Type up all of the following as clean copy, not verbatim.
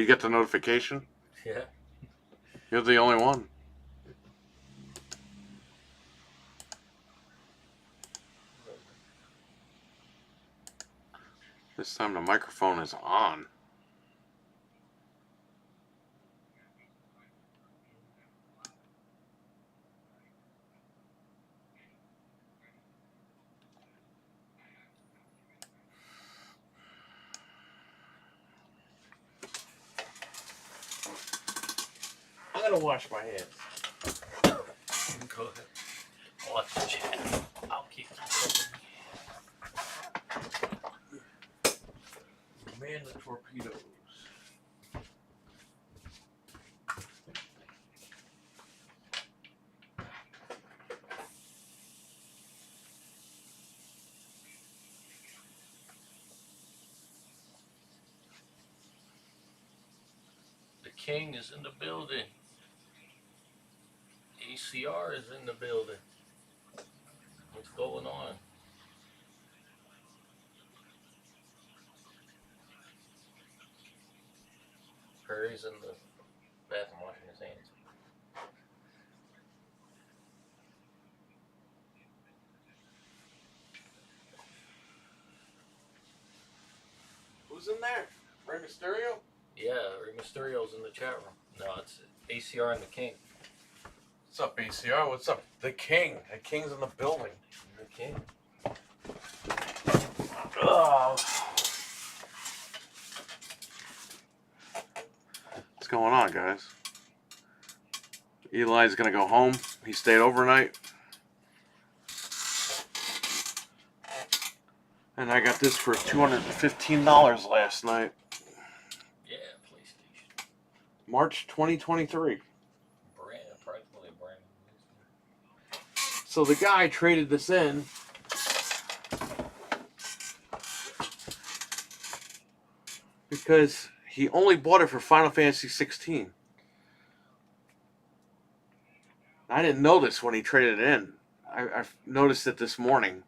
you get the notification? Yeah. You're the only one. This time the microphone is on. I'm gonna wash my hands. Go ahead. Watch the chat. I'll keep it. Man, the torpedoes. The king is in the building. ACR is in the building. What's going on? Perry's in the bathroom washing his hands. Who's in there? Rey Mysterio? Yeah, Rey Mysterio's in the chat room. No, it's ACR and the king. What's up, ACR? What's up? The king. The king's in the building. The king. What's going on, guys? Eli's gonna go home. He stayed overnight. And I got this for $215 last night. Yeah, PlayStation. March 2023. Practically brand new. So the guy traded this in. Because he only bought it for Final Fantasy 16. I didn't know this when he traded it in. I noticed it this morning.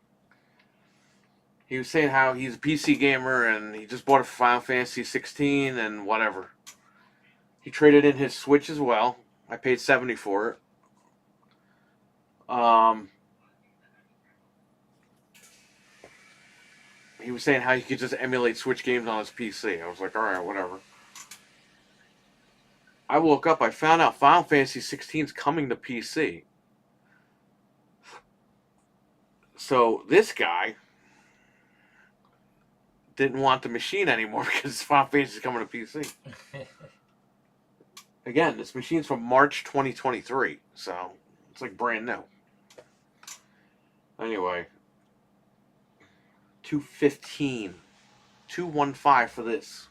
He was saying how he's a PC gamer and he just bought it for Final Fantasy 16 and whatever. He traded in his Switch as well. I paid $70 for it. He was saying how he could just emulate Switch games on his PC. I was like, alright, whatever. I woke up, I found out Final Fantasy 16 is coming to PC. So this guy didn't want the machine anymore because Final Fantasy is coming to PC. Again, this machine's from March 2023, so it's like brand new. Anyway, $215, $215 for this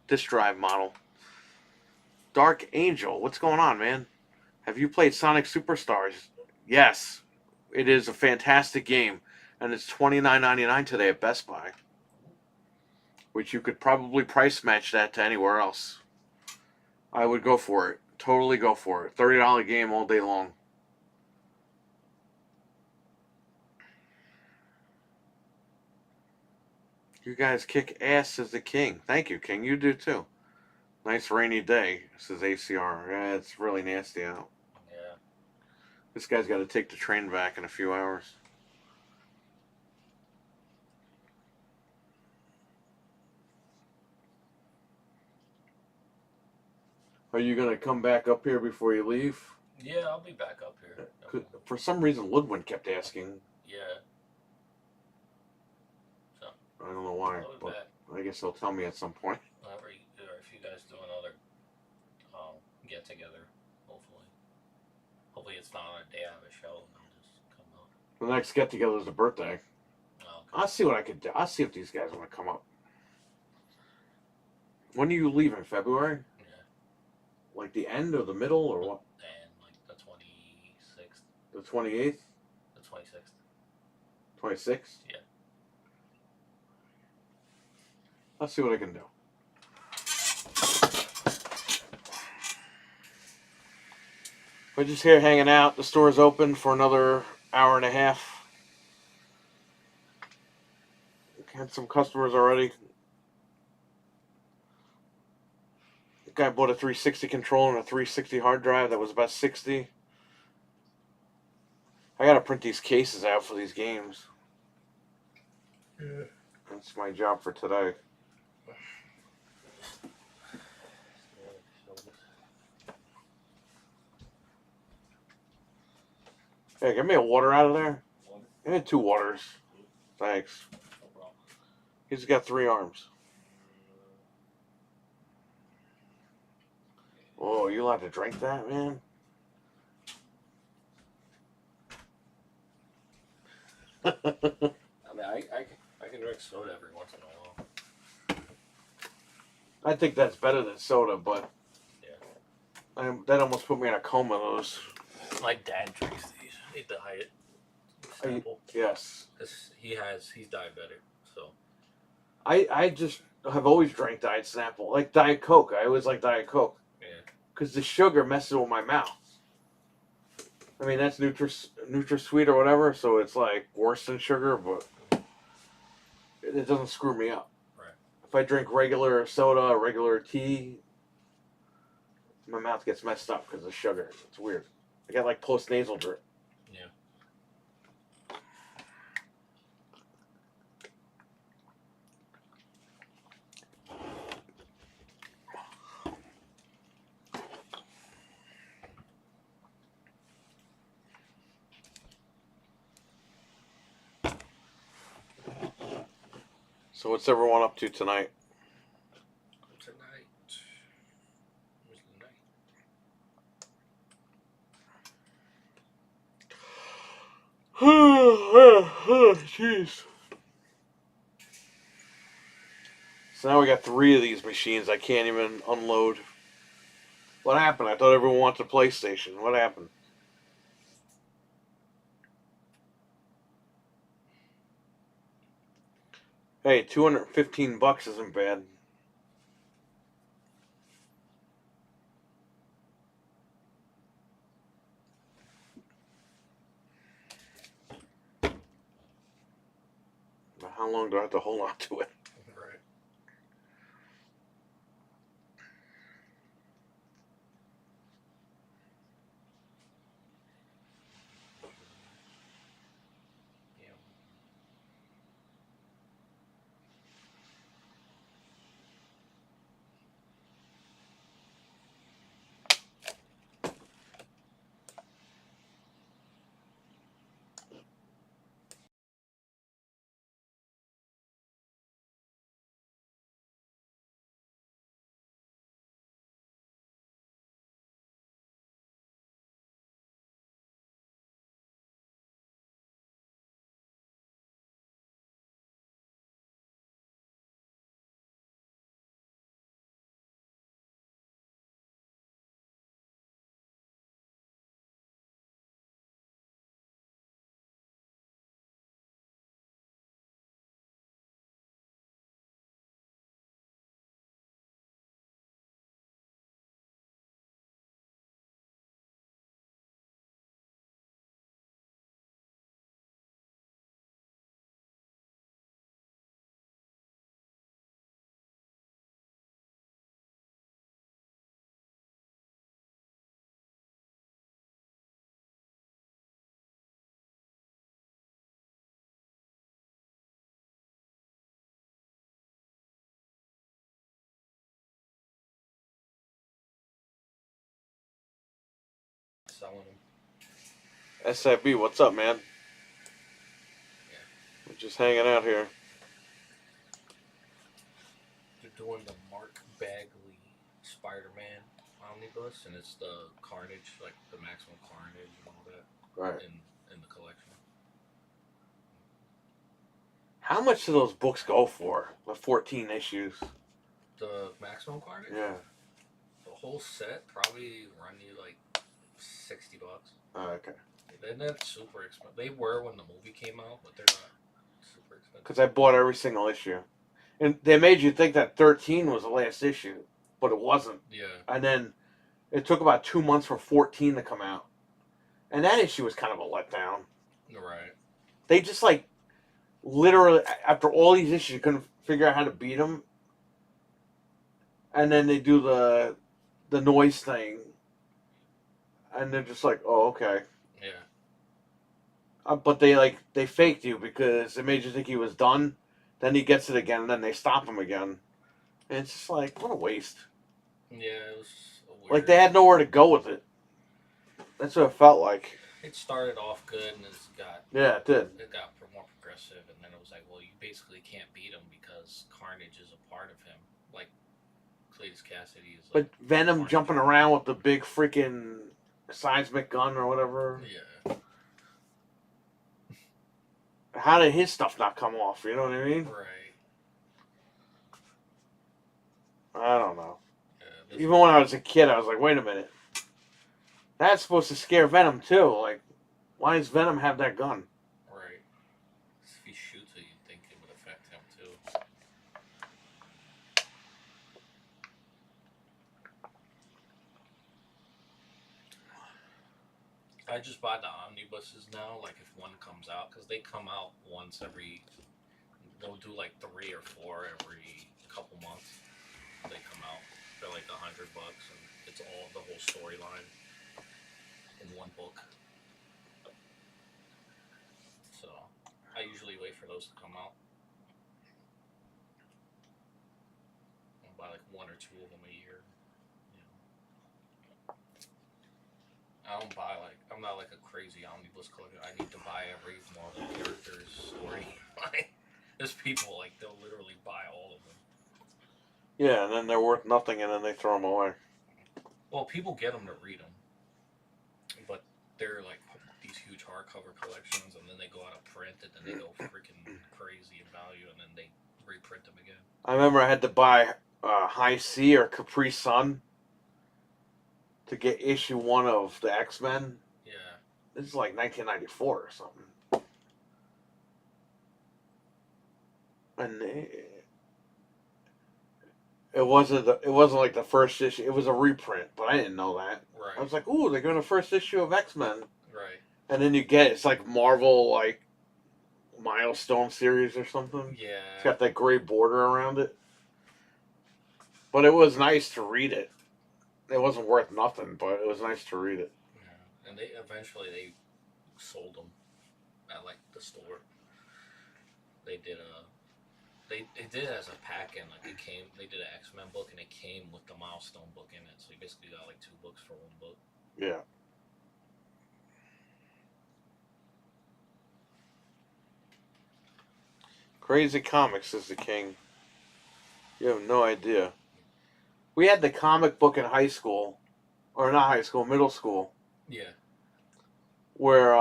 disk drive model. Dark Angel, what's going on, man? Have you played Sonic Superstars? Yes, it is a fantastic game, and it's $29.99 today at Best Buy, which you could probably price match that to anywhere else. I would go for it. Totally go for it. $30 game all day long. You guys kick ass as the king. Thank you, King. You do too. Nice rainy day, says ACR. Yeah, it's really nasty out. Yeah. This guy's got to take the train back in a few hours. Are you going to come back up here before you leave? Yeah, I'll be back up here. For some reason, Ludwin kept asking. Yeah. So. I don't know why, but I guess he'll tell me at some point. Or if you guys do another get together, hopefully. Hopefully it's not on a day I have a show and I'll just come up. The next get together is a birthday. Oh, okay. I'll see what I could do. I'll see if these guys want to come up. When are you leaving? February? Yeah. Like the end or the middle or what? And like the 26th. The 28th? The 26th. 26th? Yeah. I'll see what I can do. We're just here hanging out. The store's open for another hour and a half. Had some customers already. The guy bought a 360 controller and a 360 hard drive that was about 60. I gotta print these cases out for these games. Yeah. That's my job for today. Hey, get me a water out of there. Give me 2 waters. Thanks. No problem. He's got 3 arms. Oh, you allowed to drink that, man? I mean, I can drink soda every once in a while. I think that's better than soda, but Yeah. that almost put me in a coma. Those. My dad drinks these. He diet sample. Yes. Cause he's diabetic, so. I just have always drank Diet Snapple, like Diet Coke. I always like Diet Coke. Yeah. Because the sugar messes with my mouth. I mean, that's NutraSweet or whatever, so it's like worse than sugar, but it doesn't screw me up. Right. If I drink regular soda, regular tea, my mouth gets messed up because of sugar. It's weird. I got like post-nasal drip. Yeah. So what's everyone up to tonight? Tonight was the night. Jeez. So now we got 3 of these machines I can't even unload. What happened? I thought everyone wants a PlayStation. What happened? Hey, $215 isn't bad. But how long do I have to hold on to it? Right. Yeah. Selling them. SIB, what's up, man? Yeah. We're just hanging out here. They're doing the Mark Bagley SpiderMan omnibus, and it's the Carnage, like the Maximum Carnage and all that, Right. in the collection. How much do those books go for? The 14 issues. The Maximum Carnage. Yeah. The whole set probably run you like $60. Oh, okay. They're not super expensive. They were when the movie came out, but they're not super expensive. Because I bought every single issue. And they made you think that 13 was the last issue, but it wasn't. Yeah. And then it took about 2 months for 14 to come out. And that issue was kind of a letdown. Right. They just like, literally, after all these issues, you couldn't figure out how to beat them. And then they do the the noise thing, and they're just like, oh, okay. Yeah. But they faked you because it made you think he was done. Then he gets it again, and then they stop him again. And it's just like, what a waste. Yeah, it was a weird. Like they had nowhere to go with it. That's what it felt like. It started off good and it's got. Yeah, it did. It got more progressive, and then it was like, well, you basically can't beat him because Carnage is a part of him. Like Cletus Cassidy is. Like, But Venom Carnage. jumping around with the big freaking seismic gun or whatever. Yeah. How did his stuff not come off? You know what I mean? Right. I don't know. Yeah, Even when I was a kid, I was like, wait a minute. That's supposed to scare Venom too. Like, why does Venom have that gun? Right. If he shoots it, you'd think it would affect him too. I just buy the omnibuses now, like if one comes out, because they come out once every. They'll do like 3 or 4 every couple months. They come out. They're like $100, and it's all the whole storyline in one book. So I usually wait for those to come out. I'll buy like 1 or 2 of them a year. You know. I don't buy like I'm not like a crazy omnibus collector. I need to buy every Marvel character's story. There's people like they'll literally buy all of them. Yeah, and then they're worth nothing, and then they throw them away. Well, people get them to read them, but they're like these huge hardcover collections, and then they go out of print, and then they go freaking crazy in value, and then they reprint them again. I remember I had to buy High C or Capri Sun to get issue 1 of the X-Men. Yeah. This is like 1994 or something. And it wasn't like the first issue. It was a reprint, but I didn't know that. Right. I was like, ooh, they're going to first issue of X-Men. Right. And then you get it's like Marvel like Milestone series or something. Yeah. It's got that gray border around it. But it was nice to read it. It wasn't worth nothing, but it was nice to read it. Yeah. And they eventually sold them at like the store. They did they did it as a pack, and like they did an X-Men book, and it came with the Milestone book in it, so you basically got like 2 books for 1 book. Yeah. Crazy Comics is the king. You have no idea. We had the comic book in high school, or not high school, middle school, Yeah. where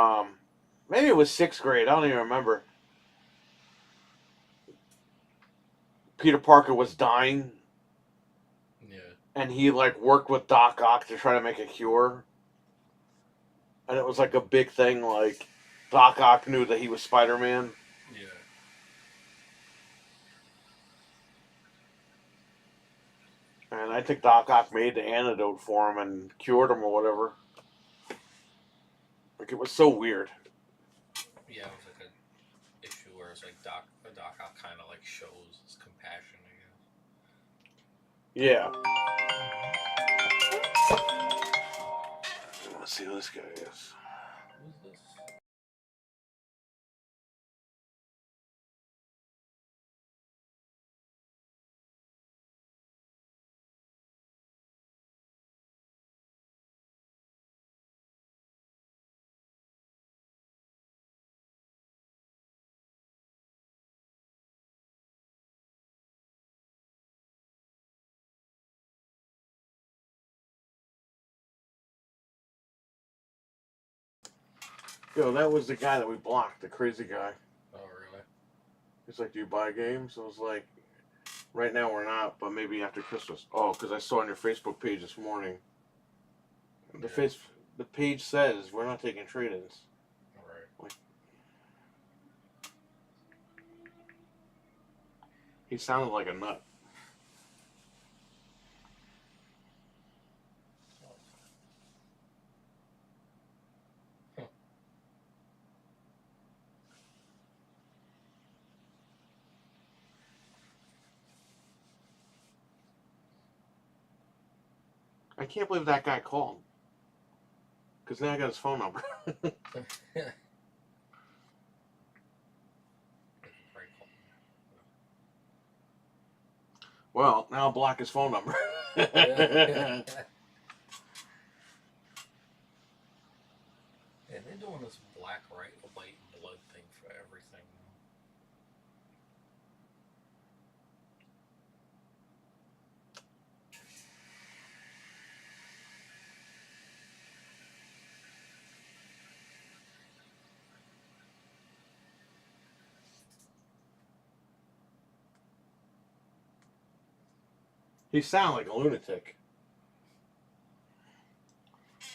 maybe it was 6th grade. I don't even remember. Peter Parker was dying, Yeah. and he like worked with Doc Ock to try to make a cure. And it was like a big thing. Like Doc Ock knew that he was Spider-Man. Yeah. And I think Doc Ock made the antidote for him and cured him or whatever. Like, it was so weird. Yeah, it was like an issue where it's like Doc Ock kind of like shows his compassion, I guess. Yeah. Let's see who this guy is. Who's this? Yo, that was the guy that we blocked, the crazy guy. Oh, really? He's like, do you buy games? I was like, right now we're not, but maybe after Christmas. Oh, because I saw on your Facebook page this morning. The page says we're not taking trade-ins. Right. Like, he sounded like a nut. I can't believe that guy called. Because now I got his phone number. Well, now I'll block his phone number. Yeah, they're doing this black, white, and blood thing for everything now. He sounds like a lunatic.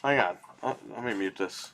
Hang on. Let me mute this.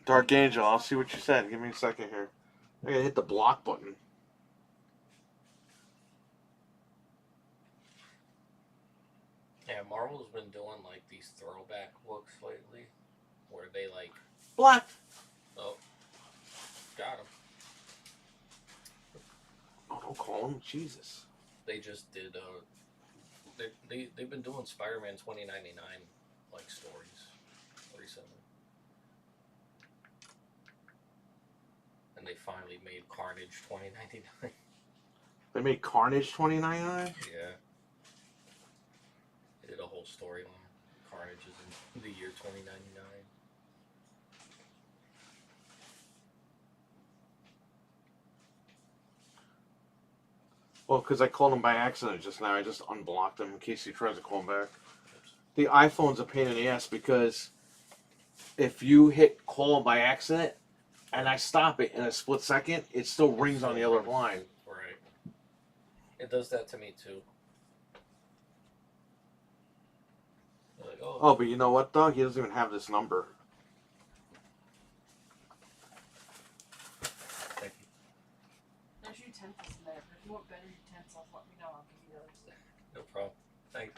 Dark Angel, I'll see what you said. Give me a second here. I gotta hit the block button. Yeah, Marvel's been doing like these throwback books lately, where they like, Block. oh, got him. Oh, don't call him. Jesus. They just did. They've been doing Spider-Man 2099 like stories recently, and they finally made Carnage 2099. They made Carnage 2099? Yeah. They did a whole storyline. Carnage is in the year 2099. Well, because I called him by accident just now. I just unblocked him in case he tries to call him back. The iPhone's a pain in the ass because if you hit call by accident and I stop it in a split second, it still rings on the other line. Right. It does that to me too. Like, Oh, but you know what, though? He doesn't even have this number. Thank you. There's utensils in there. If you want better utensils, let me know. I'll give you those. No problem. Thank you.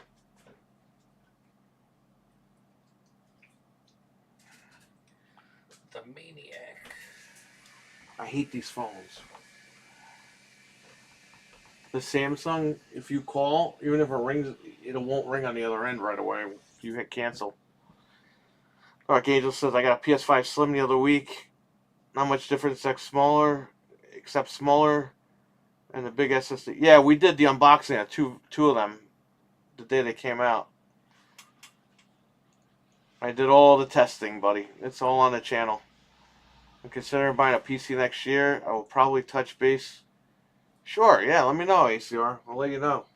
The Maniac. I hate these phones. The Samsung, if you call, even if it rings, it won't ring on the other end right away if you hit cancel. Dark Angel says, I got a PS5 Slim the other week. Not much difference except smaller and the big SSD. Yeah, we did the unboxing of two of them the day they came out. I did all the testing, buddy. It's all on the channel. I'm considering buying a PC next year. I will probably touch base. Sure, yeah, let me know, ACR. I'll let you know.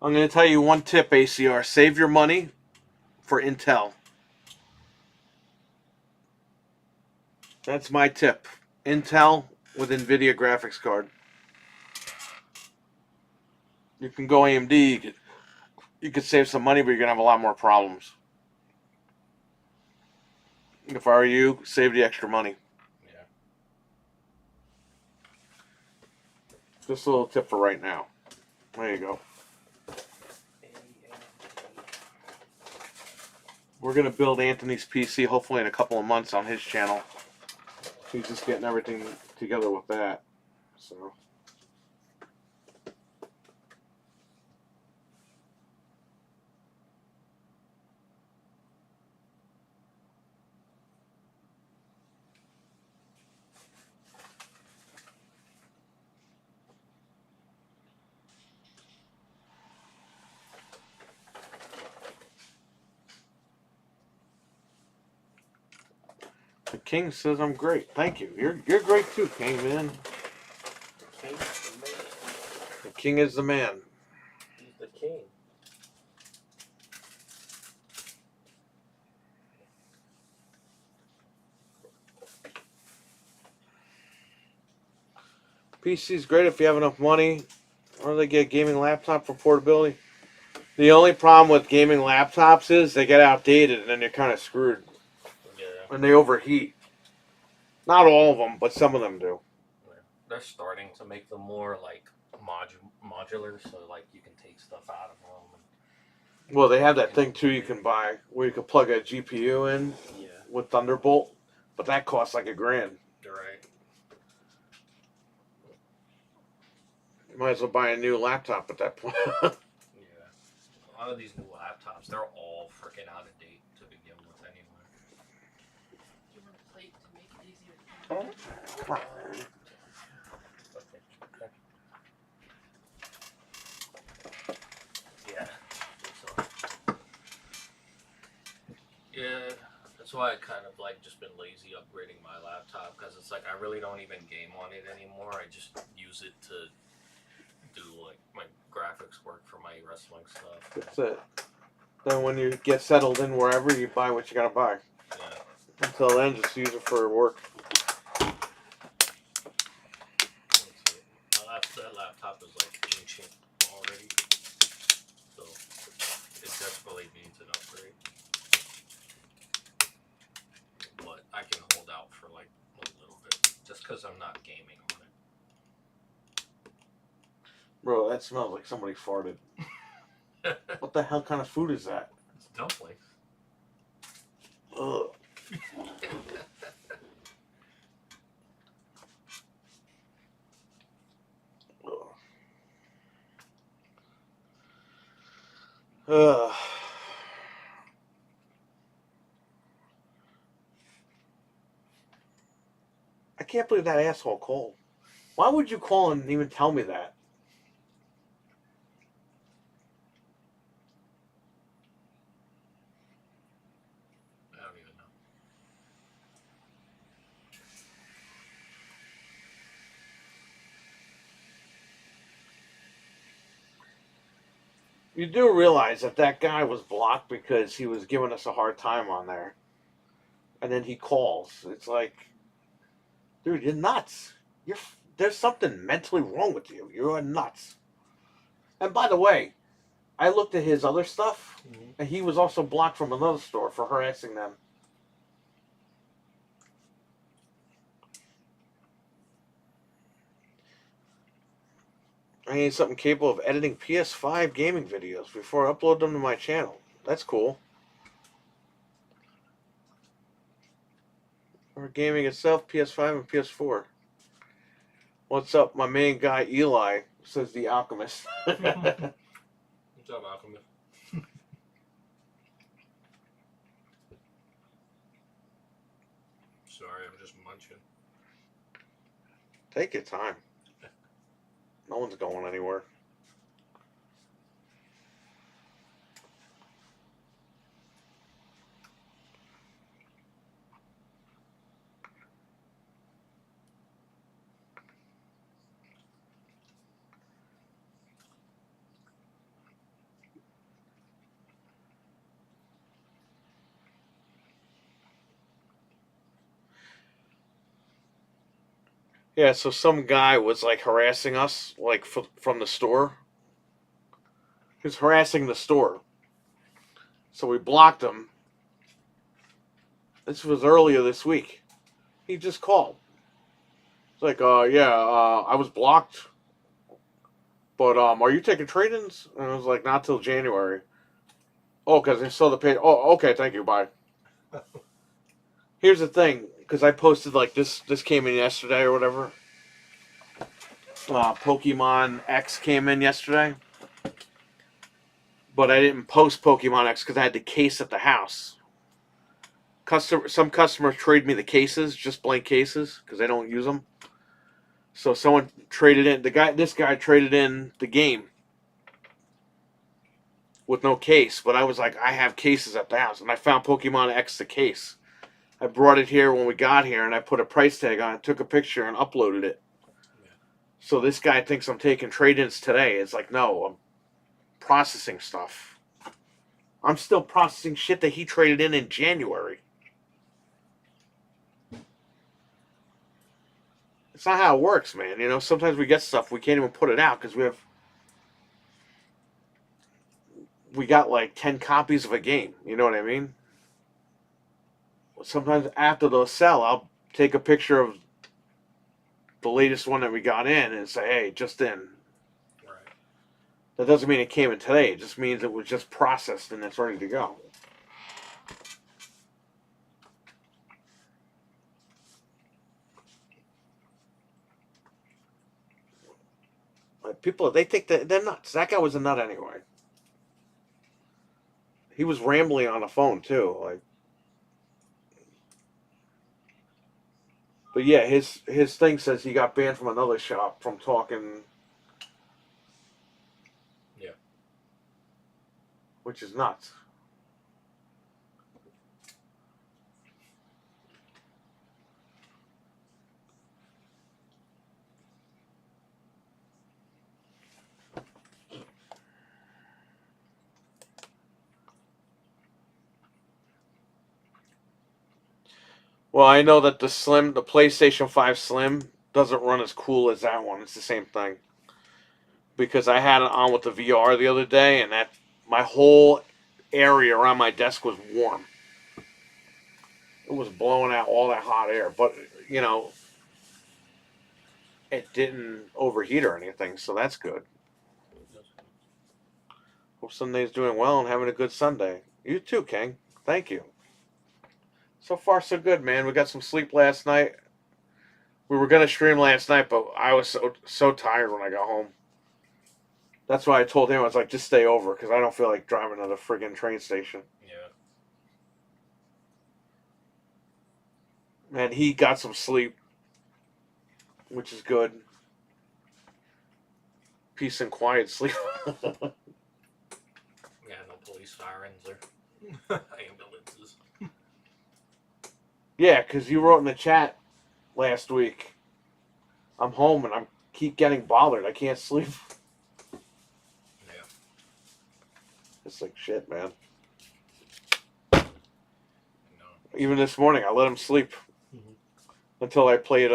I'm going to tell you one tip, ACR. Save your money for Intel. That's my tip. Intel with NVIDIA graphics card. You can go AMD. You could save some money, but you're going to have a lot more problems. If I were you, save the extra money. Yeah. Just a little tip for right now. There you go. We're going to build Anthony's PC hopefully in a couple of months on his channel. He's just getting everything together with that. So. The King says I'm great. Thank you. You're great too, King, man. The king is the man. The King is the man. He's the king. PC's great if you have enough money, or they get a gaming laptop for portability. The only problem with gaming laptops is they get outdated and then you're kind of screwed. Yeah. And they overheat. Not all of them, but some of them do. They're starting to make them more like modular, so like you can take stuff out of them. Well, they have that thing too you can buy where you can plug a GPU in Yeah. with Thunderbolt, but that costs like $1,000. You're right. You might as well buy a new laptop at that point. Yeah. A lot of these new laptops, they're all freaking out of date to begin with anyway. Do you want a plate to make it easier to Yeah. So, yeah, that's why I kind of like just been lazy upgrading my laptop because it's like I really don't even game on it anymore. I just use it to do like my graphics work for my wrestling stuff. That's it. Then when you get settled in wherever, you buy what you gotta buy. Yeah. Until then, just use it for work. That laptop is like ancient already, so it desperately needs an upgrade. But I can hold out for like a little bit, just because I'm not gaming on it. Bro, that smells like somebody farted. What the hell kind of food is that? It's dumplings. Ugh. Ugh. I can't believe that asshole called. Why would you call and even tell me that? I don't even know. You do realize that that guy was blocked because he was giving us a hard time on there. And then he calls. It's like, dude, you're nuts. There's something mentally wrong with you. You're nuts. And by the way, I looked at his other stuff, and he was also blocked from another store for harassing them. I need something capable of editing PS5 gaming videos before I upload them to my channel. That's cool. Or gaming itself, PS5 and PS4. What's up, my main guy Eli, says the Alchemist. What's up, Alchemist? munching. Take your time. No one's going anywhere. Yeah, so some guy was like harassing us, like from the store. He was harassing the store. So we blocked him. This was earlier this week. He just called. It's like, yeah, I was blocked. But, are you taking trade-ins? And I was like, not till January. Oh, because I saw the page. Oh, okay, thank you, bye. Here's the thing, because I posted, like, this came in yesterday or whatever. Pokemon X came in yesterday. But I didn't post Pokemon X because I had the case at the house. Some customers trade me the cases, just blank cases, because they don't use them. So someone traded in this guy traded in the game with no case, but I was like, I have cases at the house, and I found Pokemon X the case. I brought it here when we got here, and I put a price tag on it, took a picture, and uploaded it. Yeah. So this guy thinks I'm taking trade-ins today. It's like, no, I'm processing stuff. I'm still processing shit that he traded in January. It's not how it works, man. You know, sometimes we get stuff, we can't even put it out because we got like 10 copies of a game. You know what I mean? Sometimes after the sell, I'll take a picture of the latest one that we got in and say, hey, just in. Right. That doesn't mean it came in today. It just means it was just processed and it's ready to go. People, they think that they're nuts. That guy was a nut anyway. He was rambling on the phone too, like. But yeah, his thing says he got banned from another shop from talking. Yeah. Which is nuts. Well, I know that the PlayStation 5 Slim doesn't run as cool as that one. It's the same thing. Because I had it on with the VR the other day, and my whole area around my desk was warm. It was blowing out all that hot air, but you know, it didn't overheat or anything, so that's good. Hope Sunday's doing well and having a good Sunday. You too, King. Thank you. So far, so good, man. We got some sleep last night. We were gonna stream last night, but I was so tired when I got home. That's why I told him, I was like, just stay over, because I don't feel like driving to the friggin' train station. Yeah. Man, he got some sleep, which is good. Peace and quiet sleep. Yeah, no police sirens or ambulances. Yeah, because you wrote in the chat last week, I'm home and I keep getting bothered. I can't sleep. Yeah. It's like shit, man. No. Even this morning, I let him sleep until I played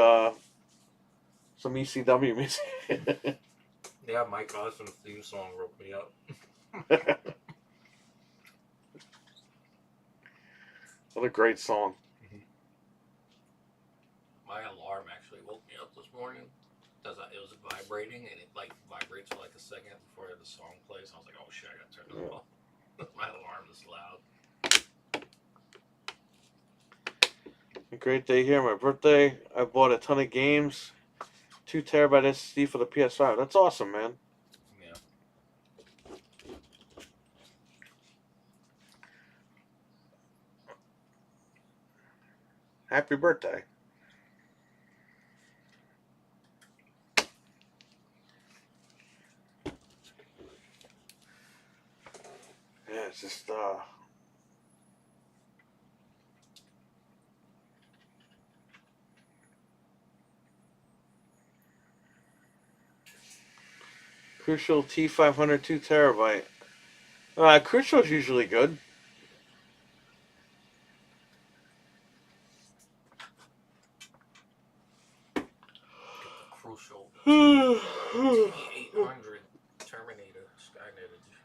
some ECW music. Yeah, Mike Austin's theme song woke me up. What a great song. My alarm actually woke me up this morning because it was vibrating and it like vibrates for like a second before the song plays. I was like, oh shit, I gotta turn it off. My alarm is loud. A great day here. My birthday. I bought a ton of games. 2 terabyte SSD for the PS5. That's awesome, man. Yeah. Happy birthday. it's just Crucial T500 2 terabyte. Crucial's usually good. Crucial T800 Terminator Skynet edition.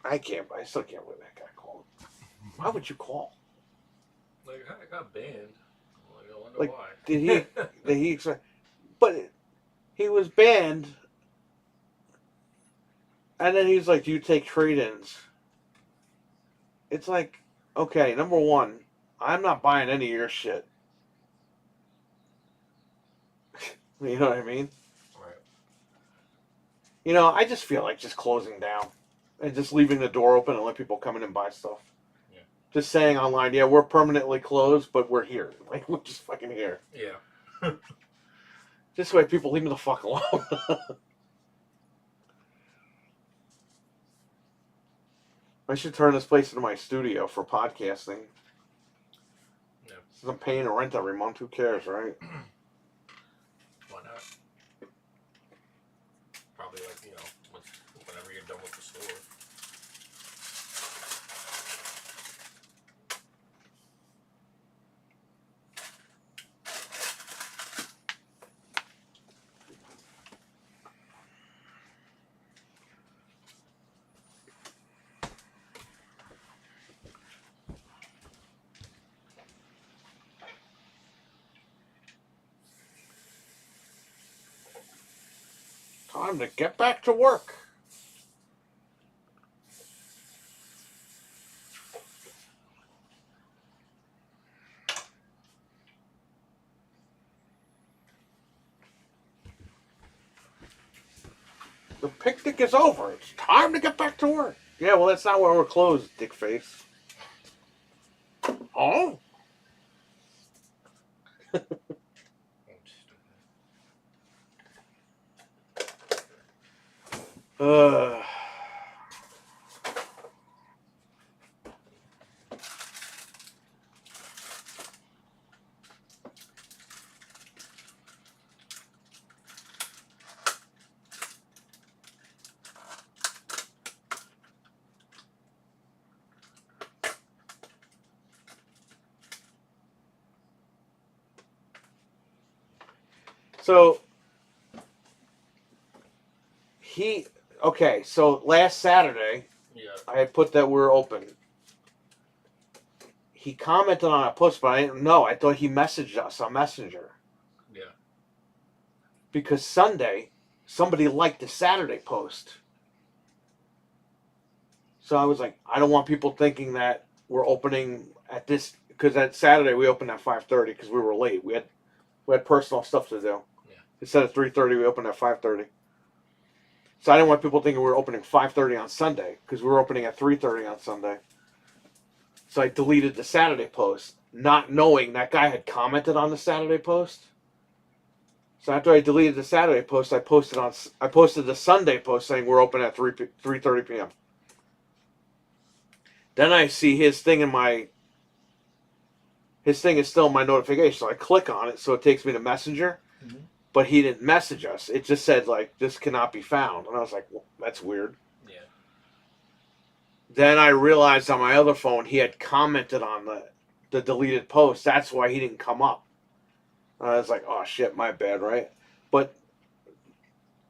I still can't believe that guy called. Why would you call? Like, I got banned. Like, I wonder Like, why. did he but he was banned, and then he's like, "Do you take trade-ins?" It's like, okay, number one, I'm not buying any of your shit. You know what I mean? Right. You know, I just feel like just closing down and just leaving the door open and let people come in and buy stuff. Yeah. Just saying online, yeah, we're permanently closed, but we're here. Like, we're just fucking here. Yeah. This way people leave me the fuck alone. I should turn this place into my studio for podcasting. Yeah. Since I'm paying a rent every month, who cares, right? Why not? Probably like, whenever you're done with the store. Time to get back to work. The picnic is over. It's time to get back to work. Yeah, well, that's not where we're closed, dickface. Oh? uh... So, so last Saturday, Yeah. I had put that we're open. He commented on a post, but I didn't know. I thought he messaged us on Messenger. Yeah. Because Sunday, somebody liked the Saturday post. So I was like, I don't want people thinking that we're opening at this, because that Saturday we opened at 5:30 because we were late. We had personal stuff to do. Yeah. Instead of 3:30, we opened at 5:30. So I didn't want people thinking we were opening 5:30 on Sunday because we were opening at 3:30 on Sunday. So I deleted the Saturday post, not knowing that guy had commented on the Saturday post. So after I deleted the Saturday post, I posted the Sunday post saying we're open at 3:30 p.m. Then I see his thing his thing is still in my notification. So I click on it, so it takes me to Messenger. Mm-hmm. But he didn't message us. It just said, like, this cannot be found. And I was like, well, that's weird. Yeah. Then I realized on my other phone he had commented on the deleted post. That's why he didn't come up. I was like, oh, shit, my bad, right? But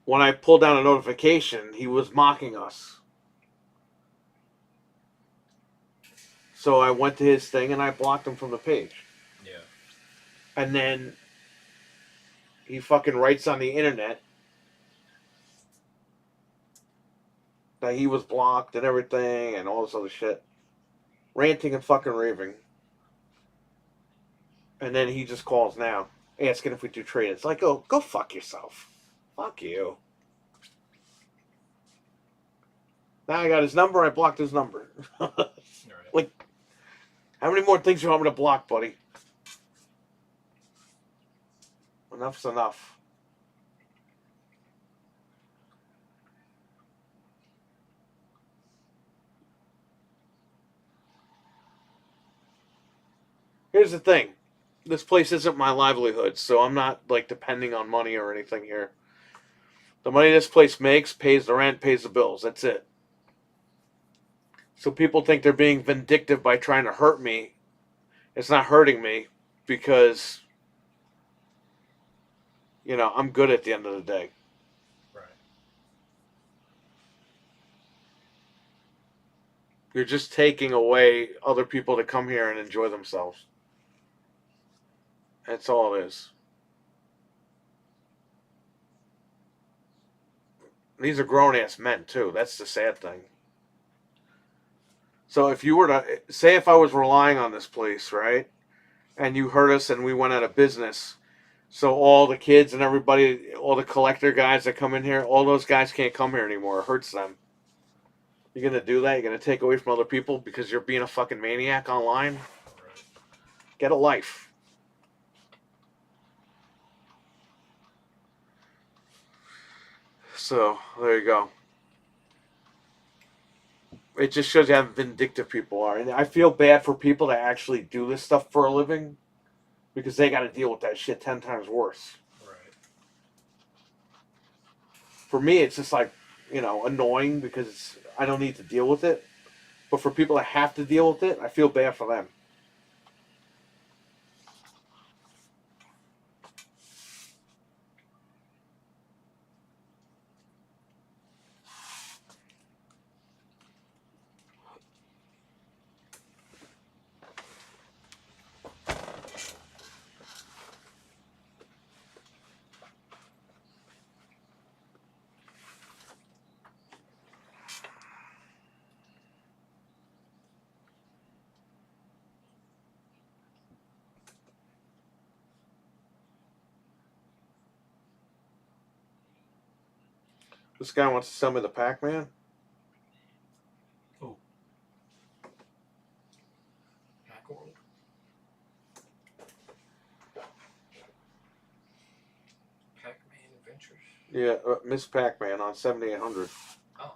when I pulled down a notification, he was mocking us. So I went to his thing and I blocked him from the page. Yeah. And then he fucking writes on the internet that he was blocked and everything and all this other shit. Ranting and fucking raving. And then he just calls now, asking if we do trade. It's like, oh, go fuck yourself. Fuck you. Now I got his number, I blocked his number. Right. Like, how many more things do you want me to block, buddy? Enough's enough. Here's the thing. This place isn't my livelihood, so I'm not like depending on money or anything here. The money this place makes pays the rent, pays the bills. That's it. So people think they're being vindictive by trying to hurt me. It's not hurting me because, you know, I'm good at the end of the day. Right. You're just taking away other people to come here and enjoy themselves. That's all it is. These are grown-ass men, too. That's the sad thing. So if you were to, say if I was relying on this place, right, and you hurt us and we went out of business, so all the kids and everybody, all the collector guys that come in here, all those guys can't come here anymore. It hurts them. You're going to do that? You're going to take away from other people because you're being a fucking maniac online? Right. Get a life. So, there you go. It just shows you how vindictive people are. And I feel bad for people that actually do this stuff for a living because they got to deal with that shit 10 times worse. Right. For me, it's just like, you know, annoying because I don't need to deal with it. But for people that have to deal with it, I feel bad for them. This guy wants to sell me the Pac-Man. Who? Macworld? Pac-Man Adventures? Yeah, Miss Pac-Man on 7800. Oh.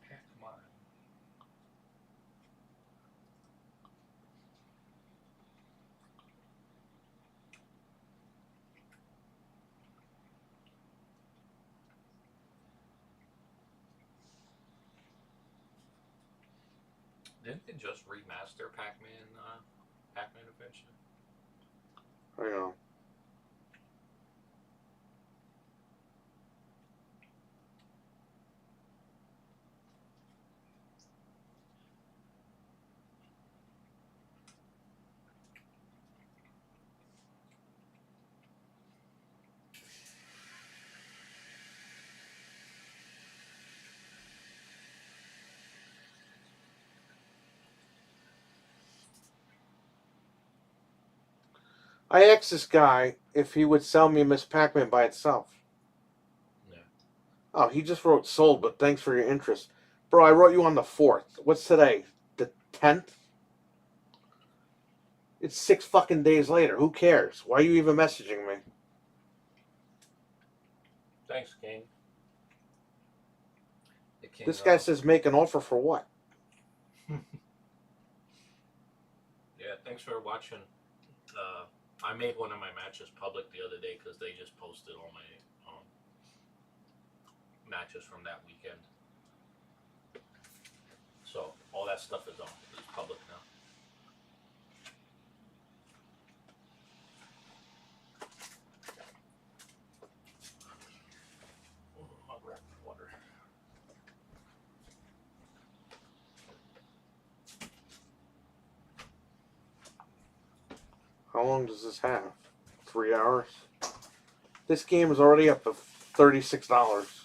Pac-Man. Didn't they just remaster Pac-Man Adventure? I know. I asked this guy if he would sell me Miss Pac-Man by itself. Yeah. Oh, he just wrote sold, but thanks for your interest. Bro, I wrote you on the 4th. What's today? The 10th? It's 6 fucking days later. Who cares? Why are you even messaging me? Thanks, King. The King This guy says make an offer for what? Yeah, thanks for watching. I made one of my matches public the other day because they just posted all my matches from that weekend. So all that stuff is public now. I'll grab water. How long does this have? 3 hours? This game is already up to $36.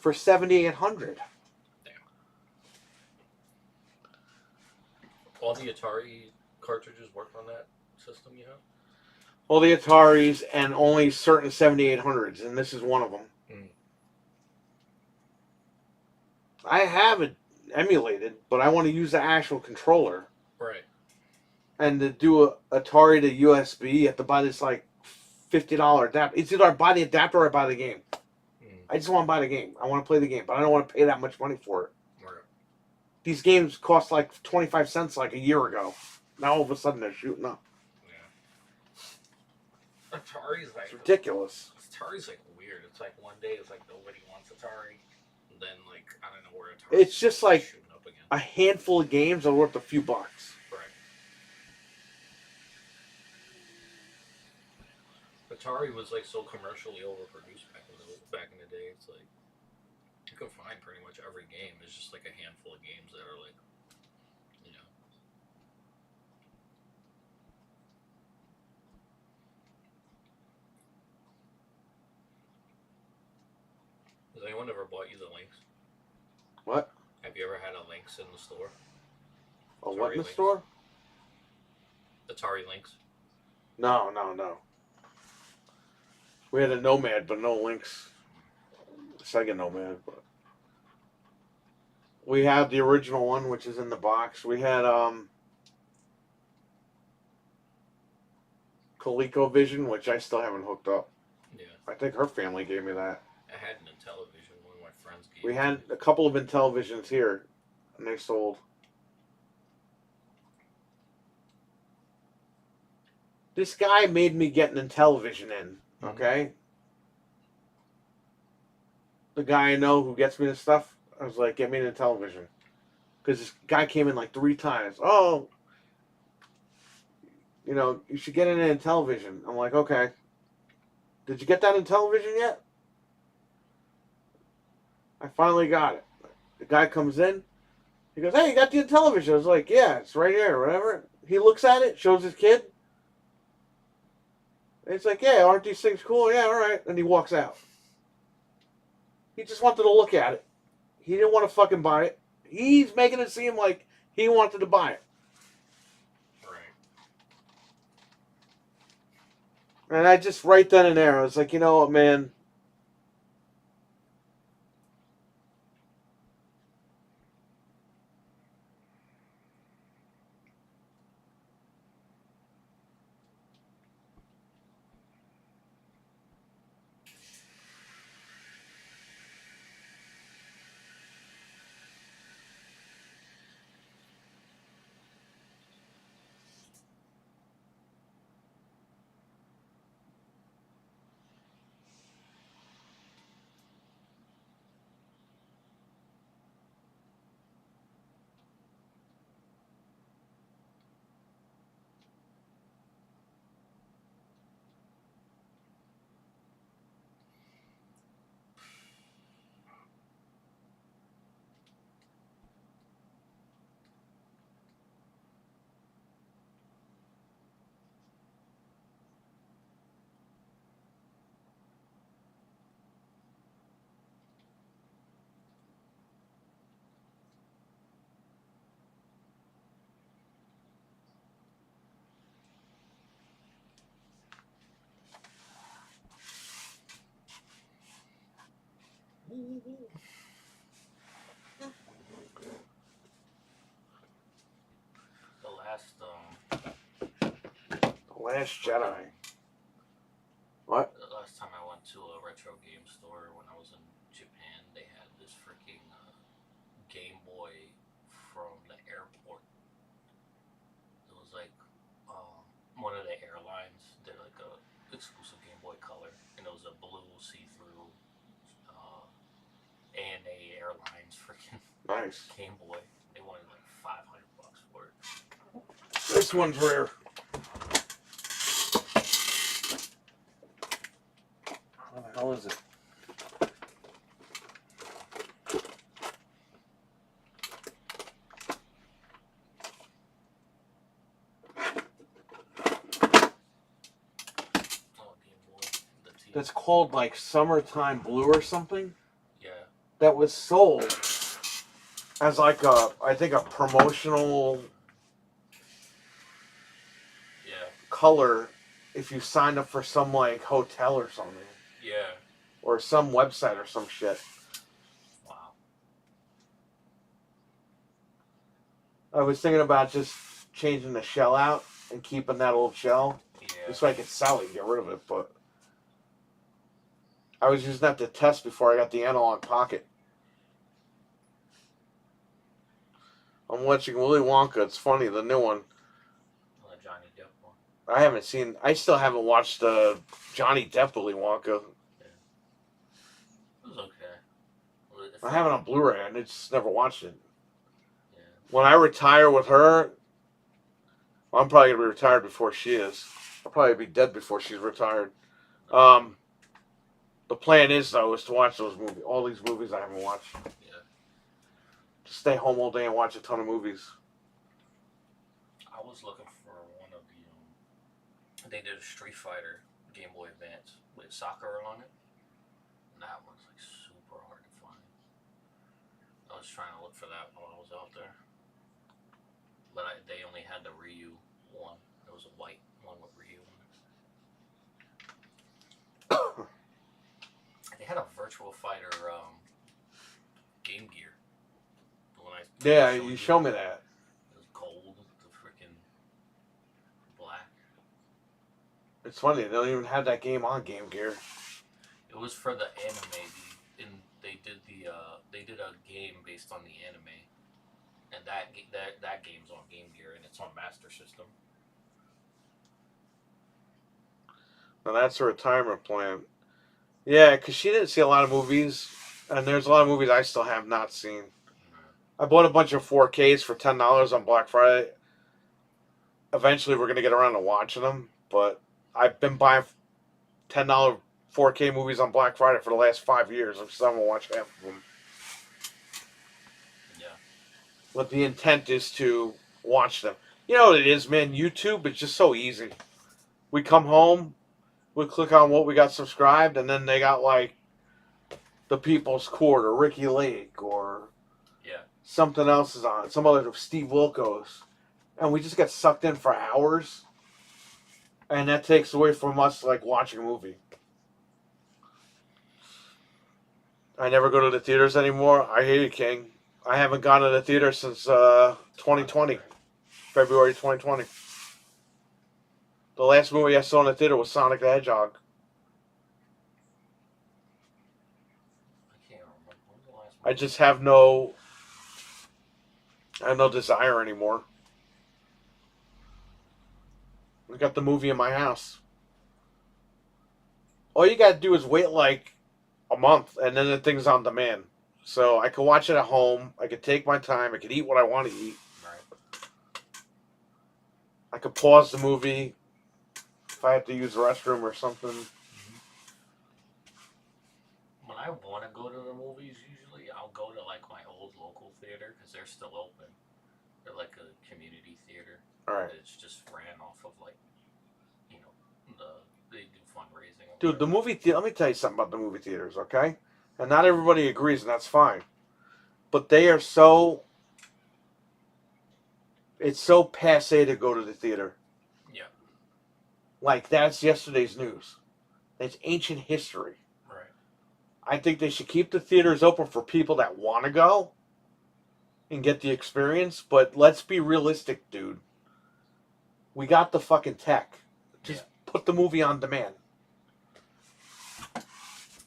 for $7,800. All the Atari cartridges work on that system you have? All the Ataris and only certain 7800s, and this is one of them. Mm. I have it emulated, but I want to use the actual controller. Right. And to do a Atari to USB, you have to buy this like $50 adapter. It's either I buy the adapter or I buy the game. I just want to buy the game. I want to play the game, but I don't want to pay that much money for it. Right. These games cost like 25 cents like a year ago. Now all of a sudden they're shooting up. Yeah. Atari's like It's ridiculous. Atari's like weird. It's like one day it's like nobody wants Atari, and then like I don't know where Atari. It's just like shooting up again. a handful of games are worth a few bucks. Right. Atari was like so commercially overproduced back in the day. It's like you can find pretty much every game. It's just like a handful of games that are like, you know. Has anyone ever bought you the Lynx? What? Have you ever had a Lynx in the store? A what in the Lynx. store? Atari Lynx? No. We had a Nomad, but no Lynx. Sega Nomad, but we have the original one, which is in the box. We had ColecoVision, which I still haven't hooked up. Yeah. I think her family gave me that. I had an Intellivision. One of my friends gave We it had to me. a couple of Intellivisions here, and they sold. This guy made me get an Intellivision in, okay? The guy I know who gets me this stuff, I was like, get me an Intellivision. Because this guy came in like 3 times. Oh, you know, you should get an Intellivision. I'm like, okay. Did you get that Intellivision yet? I finally got it. The guy comes in. He goes, hey, you got the Intellivision? I was like, yeah, it's right here, or whatever. He looks at it, shows his kid. And it's like, yeah, aren't these things cool? Yeah, all right. And he walks out. He just wanted to look at it. He didn't want to fucking buy it. He's making it seem like he wanted to buy it. Right. And I just, right then and there, I was like, you know what, man? The Last Jedi. What? The last time I went to a retro game store when I was in Japan, they had this freaking Game Boy from the airport. It was like one of the airlines did like a exclusive Game Boy Color, and it was a blue see-through ANA Airlines freaking Nice. Game Boy. They wanted like $500 for it. This one's rare. How the hell is it? Oh, Game Boy. The TV. That's called like Summertime Blue or something? Yeah. that was sold as like I think a promotional color if you signed up for some like hotel or something. Yeah. Or some website or some shit. Wow. I was thinking about just changing the shell out and keeping that old shell. Yeah. This way I could sell it and get rid of it, but I was using that to test before I got the analog pocket. I'm watching Willy Wonka. It's funny, the new one. The Johnny Depp one. I haven't seen. I still haven't watched the Johnny Depp Willy Wonka. Yeah. It was okay. I have it on Blu-ray. I just never watched it. Yeah. When I retire with her, I'm probably gonna be retired before she is. I'll probably be dead before she's retired. The plan is though is to watch those movies, all these movies I haven't watched. Yeah. Just stay home all day and watch a ton of movies. I was looking for one of the. They did a Street Fighter Game Boy Advance with Sakura on it. And that one's like super hard to find. I was trying to look for that while I was out there. But they only had the Ryu one. It was a white one with Ryu on it. They had a Virtual Fighter Game Gear. The one You showed me that. It was gold, the freaking black. It's funny, they don't even have that game on Game Gear. It was for the anime, and they did a game based on the anime, and that game's on Game Gear and it's on Master System. Now that's a retirement plan. Yeah, because she didn't see a lot of movies, and there's a lot of movies I still have not seen. I bought a bunch of 4Ks for $10 on Black Friday. Eventually, we're going to get around to watching them, but I've been buying $10 4K movies on Black Friday for the last 5 years. I still haven't watched half of them. Yeah. But the intent is to watch them. You know what it is, man? YouTube is just so easy. We come home, we click on what we got subscribed, and then they got like The People's Court or Ricky Lake or something else is on. Some other Steve Wilkos. And we just get sucked in for hours. And that takes away from us like watching a movie. I never go to the theaters anymore. I hate it, King. I haven't gone to the theater since 2020. February 2020. The last movie I saw in the theater was Sonic the Hedgehog. I can't remember. When was the last I just have no desire anymore. I got the movie in my house. All you gotta do is wait like a month, and then the thing's on demand. So I can watch it at home. I can take my time. I can eat what I want to eat. Right. I could pause the movie if I have to use the restroom or something. When I want to go to the movies, usually I'll go to like my old local theater because they're still open. They're like a community theater. All right. It's just ran off of like, they do fundraising. Dude, the movie theater, let me tell you something about the movie theaters, okay? And not everybody agrees, and that's fine. But they are it's so passé to go to the theater. Yeah. Like, that's yesterday's news. It's ancient history. Right. I think they should keep the theaters open for people that want to go and get the experience, but let's be realistic, dude. We got the fucking tech. Just put the movie on demand.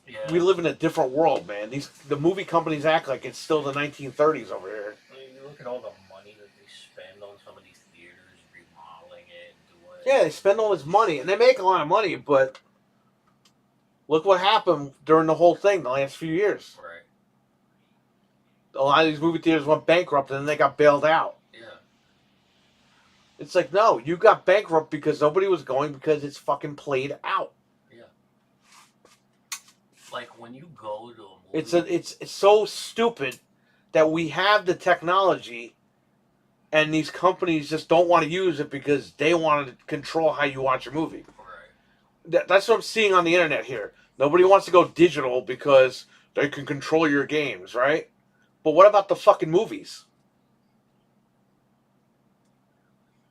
Yeah. We live in a different world, man. The movie companies act like it's still the 1930s over here. I mean, you look at all the money that they spend on some of these theaters, remodeling it, and doing. Yeah, they spend all this money, and they make a lot of money, but look what happened during the whole thing the last few years. Right. A lot of these movie theaters went bankrupt, and then they got bailed out. Yeah. It's like, no, you got bankrupt because nobody was going because it's fucking played out. Yeah. Like when you go to a movie, It's so stupid that we have the technology and these companies just don't want to use it because they want to control how you watch a movie. Right. That's what I'm seeing on the internet here. Nobody wants to go digital because They can control your games, right? But what about the fucking movies?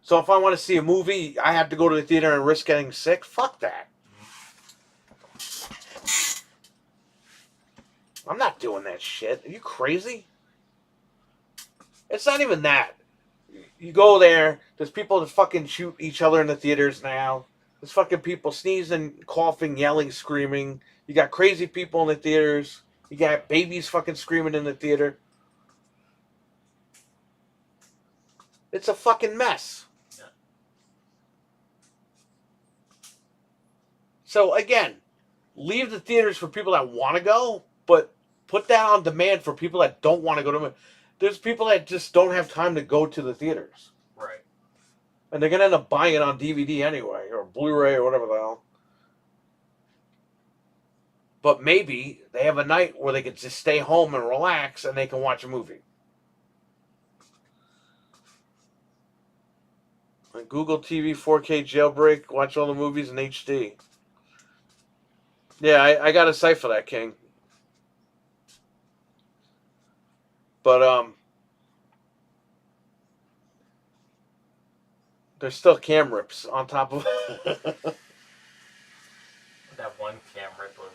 So if I want to see a movie, I have to go to the theater and risk getting sick? Fuck that. I'm not doing that shit. Are you crazy? It's not even that. You go there, there's people that fucking shoot each other in the theaters now. There's fucking people sneezing, coughing, yelling, screaming. You got crazy people in the theaters. You got babies fucking screaming in the theater. It's a fucking mess. Yeah. So again, leave the theaters for people that want to go, but put that on demand for people that don't want to go to. There's people that just don't have time to go to the theaters. Right. And they're going to end up buying it on DVD anyway, or Blu-ray, or whatever the hell. But maybe they have a night where they could just stay home and relax, and they can watch a movie. And Google TV 4K jailbreak, watch all the movies in HD. Yeah, I got a site for that, King. But, there's still cam rips on top of That one cam rip of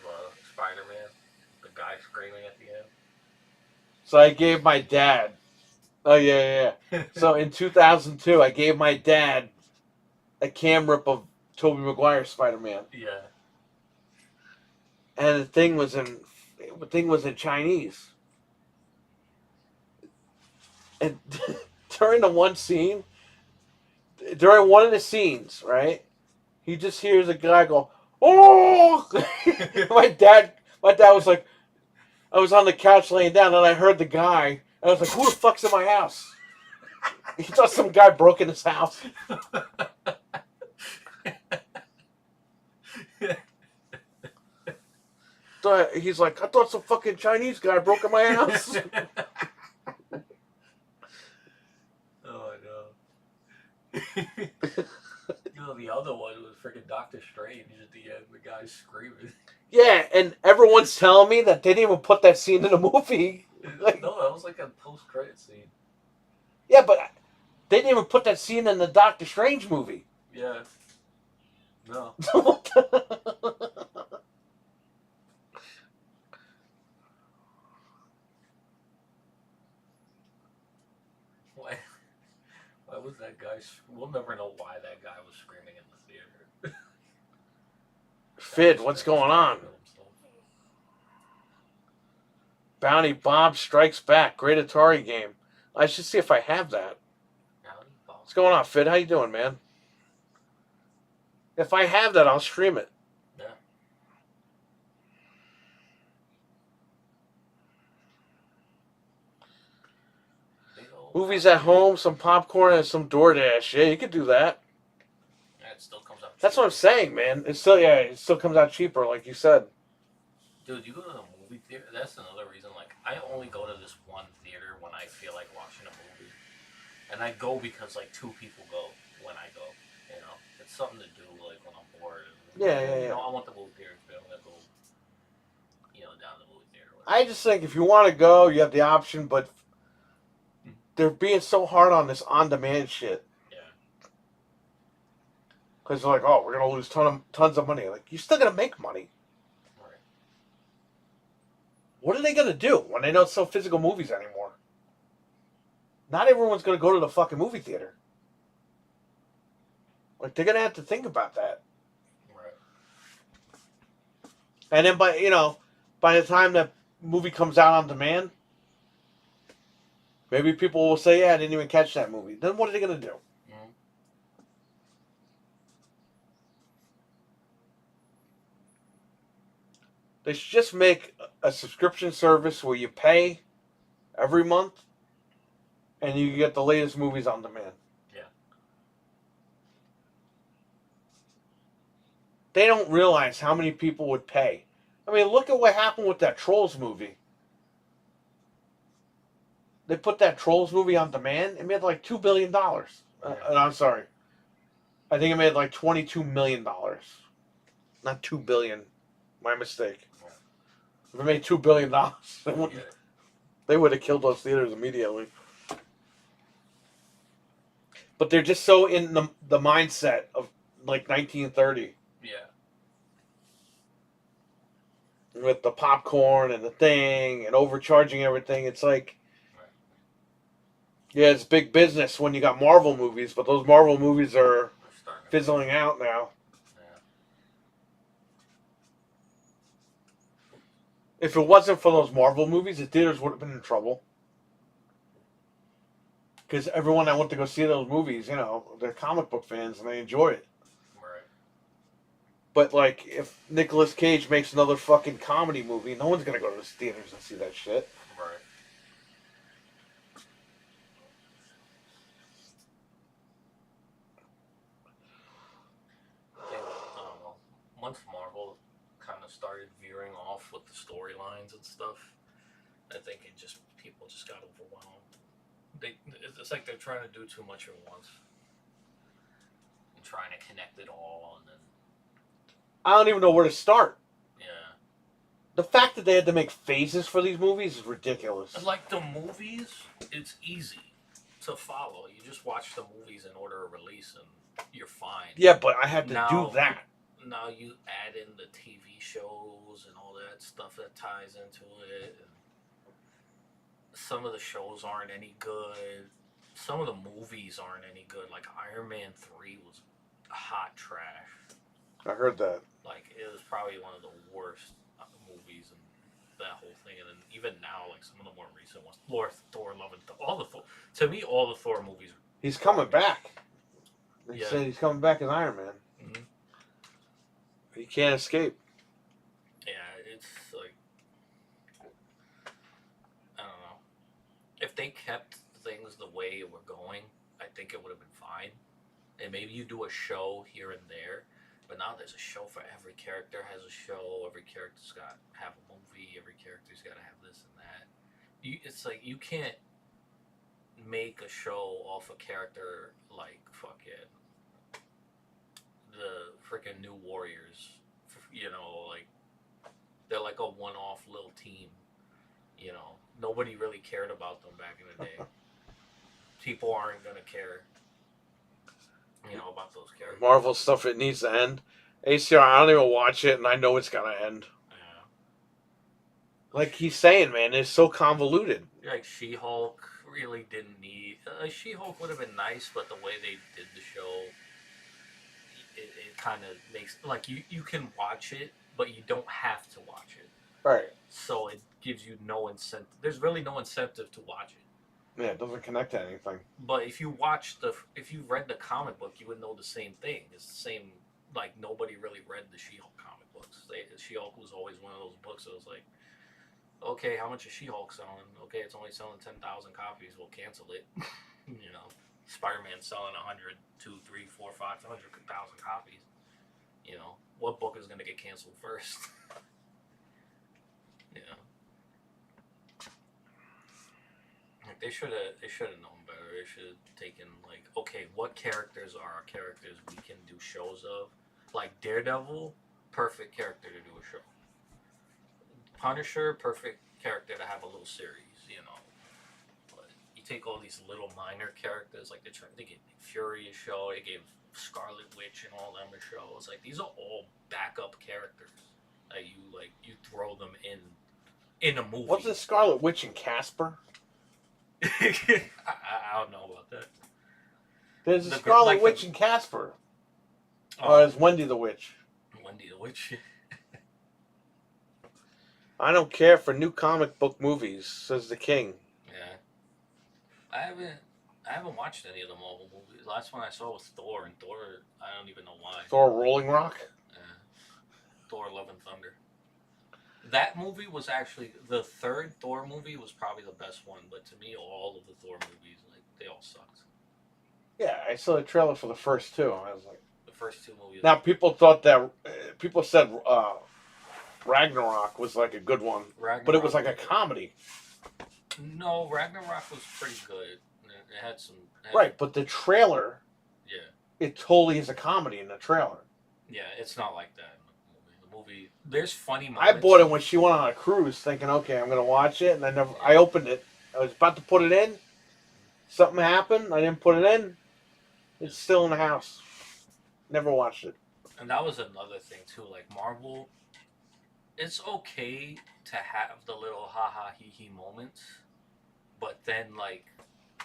Spider-Man, the guy screaming at the end. So I gave my dad. Oh, yeah. So in 2002, I gave my dad a cam rip of Tobey Maguire's Spider-Man. Yeah. And the thing was in Chinese. And during one of the scenes, right? He just hears a guy go, "Oh!" my dad was like, I was on the couch laying down, and I heard the guy, and I was like, "Who the fuck's in my house?" He thought some guy broke in his house. So he's like, "I thought some fucking Chinese guy broke in my house." Oh no. The other one was freaking Doctor Strange at the end. The guy's screaming. Yeah, and everyone's telling me that they didn't even put that scene in the movie. Like, No, that was like a post-credit scene. yeah, but they didn't even put that scene in the Doctor Strange movie. Yeah. No. Why was that guy? We'll never know why that guy was screaming in the theater. Fid, what's going on? Bounty Bob Strikes Back. Great Atari game. I should see if I have that. What's going on, Fid? How you doing, man? If I have that, I'll stream it. Yeah. Movies at home, some popcorn, and some DoorDash. Yeah, you could do that. Yeah, it still comes out. That's what I'm saying, man. It still comes out cheaper, like you said. Dude, you go to the movie theater. That's another reason. Like, I only go to this one theater when I feel like watching a movie, and I go because like two people go when I go. You know, it's something to do like when I'm bored. And, Yeah. You know, I want the movie theater to be able to go. You know, down the movie theater. I just think if you want to go, you have the option, but they're being so hard on this on-demand shit. Yeah. Because they're like, oh, we're going to lose tons of money. Like, you're still going to make money. Right. What are they going to do when they don't sell physical movies anymore? Not everyone's going to go to the fucking movie theater. Like, they're going to have to think about that. Right. And then by the time that movie comes out on demand, maybe people will say, yeah, I didn't even catch that movie. Then what are they going to do? Mm-hmm. They should just make a subscription service where you pay every month and you get the latest movies on demand. Yeah. They don't realize how many people would pay. I mean, look at what happened with that Trolls movie. They put that Trolls movie on demand. It made like $2 billion. I'm sorry. I think it made like $22 million. Not $2 billion. My mistake. If it made $2 billion, Yeah. they would have killed those theaters immediately. But they're just so in the mindset of like 1930 Yeah. with the popcorn and the thing and overcharging everything. It's like, Right. yeah, it's big business when you got Marvel movies, but those Marvel movies are They're starting to fizzling out now. Yeah. If it wasn't for those Marvel movies, the theaters would have been in trouble. Because everyone that went to go see those movies, you know, they're comic book fans and they enjoy it. Right. But, like, if Nicolas Cage makes another fucking comedy movie, no one's going to go to the theaters and see that shit. Right. I think, I don't know. Once Marvel kind of started veering off with the storylines and stuff, I think people just got overwhelmed. It's like they're trying to do too much at once. And trying to connect it all, and then I don't even know where to start. yeah. The fact that they had to make phases for these movies is ridiculous. Like the movies, it's easy to follow. You just watch the movies in order of release, and you're fine. Yeah, but I had to Now- do that. Now you add in the TV shows and all that stuff that ties into it. And some of the shows aren't any good. Some of the movies aren't any good. Like Iron Man 3 was hot trash. I heard that. Like it was probably one of the worst movies and that whole thing. And then even now, like some of the more recent ones, Thor, Love and all the Thor. To me, all the Thor movies. He's coming back. They Yeah. said he's coming back as Iron Man. Mhm. He can't escape. Yeah, it's like I don't know. If they kept things the way it were going, I think it would have been fine. And maybe you do a show here and there, but now there's a show for every character has a show. Every character's got to have a movie. Every character's got to have this and that. It's like you can't make a show off a character like fucking the freaking New Warriors. You know, like they're like a one-off little team. You know, nobody really cared about them back in the day. People aren't gonna care, you know, about those characters. Marvel stuff, it needs to end. ACR, I don't even watch it, and I know it's gonna end. Yeah. Like he's saying, man, it's so convoluted. Like She-Hulk really didn't need. She-Hulk would have been nice, but the way they did the show, it kind of makes like you can watch it, but you don't have to watch it. Right. So it gives you no incentive. There's really no incentive to watch it. Yeah, it doesn't connect to anything. But if you read the comic book, you would know the same thing. It's the same. Like nobody really read the She-Hulk comic books. She-Hulk was always one of those books that was like, okay, how much is She-Hulk selling? Okay, it's only selling 10,000 copies. We'll cancel it. You know, Spider-Man selling 100, 2, 3, 4, 500,000 copies. You know, what book is going to get canceled first? You know, like they should have known better. They should have taken like, okay, what characters are our characters we can do shows of? Like Daredevil, perfect character to do a show. Punisher, perfect character to have a little series, you know. But you take all these little minor characters, like they gave Fury a show, they gave Scarlet Witch and all them a show. It's like these are all backup characters that you throw them in a movie. What's the Scarlet Witch and Casper? I don't know about that. There's a The- Scarlet like the- Witch and Casper. Oh, Or is Wendy the Witch? Wendy the Witch. I don't care for new comic book movies, says the King. Yeah. I haven't watched any of the Marvel movies. Last one I saw was Thor, and Thor, I don't even know why. Thor Rolling Rock? Thor: Love and Thunder. That movie was actually the third Thor movie was probably the best one, but to me, all of the Thor movies they all sucked. Yeah, I saw the trailer for the first two. I was like, The first two movies. now people thought that people said Ragnarok was like a good one, Ragnarok, but it was like a comedy. No, Ragnarok was pretty good. It had some. Right, but the trailer, Yeah. it totally is a comedy in the trailer. Yeah, it's not like that in the movie. The movie. There's funny moments. I bought it when she went on a cruise, thinking, okay, I'm gonna watch it, and I opened it. I was about to put it in. Something happened. I didn't put it in. It's still in the house. Never watched it. And that was another thing too. Like Marvel, it's okay to have the little ha he he moments, but then like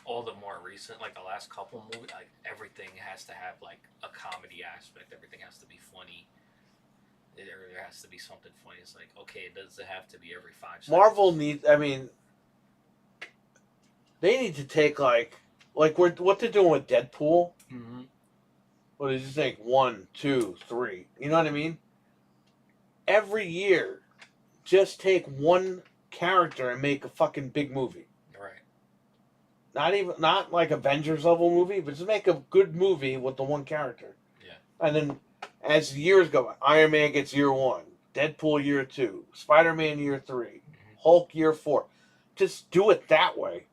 all the more recent, like the last couple movies, like everything has to have like a comedy aspect. Everything has to be funny. There has to be something funny. It's like, okay, does it have to be every 5 seconds? Marvel needs. I mean, they need to take like what they're doing with Deadpool. Mm-hmm. What did you think? 1, 2, 3. You know what I mean? Every year, just take one character and make a fucking big movie. Right. Not like Avengers level movie, but just make a good movie with the one character. Yeah. And then as years go, Iron Man gets year 1, Deadpool year 2, Spider-Man year 3, Hulk year 4. Just do it that way.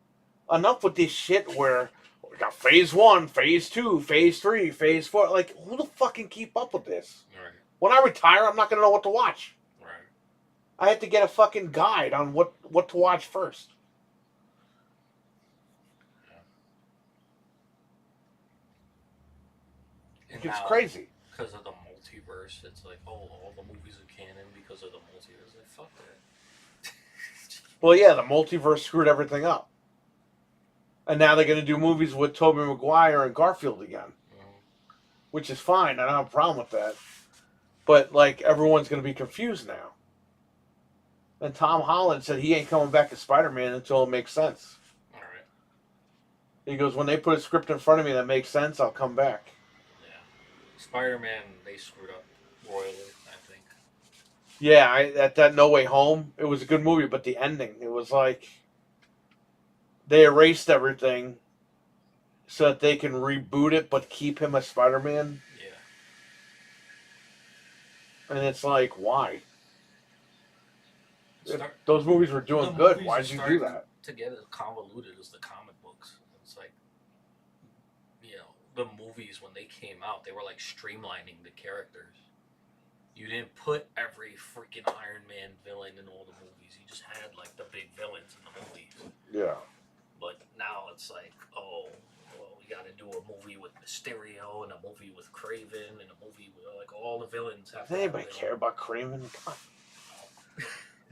Enough with this shit where we got phase 1, phase 2, phase 3, phase 4. Like, who the fuck can keep up with this? Right. When I retire, I'm not going to know what to watch. Right. I had to get a fucking guide on what to watch first. Yeah. It's crazy. Because of the multiverse, it's like, oh, all the movies are canon because of the multiverse. Like, fuck that. Well, yeah, the multiverse screwed everything up. And now they're going to do movies with Tobey Maguire and Garfield again. Which is fine. I don't have a problem with that. But, like, everyone's going to be confused now. And Tom Holland said he ain't coming back as Spider-Man until it makes sense. All right. He goes, when they put a script in front of me that makes sense, I'll come back. Yeah. Spider-Man, they screwed up royally, I think. Yeah, at that No Way Home, it was a good movie, but the ending, it was like they erased everything so that they can reboot it but keep him as Spider-Man. Yeah. And it's like, why? Those movies were doing good. Why did you do that? To get as convoluted as the comic books. It's like, you know, the movies when they came out, they were like streamlining the characters. You didn't put every freaking Iron Man villain in all the movies. You just had like the big villains in the movies. Yeah. But now it's like, oh, well, we got to do a movie with Mysterio and a movie with Craven and a movie with like all the villains. Does anybody care about Craven? Come on.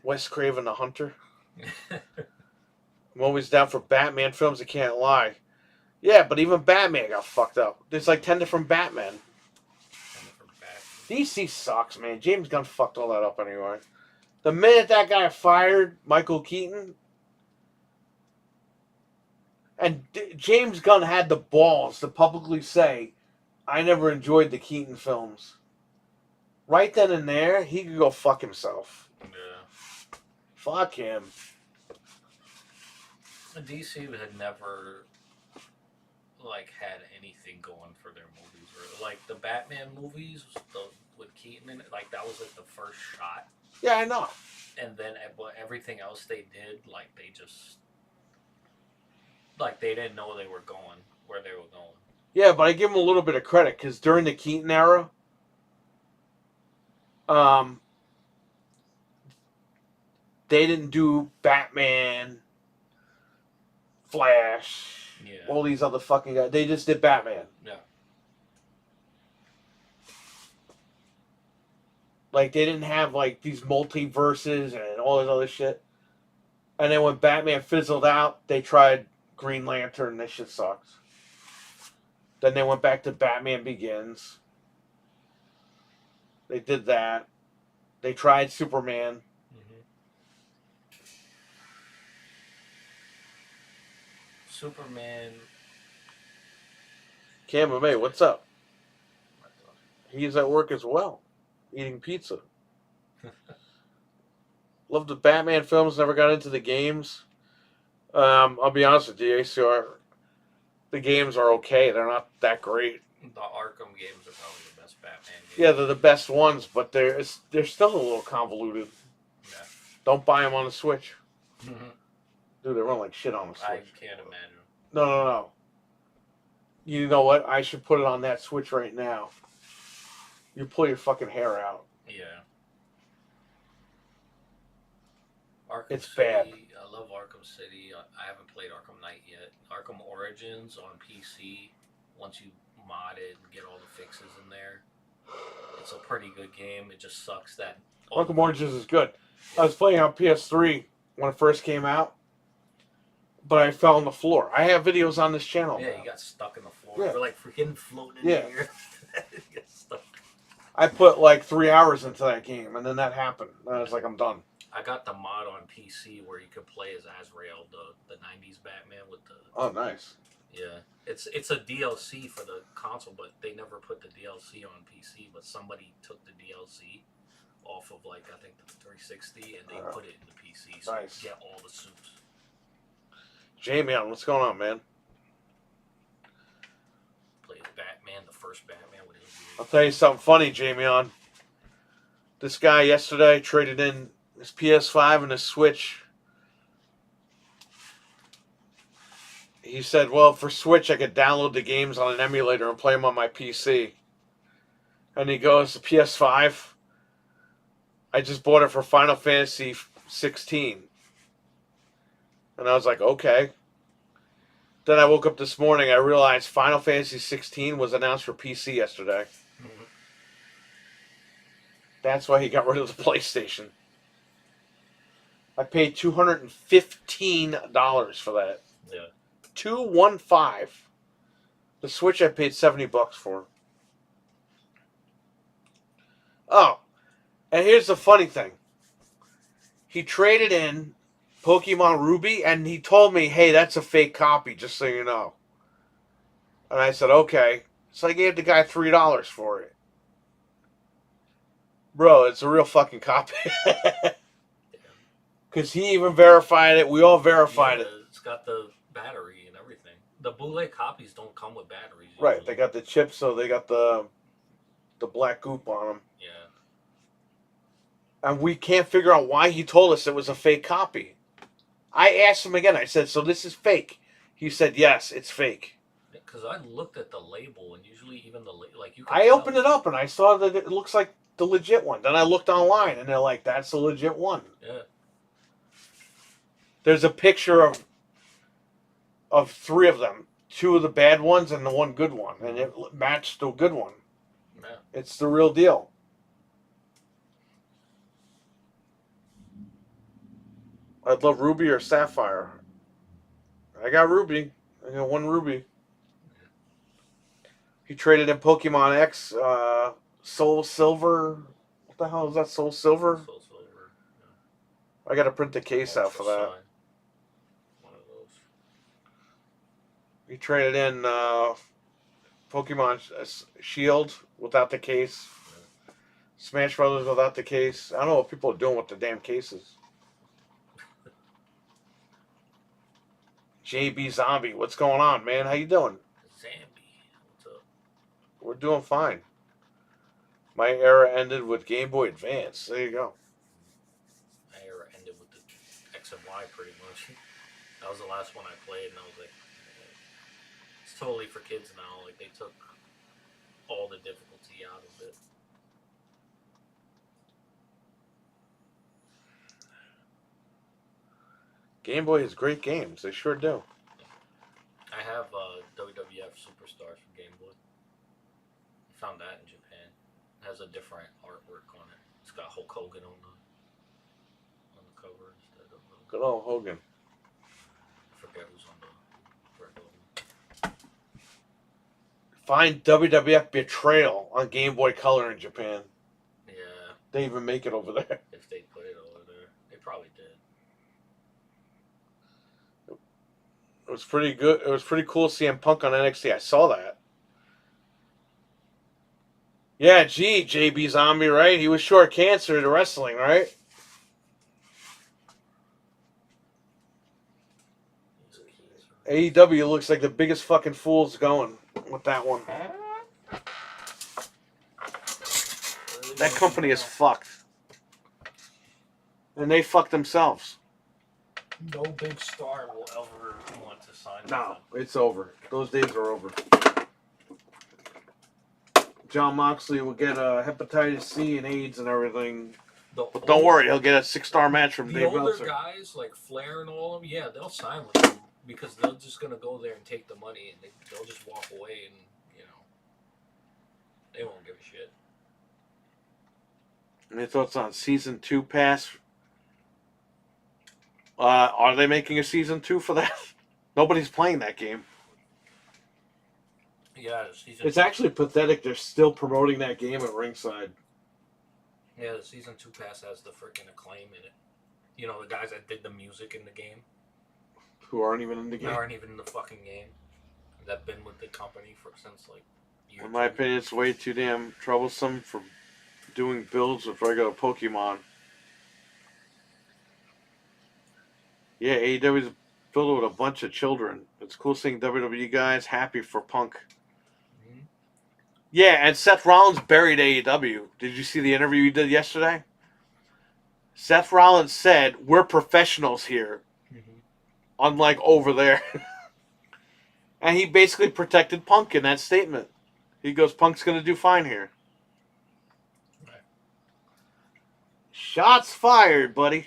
Wes Craven the Hunter. I'm always down for Batman films. I can't lie. Yeah, but even Batman got fucked up. There's like 10 different Batman. DC sucks, man. James Gunn fucked all that up anyway. The minute that guy fired Michael Keaton, and James Gunn had the balls to publicly say, I never enjoyed the Keaton films. Right then and there, he could go fuck himself. Yeah. Fuck him. DC had never like had anything going for their movies. Or, like the Batman movies with Keaton in it, like that was like the first shot. Yeah, I know. And then everything else they did, like they just like they didn't know they were going where they were going. Yeah, but I give them a little bit of credit because during the Keaton era, they didn't do Batman, Flash, all these other fucking guys. They just did Batman. Yeah. Like, they didn't have, like, these multiverses and all this other shit. And then when Batman fizzled out, they tried Green Lantern. This shit sucks. Then they went back to Batman Begins. They did that. They tried Superman. Superman. Cam, hey, what's up? He's at work as well, eating pizza. Love the Batman films. Never got into the games. I'll be honest with you, ACR. The games are okay. They're not that great. The Arkham games are probably the best Batman games. Yeah, they're the best ones, but they're still a little convoluted. Yeah. Don't buy them on the Switch. Dude, they run like shit on the Switch. I can't imagine. No. You know what? I should put it on that Switch right now. You pull your fucking hair out. Yeah. Arkham It's City, bad. I love Arkham City. I haven't played Arkham Knight yet. Arkham Origins on PC, once you mod it and get all the fixes in there, it's a pretty good game. It just sucks that... Arkham Origins is good. I was playing on PS3 when it first came out, but I fell on the floor. I have videos on this channel. Yeah, now. you got stuck in the floor. Yeah. You were like freaking floating in Yeah. the air. You got stuck. I put like 3 hours into that game, and then that happened. And I was like, I'm done. I got the mod on PC where you could play as Azrael, the 90s Batman with the... Oh, nice. Yeah. It's a DLC for the console, but they never put the DLC on PC, but somebody took the DLC off of, like, I think the 360, and they put it in the PC, so Nice. you get all the suits. Jamie, what's going on, man? Play as Batman, the first Batman with his I'll weird... tell you something funny, Jamie. This guy yesterday traded in his PS5 and his Switch. He said, well, for Switch, I could download the games on an emulator and play them on my PC. And he goes, the PS5, I just bought it for Final Fantasy 16. And I was like, okay. Then I woke up this morning, I realized Final Fantasy 16 was announced for PC yesterday. Mhm. That's why he got rid of the PlayStation. I paid $215 for that. Yeah. $215. The Switch I paid $70 for. Oh, and here's the funny thing. He traded in Pokemon Ruby, and he told me, hey, that's a fake copy, just so you know. And I said, okay. So I gave the guy $3 for it. Bro, it's a real fucking copy. Because he even verified it. We all verified it. It's got the battery and everything. The bootleg copies don't come with batteries. Right, usually. they got the chips, so they got the black goop on them. Yeah. And we can't figure out why he told us it was a fake copy. I asked him again. I said, so this is fake? He said, yes, it's fake. Because I looked at the label, and usually even the like you. I opened it up, and I saw that it looks like the legit one. Then I looked online, and they're like, that's the legit one. Yeah. There's a picture of 3 of them. 2 of the bad ones and the 1 good one. And it matched the good one. Yeah. It's the real deal. I'd love Ruby or Sapphire. I got Ruby. I got 1 Ruby. He traded in Pokemon X, Soul Silver. What the hell is that, Soul Silver? Soul Silver. I got to print the case out for that. Ultra Sign. One of those. He traded in Pokemon Shield without the case. Smash Brothers without the case. I don't know what people are doing with the damn cases. JB Zombie, what's going on, man? How you doing? Zambi. What's up? We're doing fine. My era ended with Game Boy Advance. There you go. My era ended with the X and Y pretty much. That was the last one I played, and I was like, it's totally for kids now. Like, they took all the difficulty out of it. Game Boy has great games. They sure do. I have WWF Superstars for Game Boy. I found that in Japan. It has a different artwork on it. It's got Hulk Hogan on the cover instead of Good old Hogan. I forget who's on the front of it. Find WWF Betrayal on Game Boy Color in Japan. Yeah, They even make it over there. if they put it over there, they probably did. It was pretty good. It was pretty cool seeing Punk on NXT. I saw that. Yeah, gee, JB Zombie, right? He was short cancer to wrestling, right? AEW looks like the biggest fucking fools going with that one. That company is fucked. And they fuck themselves. No big star will ever want to sign. No, it's over. Those days are over. John Moxley will get hepatitis C and AIDS and everything But don't worry, he'll get a 6-star match from The Dave older Meltzer. guys like Flair and all of them, yeah, they'll sign with him because they're just gonna go there and take the money, and they'll just walk away, and they won't give a shit. Any thoughts on Season 2 pass? Are they making a Season 2 for that? Nobody's playing that game. Yeah, It's actually pathetic they're still promoting that game at ringside. Yeah, the Season 2 pass has the freaking Acclaim in it. You know, the guys that did the music in the game. Who aren't even in the They game. aren't even in the fucking game. That been with the company since like year In my 2. opinion, it's way too damn troublesome for doing builds with regular Pokemon. Yeah, AEW's filled with a bunch of children. It's cool seeing WWE guys happy for Punk. Mm-hmm. Yeah, and Seth Rollins buried AEW. Did you see the interview he did yesterday? Seth Rollins said, "We're professionals here, unlike over there." And he basically protected Punk in that statement. He goes, "Punk's going to do fine here." Right. Shots fired, buddy.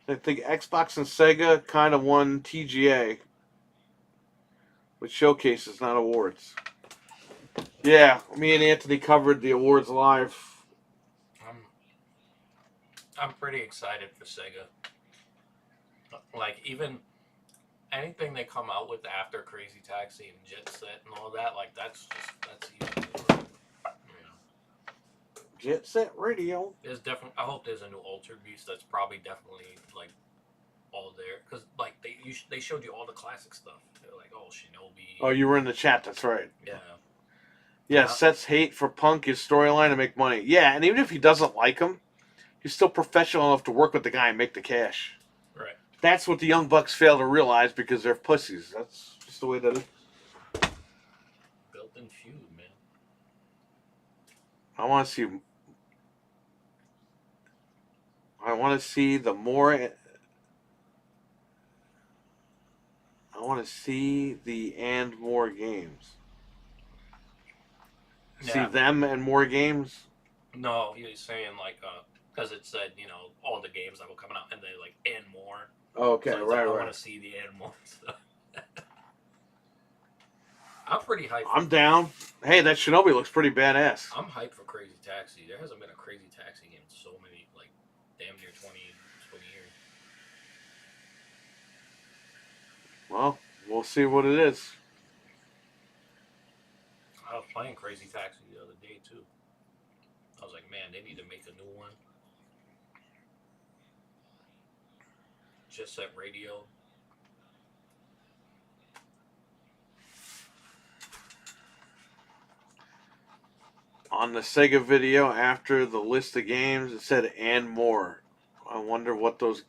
I think Xbox and Sega kind of won TGA. With showcases, not awards. Yeah, me and Anthony covered the awards live. I'm pretty excited for Sega. Like, even anything they come out with after Crazy Taxi and Jet Set and all that, like, that's even more, Jet Set Radio. There's definitely, I hope there's a new Altered Beast that's probably definitely, like, all there. Because, like, they showed you all the classic stuff. They're like, oh, Shinobi. Oh, you were in the chat, that's right. Yeah. Yeah, Yeah. Seth's hate for Punk, his storyline to make money. Yeah, and even if he doesn't like him, he's still professional enough to work with the guy and make the cash. Right. That's what the Young Bucks fail to realize because they're pussies. That's just the way that is. Built-in feud, man. I want to see the more. I want to see the and more games. See Yeah. them and more games. No, he's saying, like, because it said, all the games that were coming out, and they, like, and more. Okay, So it's right, like, I right. want to see the and more stuff. I'm pretty hyped. I'm down. Hey, that Shinobi looks pretty badass. I'm hyped for Crazy Taxi. There hasn't been a Crazy Taxi game in so many, like, damn near 20 years. Well, we'll see what it is. I was playing Crazy Taxi the other day, too. I was like, man, they need to make a new one. Jet Set Radio. On the Sega video, after the list of games, it said and more. I wonder what those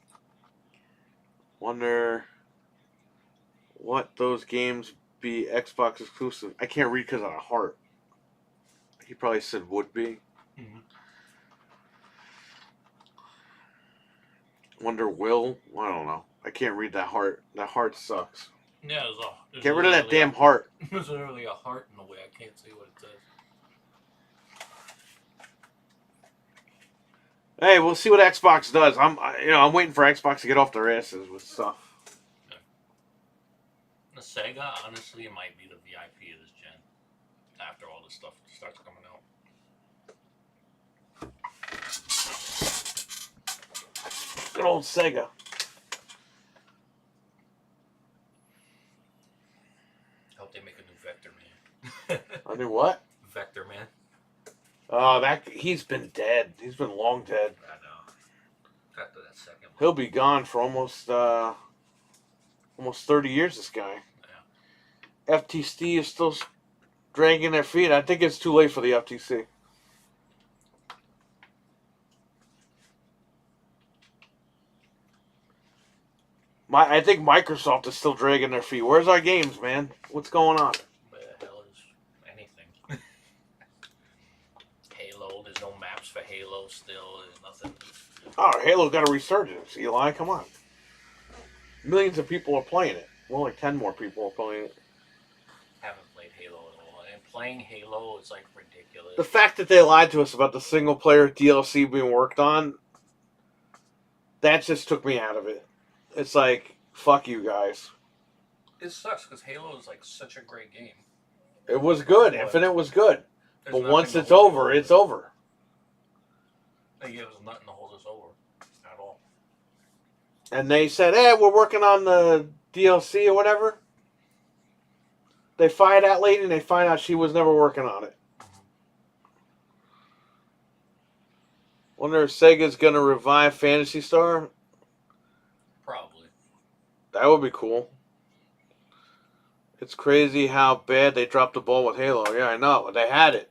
games be Xbox exclusive. I can't read because of a heart. He probably said would be. Mm-hmm. Wonder will? I don't know. I can't read that heart. That heart sucks. Yeah, there's Get rid of that literally damn heart. There's literally a heart in the way. I can't see what it says. Hey, we'll see what Xbox does. I'm waiting for Xbox to get off their asses with stuff. The Sega, honestly, it might be the VIP of this gen. After all this stuff starts coming out. Good old Sega. I hope they make a new Vector Man. I knew what? Vector Man. He's been dead. He's been long dead. I know. After that second one. He'll be gone for almost 30 years, this guy. Yeah. FTC is still dragging their feet. I think it's too late for the FTC. I think Microsoft is still dragging their feet. Where's our games, man? What's going on? Where the hell is anything? Halo, there's no maps for Halo still. There's nothing. Oh, Halo got a resurgence. Eli, come on. Millions of people are playing it. Well, like 10 more people are playing it. Haven't played Halo at all. I didn't playing Halo is like ridiculous. The fact that they lied to us about the single player DLC being worked on, that just took me out of it. It's like, fuck you guys. It sucks because Halo is like such a great game. It was good. But Infinite was good. there's But nothing once to it's hold over, it it's over. They give us nothing to hold us over at all. And they said, hey, we're working on the DLC or whatever. They fire that lady and they find out she was never working on it. Wonder if Sega's going to revive Phantasy Star? Probably. That would be cool. It's crazy how bad they dropped the ball with Halo. Yeah, I know. They had it.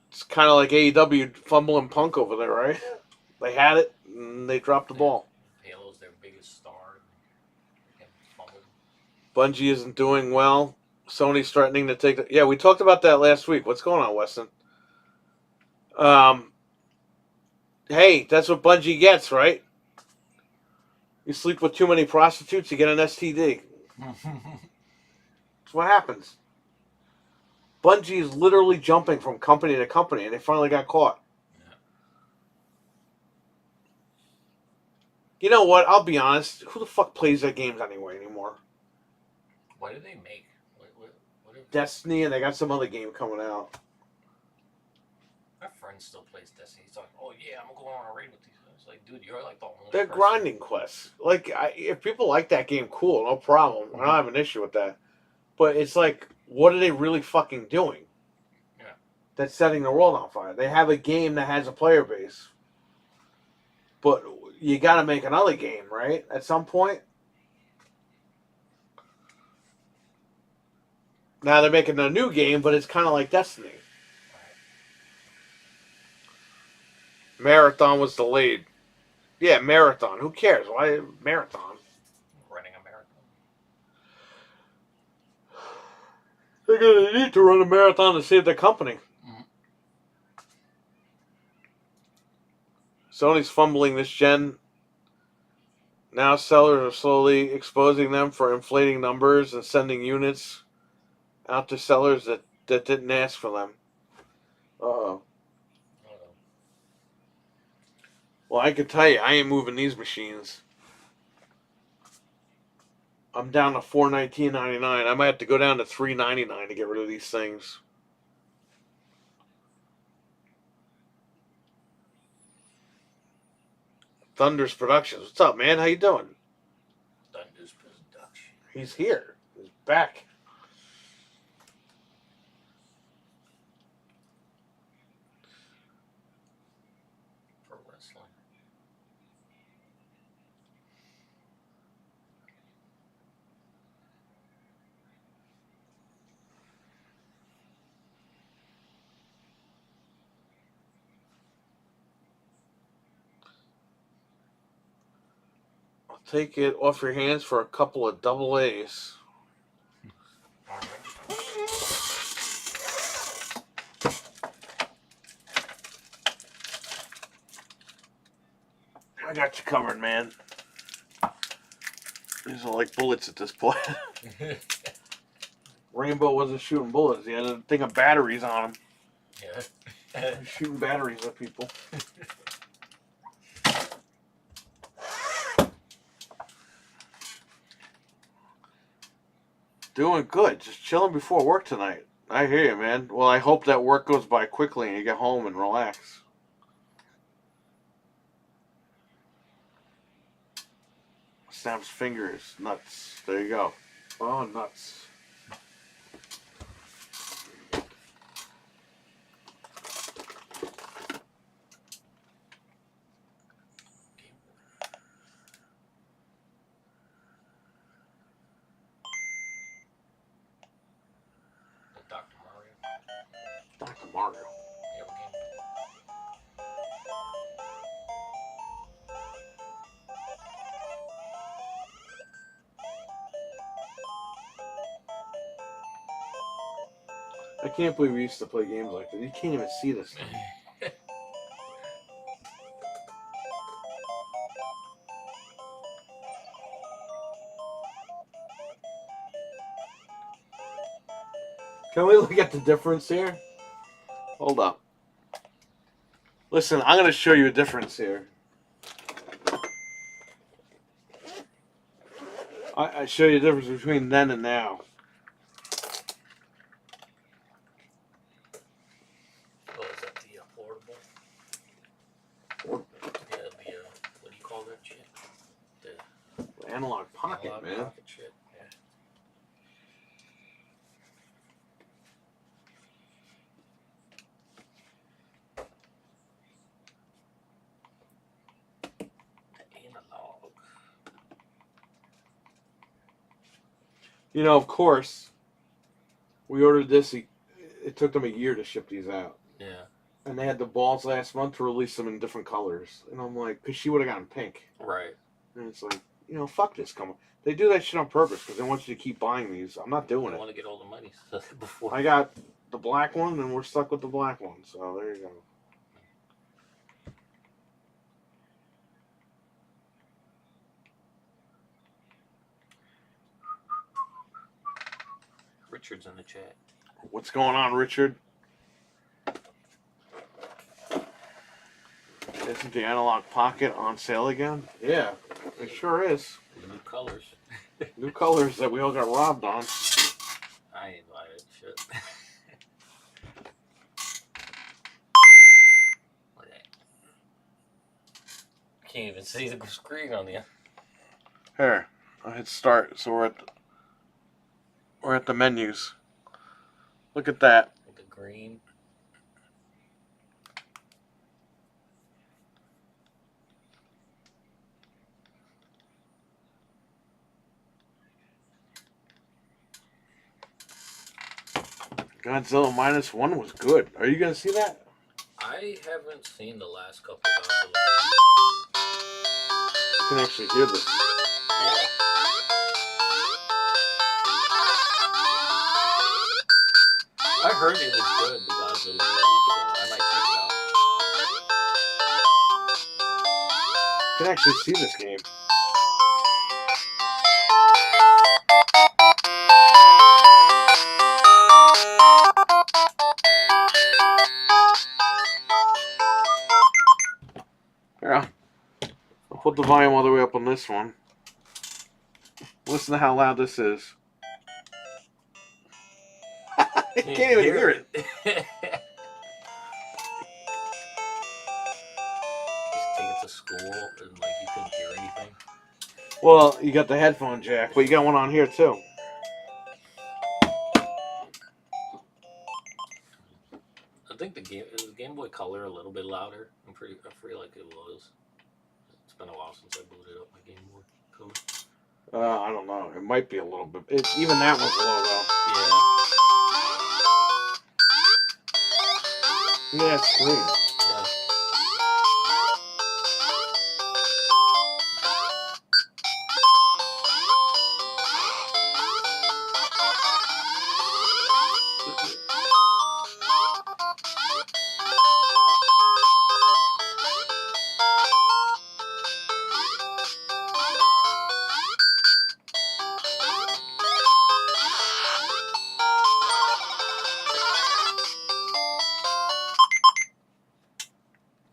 It's kind of like AEW fumbling Punk over there, right? They had it, and they dropped the ball. Halo's their biggest star. And fumbled. Bungie isn't doing well. Sony's threatening to take the... Yeah, we talked about that last week. What's going on, Weston? Hey, that's what Bungie gets, right? You sleep with too many prostitutes, you get an STD. That's what happens. Bungie is literally jumping from company to company, and they finally got caught. Yeah. You know what? I'll be honest. Who the fuck plays their games anyway anymore? What do they make? What if Destiny, and they got some other game coming out. my friend still plays Destiny? He's like, oh yeah, I'm going on a raid with these guys. It's like, dude, you're like the only They're person. grinding quests. Like, if people like that game, cool, no problem. I don't have an issue with that. But it's like, what are they really fucking doing? Yeah. That's setting the world on fire. They have a game that has a player base. But you got to make another game, right? At some point. Now they're making a new game, but it's kind of like Destiny. Marathon was delayed. Yeah, Marathon. Who cares? Why Marathon? Running a marathon. They're going to need to run a marathon to save their company. Mhm. Sony's fumbling this gen. Now sellers are slowly exposing them for inflating numbers and sending units out to sellers that didn't ask for them. Uh-oh. Well, I can tell you, I ain't moving these machines. I'm down to $419.99. I might have to go down to $399 to get rid of these things. Thunder's Productions. What's up, man? How you doing? Thunder's production. He's here. He's back. For wrestling. I'll take it off your hands for a couple of double A's. All right. I got you covered, man. These are like bullets at this point. Rainbow wasn't shooting bullets. He had a thing of batteries on him. Yeah. He's shooting batteries at people. Doing good. Just chilling before work tonight. I hear you, man. Well, I hope that work goes by quickly and you get home and relax. Sam's fingers. Nuts. There you go. Oh, nuts. Dr. Mario. Dr. Mario. You have a game? I can't believe we used to play games like that. You can't even see this thing. Can we look at the difference here? Hold up. Listen, I'm going to show you a difference here. I show you the difference between then and now. Oh, is that the portable? Yeah, the what do you call that shit? The Analog pocket, analog man. pocket shit. Yeah. Analog. You know, of course, we ordered this. It took them a year to ship these out. Yeah. And they had the balls last month to release them in different colors. And I'm like, because she would have gotten pink. Right. And it's like, you know, fuck this. Come on. They do that shit on purpose because they want you to keep buying these. I'm not doing I it. want to get all the money before. I got the black one, and we're stuck with the black one. So there you go. Richard's in the chat. What's going on, Richard? Isn't the analog pocket on sale again? Yeah, it sure is. The new colors. New colors that we all got robbed on. I ain't buy it. Shit. Look at that. Can't even see the screen on the. Here, I'll hit start. So we're at the menus. Look at that. The green. Godzilla -1 was good. Are you gonna see that? I haven't seen the last couple of Godzilla You can actually hear this. Yeah. I heard it was good, the Godzilla movie, so I might check it out. You can actually see this game. Yeah. I'll put the volume all the way up on this one. Listen to how loud this is. I can't even hear it. Just take it to school and like you couldn't hear anything. Well, you got the headphone jack, but you got one on here too. I think the Game Boy Color a little bit louder. I feel like it was. It's been a while since I booted up my Game Boy Color. I don't know. It might be a little bit. Even that one's low though. Yeah. Look at that screen. Yeah.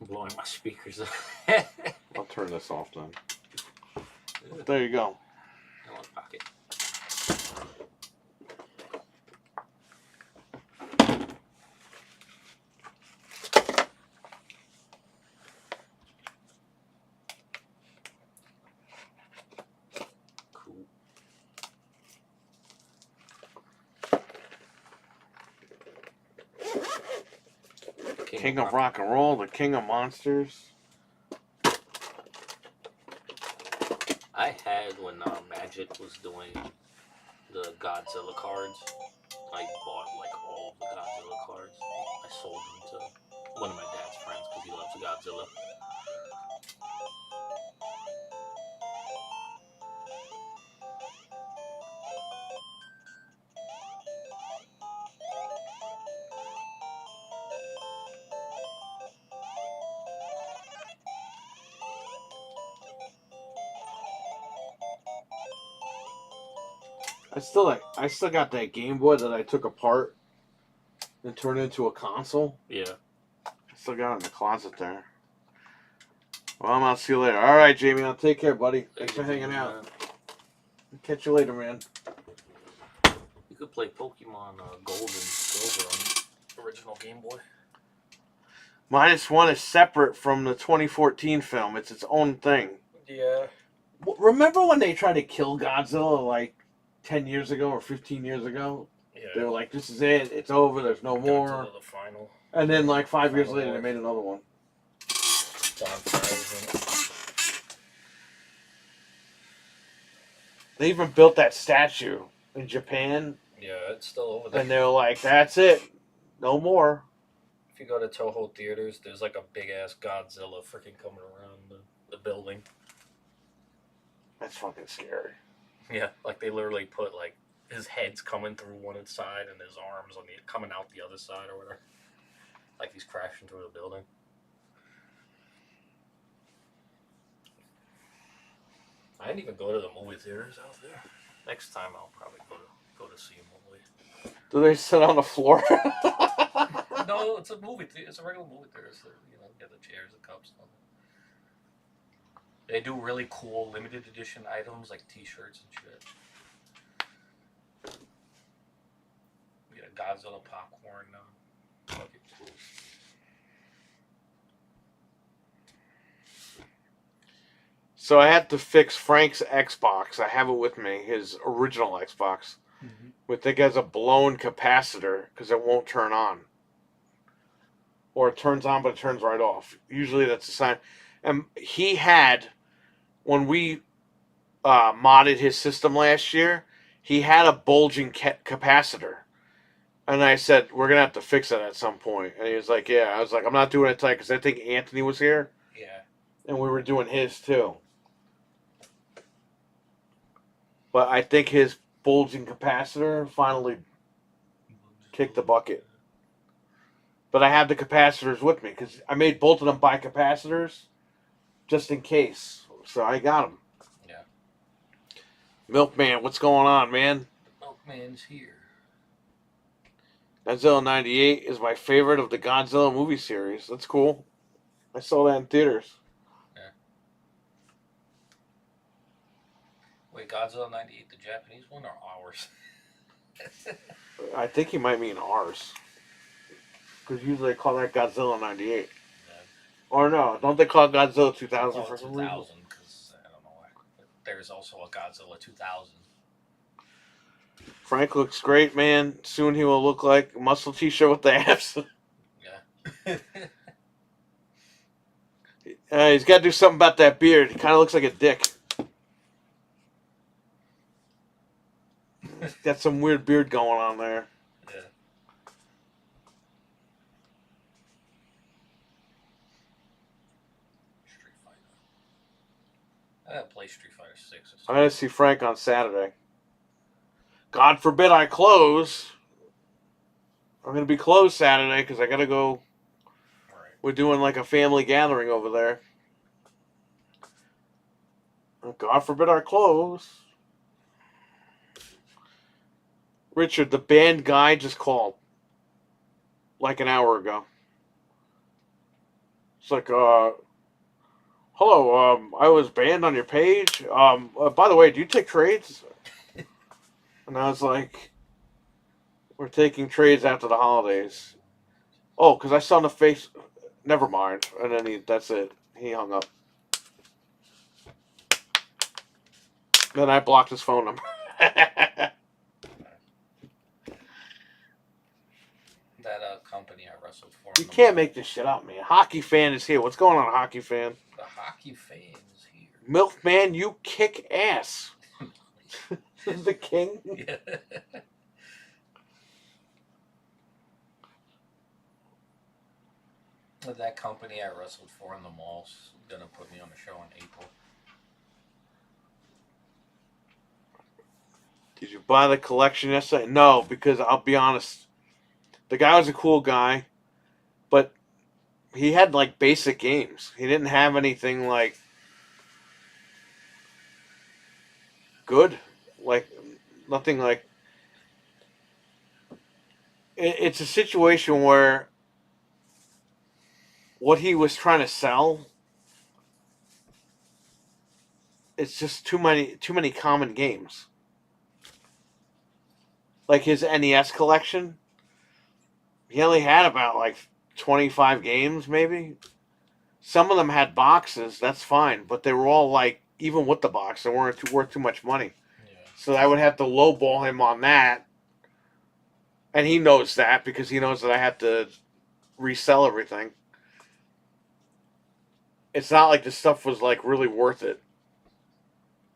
Blowing my speakers up. I'll turn this off then. There you go. I want pocket. Cool. King of Rock and Roll, the King of Monsters. I had when Magic was doing the Godzilla cards. I bought like all of the Godzilla cards. I sold them to one of my dad's friends because he loves Godzilla. I still got that Game Boy that I took apart and turn it into a console. Yeah. I still got it in the closet there. Well, I'll see you later. All right, Jamie. I'll take care, buddy. Thanks for hanging out. Catch you later, man. You could play Pokemon Gold and Silver on the original Game Boy. -1 is separate from the 2014 film. It's its own thing. Yeah. Remember when they tried to kill Godzilla like 10 years ago or 15 years ago? Yeah. They were like, this is it. It's over. There's no more. Godzilla, the final. And then like 5 years Final later, they war. made another one. They even built that statue in Japan. Yeah, it's still over there. And they were like, that's it. No more. If you go to Toho Theaters, there's like a big ass Godzilla freaking coming around the building. That's fucking scary. Yeah, like they literally put like his head's coming through one side and his arms on the coming out the other side or whatever. Like he's crashing through the building. I didn't even go to the movie theaters out there. Next time I'll probably go to see a movie. Do they sit on the floor? No, it's a movie theater. It's a regular movie theater. So, you know, get the chairs, the cups, and all that. They do really cool limited edition items like T-shirts and shit. We get a Godzilla popcorn. Bucket. So I had to fix Frank's Xbox. I have it with me, his original Xbox. Mm-hmm. We think it has a blown capacitor because it won't turn on. Or it turns on, but it turns right off. Usually that's a sign. And he had, when we modded his system last year, he had a bulging capacitor. And I said, we're going to have to fix it at some point. And he was like, yeah. I was like, I'm not doing it tonight because I think Anthony was here. Yeah. And we were doing his too. But I think his bulging capacitor finally kicked the bucket. But I have the capacitors with me because I made both of them by capacitors just in case. So I got them. Yeah. Milkman, what's going on, man? Milkman's here. Godzilla 98 is my favorite of the Godzilla movie series. That's cool. I saw that in theaters. Yeah. Wait, Godzilla 98, the Japanese one or ours? I think you might mean ours. Because usually they call that Godzilla 98. Yeah. Or no, don't they call it Godzilla 2000 for some reason? 2000, because I don't know why. But there's also a Godzilla 2000. Frank looks great, man. Soon he will look like a muscle t-shirt with the abs. Yeah. He's got to do something about that beard. He kind of looks like a dick. Got some weird beard going on there. Yeah. Street Fighter. I gotta play Street Fighter 6. I'm going to see Frank on Saturday. God forbid I close. I'm going to be closed Saturday because I got to go. Right. We're doing like a family gathering over there. God forbid I close. Richard, the band guy just called like an hour ago. It's like, hello, I was banned on your page. By the way, do you take trades? And I was like, we're taking trades after the holidays. Oh, because I saw in the face. Never mind. And then that's it. He hung up. Then I blocked his phone number. That company I wrestled for. You can't make this shit up, man. Hockey fan is here. What's going on, hockey fan? The hockey fan is here. Milkman, you kick ass. The king. Yeah. That company I wrestled for in the mall's gonna put me on the show in April. Did you buy the collection yesterday? No, because I'll be honest. The guy was a cool guy, but he had like basic games. He didn't have anything like good. Like nothing like it's a situation where what he was trying to sell, it's just too many common games. Like his NES collection, he only had about like 25 games, maybe. Some of them had boxes, that's fine, but they were all like, even with the box, they weren't worth too much money. Yeah. So I would have to lowball him on that. And he knows that because he knows that I have to resell everything. It's not like the stuff was like really worth it.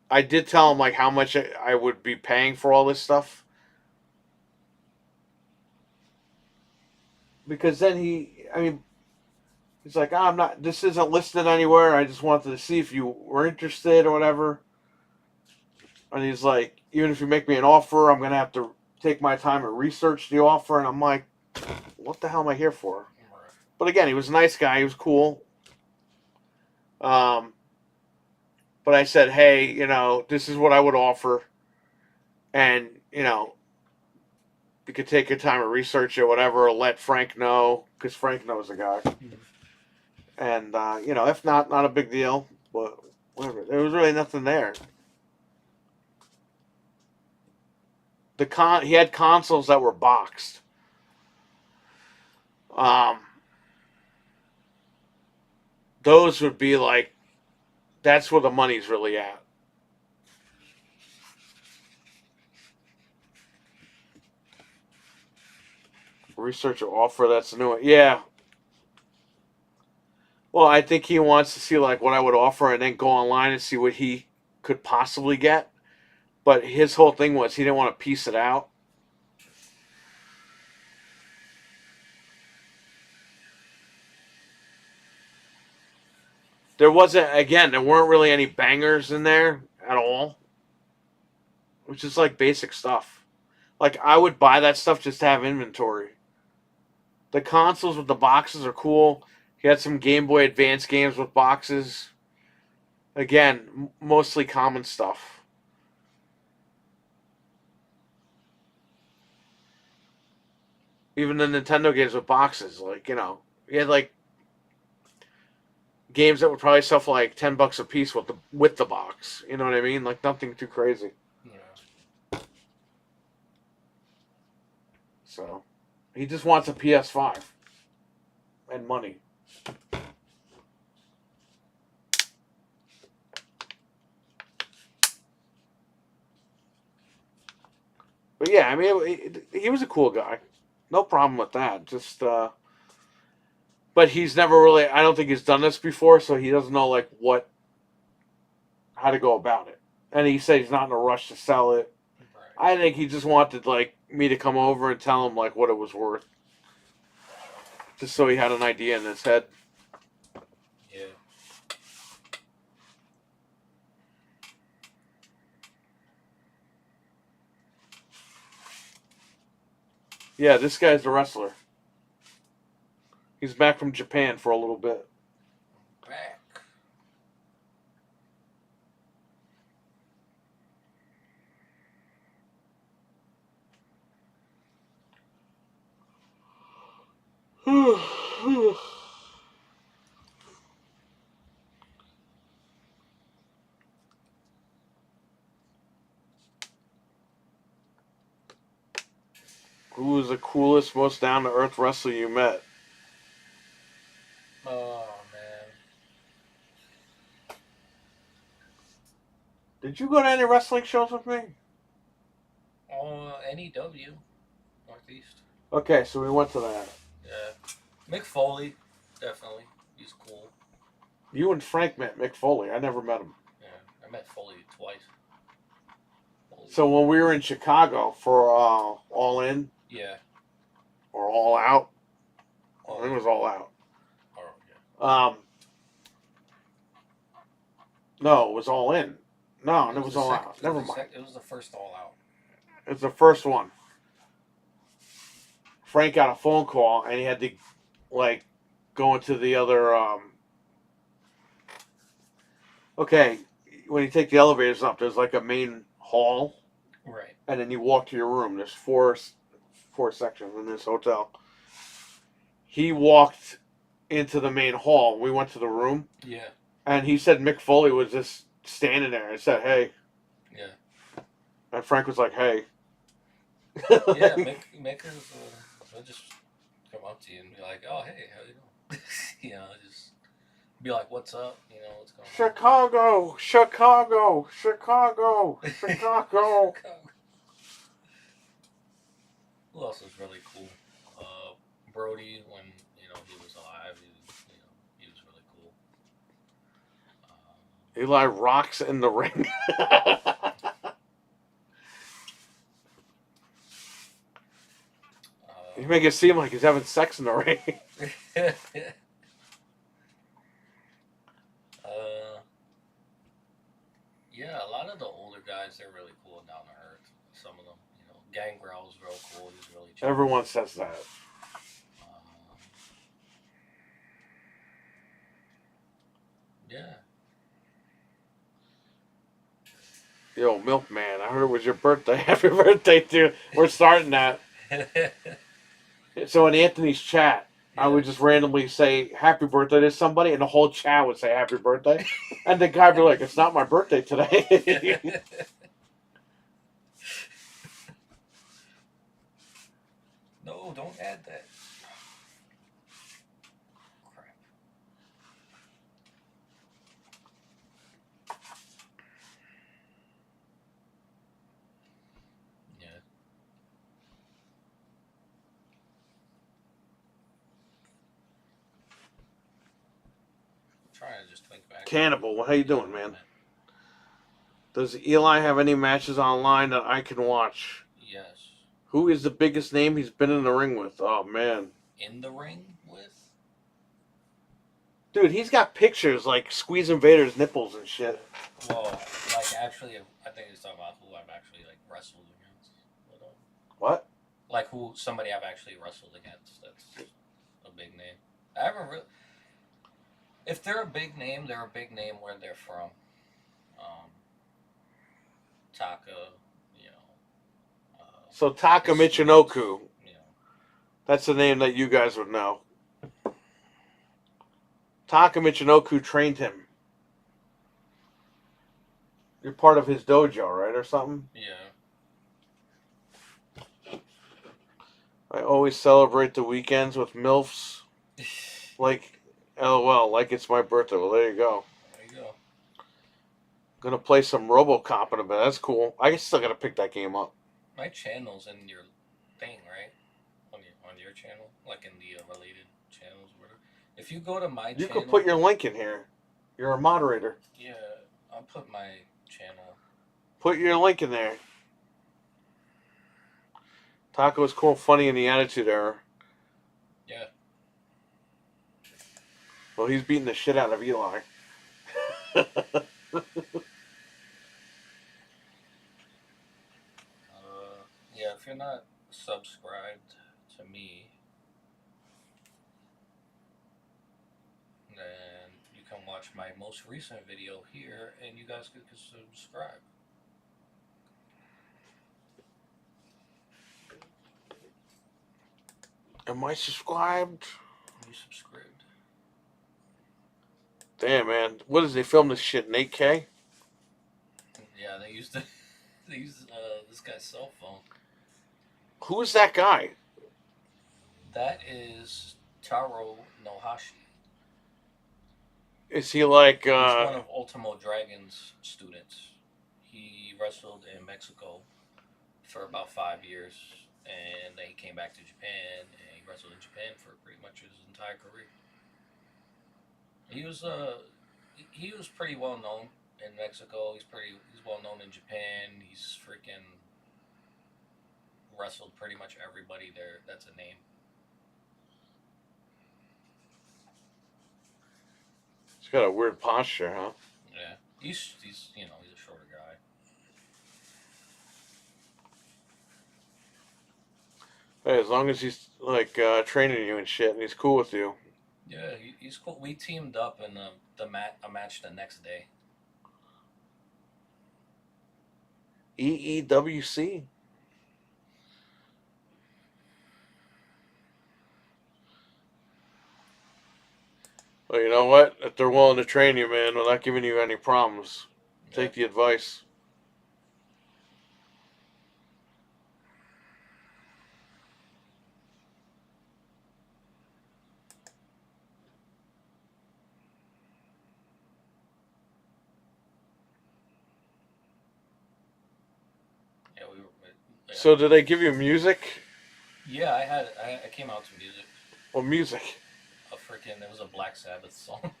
I did tell him like how much I would be paying for all this stuff. Because then he's like, I'm not, this isn't listed anywhere. I just wanted to see if you were interested or whatever. And he's like, even if you make me an offer, I'm going to have to take my time and research the offer. And I'm like, what the hell am I here for? Right. But again, he was a nice guy. He was cool. But I said, hey, this is what I would offer. And, you could take your time and research it, whatever, or let Frank know, because Frank knows the guy. Mm-hmm. And, if not a big deal. But whatever. There was really nothing there. He had consoles that were boxed. Those would be like, that's where the money's really at. Research or offer, that's a new one. Yeah. Well, I think he wants to see like what I would offer and then go online and see what he could possibly get. But his whole thing was he didn't want to piece it out. There weren't really any bangers in there at all. Which is like basic stuff. Like I would buy that stuff just to have inventory. The consoles with the boxes are cool. He had some Game Boy Advance games with boxes. Again, mostly common stuff. Even the Nintendo games with boxes, like, he had like games that would probably sell for like $10 a piece with the box. You know what I mean? Like nothing too crazy. Yeah. So he just wants a PS5 and money. But yeah, I mean, he was a cool guy. No problem with that. Just, but he's never really, I don't think he's done this before, so he doesn't know, like, how to go about it. And he said he's not in a rush to sell it. Right. I think he just wanted, like, me to come over and tell him, like, what it was worth. Just so he had an idea in his head. Yeah. Yeah, this guy's the wrestler. He's back from Japan for a little bit. Back. Who was the coolest, most down-to-earth wrestler you met? Oh man. Did you go to any wrestling shows with me? NEW, Northeast. Okay, so we went to that. Yeah. Mick Foley, definitely. He's cool. You and Frank met Mick Foley. I never met him. Yeah, I met Foley twice. Foley. So when we were in Chicago for All In Yeah. or All Out, I think it was All Out. Oh, yeah. No, it was All In. No, it was All Out. Never mind. It was the first All Out. It was the first one. Frank got a phone call and he had to, like, go into the other. Okay, when you take the elevators up, there's like a main hall, Right. and then you walk to your room. There's four 4 sections in this hotel. He walked into the main hall. We went to the room. Yeah. And he said Mick Foley was just standing there and said, "Hey." Yeah. And Frank was like, "Hey." Yeah, Mick is, he'll just come up to you and be like, "Oh, hey, how you doing?" You know, just be like, "What's up?" You know, what's going on? Chicago, Chicago, Chicago, Chicago. Who else is really cool? Brody, when you know he was alive, he was really cool. Eli rocks in the ring. You make it seem like he's having sex in the ring. Yeah, a lot of the older guys, they're really cool and down to earth. Some of them, you know, Gangrel's real cool. He's really chill. Everyone says that. Yeah. Yo, Milkman, I heard it was your birthday. Happy birthday, dude. We're starting that. So in Anthony's chat, Yeah. I would just randomly say happy birthday to somebody, and the whole chat would say happy birthday. And the guy would be like, "It's not my birthday today." No, don't add that. Crap. Yeah. I'm trying to just think back. Cannibal, how you doing, man? Does Eli have any matches online that I can watch? Yes. Who is the biggest name he's been in the ring with? Oh, man. In the ring with? Dude, he's got pictures like squeezing Vader's nipples and shit. Well, like actually, I think he's talking about who I've actually like wrestled against. What? Like who somebody I've actually wrestled against. That's a big name. I haven't really. If they're a big name, they're a big name where they're from. Taka, you know. So Taka Michinoku. You know. That's the name that you guys would know. Taka Michinoku trained him. You're part of his dojo, right, or something? Yeah. I always celebrate the weekends with MILFs. Like, LOL, like it's my birthday. Well, there you go. There you go. Gonna play some RoboCop in a bit. That's cool. I still gotta pick that game up. My channel's in your thing, right? On your channel, like in the related channels, or whatever. If you go to my You channel, can put your link in here. You're a moderator. Yeah, I'll put my channel. Put your link in there. Taco's cool, funny in the Attitude Era. Yeah. Well, he's beating the shit out of Eli. Yeah, if you're not subscribed to me, then you can watch my most recent video here, and you guys can subscribe. Am I subscribed? You subscribed? Damn, man. What is they film this shit in 8K? Yeah, they used this guy's cell phone. Who is that guy? That is Taro Nohashi. Is he like, He's one of Ultimo Dragon's students. He wrestled in Mexico for about 5 years, and then he came back to Japan, and he wrestled in Japan for pretty much his entire career. He was pretty well known in Mexico. He's well known in Japan. He's freaking wrestled pretty much everybody there. That's a name. He's got a weird posture, huh? Yeah, he's he's a shorter guy. Hey, as long as he's like training you and shit, and he's cool with you. Yeah, he's cool. We teamed up in a match the next day. EEWC. Well, you know what? If they're willing to train you, man, they're not giving you any problems. Take the advice. Yeah, we were. Yeah. So, did they give you music? Yeah, I came out to music. Well, music. There was a Black Sabbath song.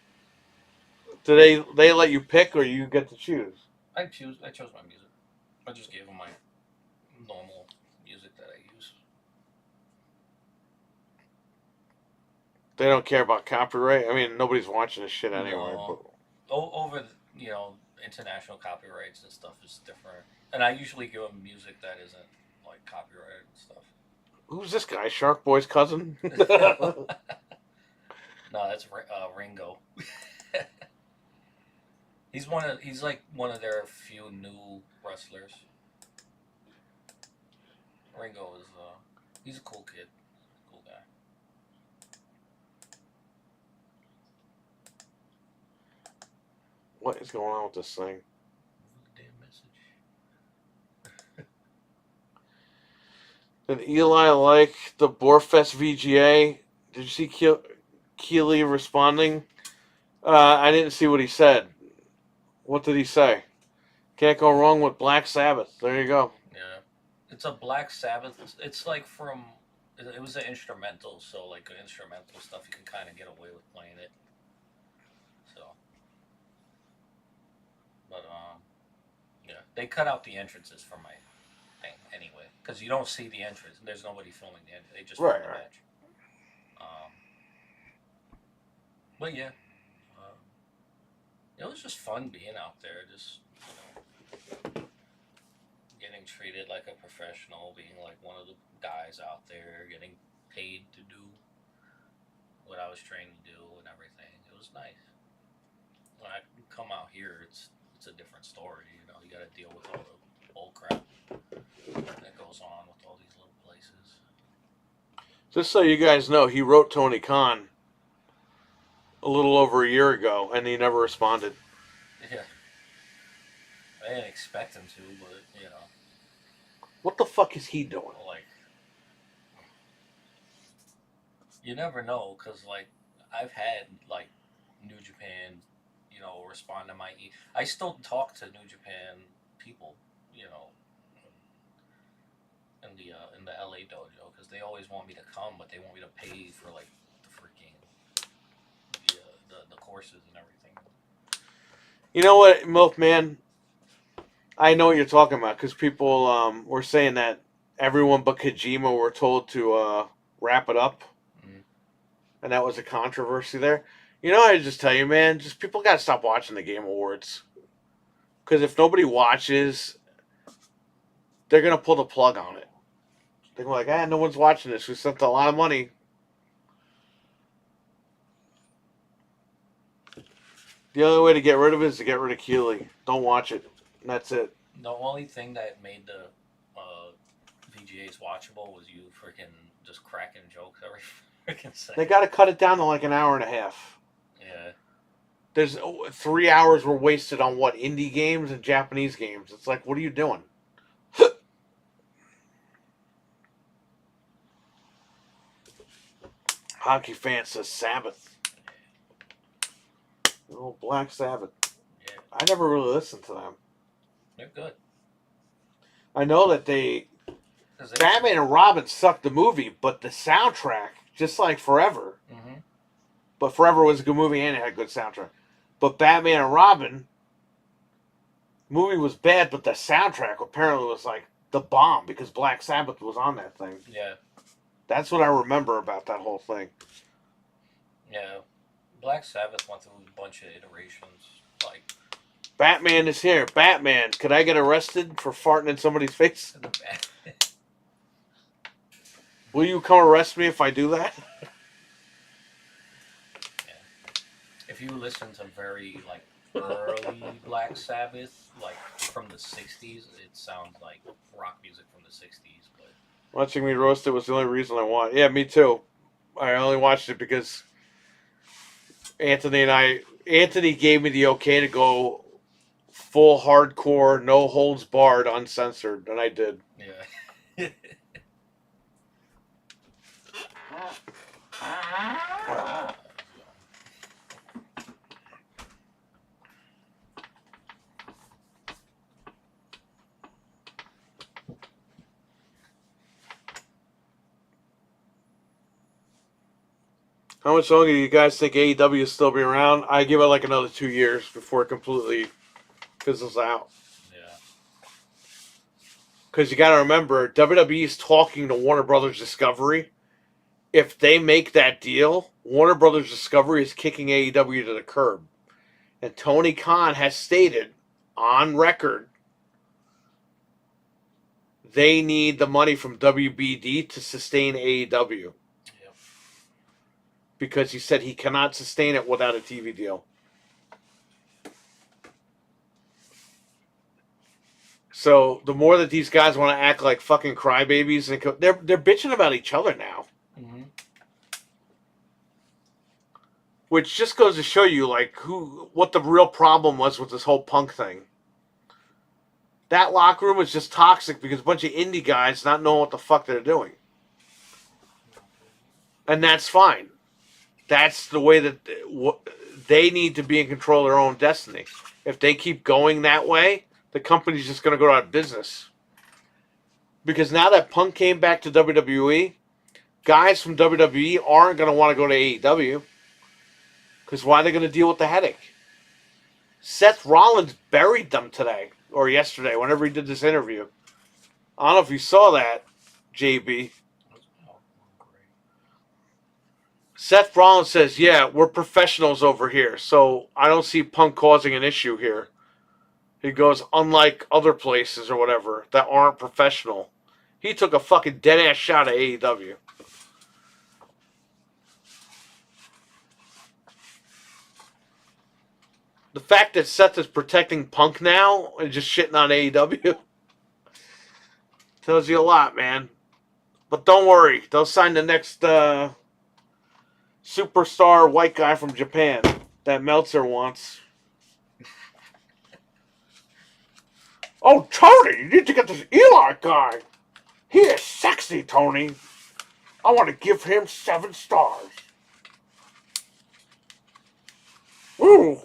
Do they let you pick, or you get to choose? I chose my music. I just gave them my normal music that I use. They don't care about copyright. I mean, nobody's watching this shit anyway. No. Over international copyrights and stuff is different. And I usually give them music that isn't like copyrighted and stuff. Who's this guy? Shark Boy's cousin? No, that's Ringo. He's like one of their few new wrestlers. Ringo is he's a cool kid, cool guy. What is going on with this thing? Damn message. Did Eli like the Borefest VGA? Did you see Keeley responding? I didn't see what he said. What did he say? Can't go wrong with Black Sabbath. There you go. Yeah, it's a Black Sabbath. It's like from. It was an instrumental, so like instrumental stuff, you can kind of get away with playing it. So, but yeah, they cut out the entrances for my thing anyway, because you don't see the entrance. There's nobody filming the entrance. They just film the match. But yeah, it was just fun being out there, just getting treated like a professional, being like one of the guys out there, getting paid to do what I was trained to do and everything. It was nice. When I come out here, it's a different story. You got to deal with all the bull crap that goes on with all these little places. Just so you guys know, he wrote Tony Khan a little over a year ago, and he never responded. Yeah. I didn't expect him to, but, What the fuck is he doing? like, you never know, because, like, I've had, like, New Japan, respond to my I still talk to New Japan people, in the LA dojo, because they always want me to come, but they want me to pay for, like, the freaking the courses and everything. You know what, Milkman? I know what you're talking about, because people were saying that everyone but Kojima were told to wrap it up. Mm-hmm. And that was a controversy there. I just tell you, man, just people got to stop watching the Game Awards. Because if nobody watches, they're going to pull the plug on it. They're like, no one's watching this. We spent a lot of money. The only way to get rid of it is to get rid of Keeley. Don't watch it. And that's it. The only thing that made the VGAs watchable was you freaking just cracking jokes every freaking second. They got to cut it down to like an hour and a half. Yeah. There's 3 hours were wasted on what? Indie games and Japanese games. It's like, what are you doing? Hockey fan says Sabbath. Oh, Black Sabbath. Yeah. I never really listened to them. They're good. I know that Batman and Robin sucked the movie, but the soundtrack, just like Forever. Mm-hmm. But Forever was a good movie and it had a good soundtrack. But Batman and Robin, movie was bad, but the soundtrack apparently was like the bomb because Black Sabbath was on that thing. Yeah. That's what I remember about that whole thing. Yeah. Black Sabbath went through a bunch of iterations. Like, Batman is here. Batman, could I get arrested for farting in somebody's face? Will you come arrest me if I do that? Yeah. If you listen to very, like, early Black Sabbath, like, from the 60s, it sounds like rock music from the 60s. But Watching me roast it was the only reason I want. Yeah, me too. I only watched it because Anthony gave me the okay to go full hardcore, no holds barred, uncensored, and I did. Yeah. How much longer do you guys think AEW will still be around? I give it like another 2 years before it completely fizzles out. Yeah. Because you got to remember, WWE is talking to Warner Brothers Discovery. If they make that deal, Warner Brothers Discovery is kicking AEW to the curb. And Tony Khan has stated on record they need the money from WBD to sustain AEW. Yep. Because he said he cannot sustain it without a TV deal. So the more that these guys want to act like fucking crybabies, and they're bitching about each other now. Mm-hmm. Which just goes to show you like what the real problem was with this whole Punk thing. That locker room was just toxic because a bunch of indie guys not knowing what the fuck they're doing. And that's fine. That's the way that they need to be in control of their own destiny. If they keep going that way, the company's just going to go out of business. Because now that Punk came back to WWE, guys from WWE aren't going to want to go to AEW. Because why are they going to deal with the headache? Seth Rollins buried them today, or yesterday, whenever he did this interview. I don't know if you saw that, JB. Seth Rollins says, yeah, we're professionals over here, so I don't see Punk causing an issue here. He goes, unlike other places or whatever that aren't professional. He took a fucking dead-ass shot at AEW. The fact that Seth is protecting Punk now and just shitting on AEW tells you a lot, man. But don't worry. They'll sign the next superstar white guy from Japan that Meltzer wants. Oh, Tony, you need to get this ELI guy. He is sexy, Tony. I want to give him 7 stars. Ooh.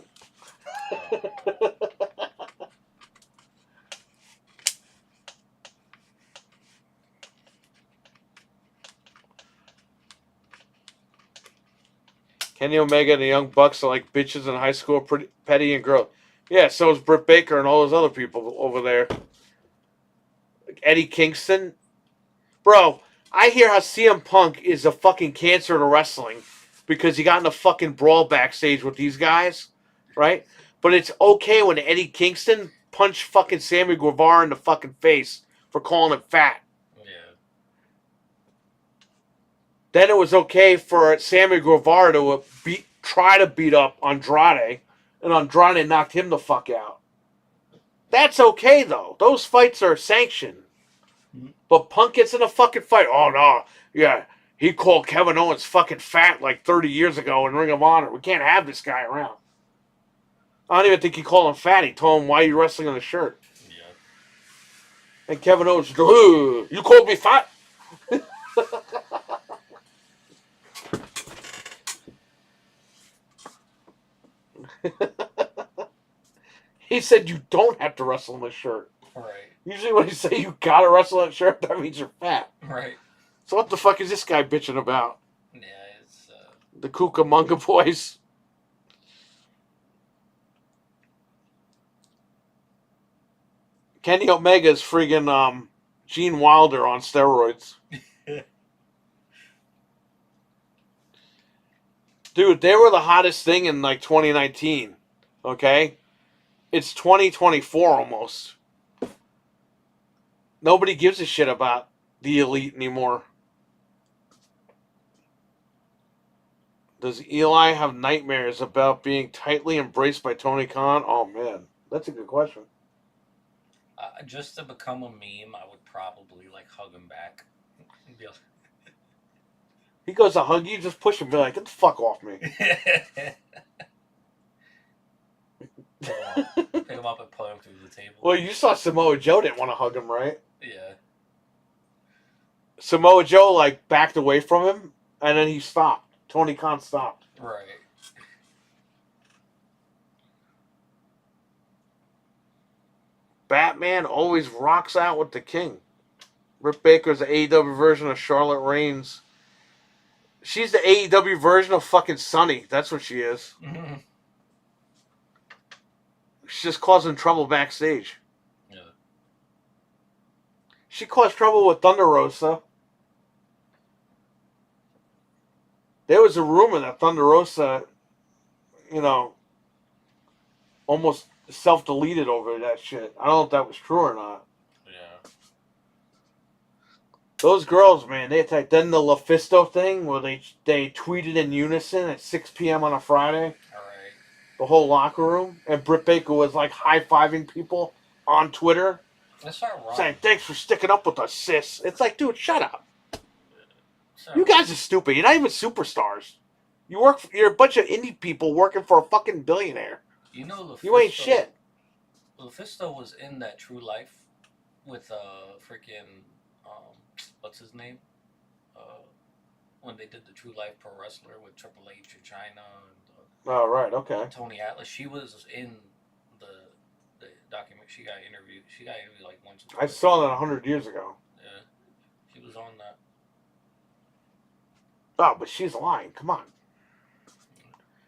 Kenny Omega and the Young Bucks are like bitches in high school, pretty petty and gross. Yeah, so is Britt Baker and all those other people over there. Like Eddie Kingston. Bro, I hear how CM Punk is a fucking cancer to wrestling because he got in a fucking brawl backstage with these guys, right? But it's okay when Eddie Kingston punched fucking Sammy Guevara in the fucking face for calling him fat. Yeah. Then it was okay for Sammy Guevara to try to beat up Andrade, and Andrade knocked him the fuck out. That's okay, though. Those fights are sanctioned. Mm-hmm. But Punk gets in a fucking fight. Oh, no. Yeah, he called Kevin Owens fucking fat like 30 years ago in Ring of Honor. We can't have this guy around. I don't even think he called him fat. He told him, why are you wrestling in a shirt? Yeah. And Kevin Owens goes, you called me fat? He said you don't have to wrestle in a shirt. Right. Usually when you say you gotta wrestle in a shirt, that means you're fat. Right. So what the fuck is this guy bitching about? Yeah, it's... The Cucamonga boys. Kenny Omega's friggin' Gene Wilder on steroids. Dude, they were the hottest thing in like 2019. Okay? It's 2024 almost. Nobody gives a shit about the Elite anymore. Does Eli have nightmares about being tightly embraced by Tony Khan? Oh man, that's a good question. Just to become a meme, I would probably like hug him back. He goes to hug you, just push him, be like, get the fuck off me. Pick him up and put him through the table. Well, you saw Samoa Joe didn't want to hug him, right? Yeah. Samoa Joe, like, backed away from him, and then he stopped. Tony Khan stopped. Right. Batman always rocks out with the king. Britt Baker's the AEW version of Charlotte Reigns. She's the AEW version of fucking Sunny. That's what she is. Mm-hmm. She's just causing trouble backstage. Yeah. She caused trouble with Thunder Rosa. There was a rumor that Thunder Rosa, almost self-deleted over that shit. I don't know if that was true or not. Yeah. Those girls, man, they attacked. Then the LuFisto thing, where they tweeted in unison at 6 p.m. on a Friday. All right. The whole locker room. And Britt Baker was, like, high-fiving people on Twitter. That's not wrong. Saying, thanks for sticking up with us, sis. It's like, dude, shut up. It's You guys are stupid. You're not even superstars. You're a bunch of indie people working for a fucking billionaire. You know, LuFisto, You ain't shit. LuFisto was in that True Life with freaking what's his name? When they did the True Life Pro Wrestler with Triple H and China and Oh, right, okay. Tony Atlas. She was in the document. She got interviewed like once. Or I twice. saw that 100 years ago. Yeah, she was on that. Oh, but she's lying. Come on.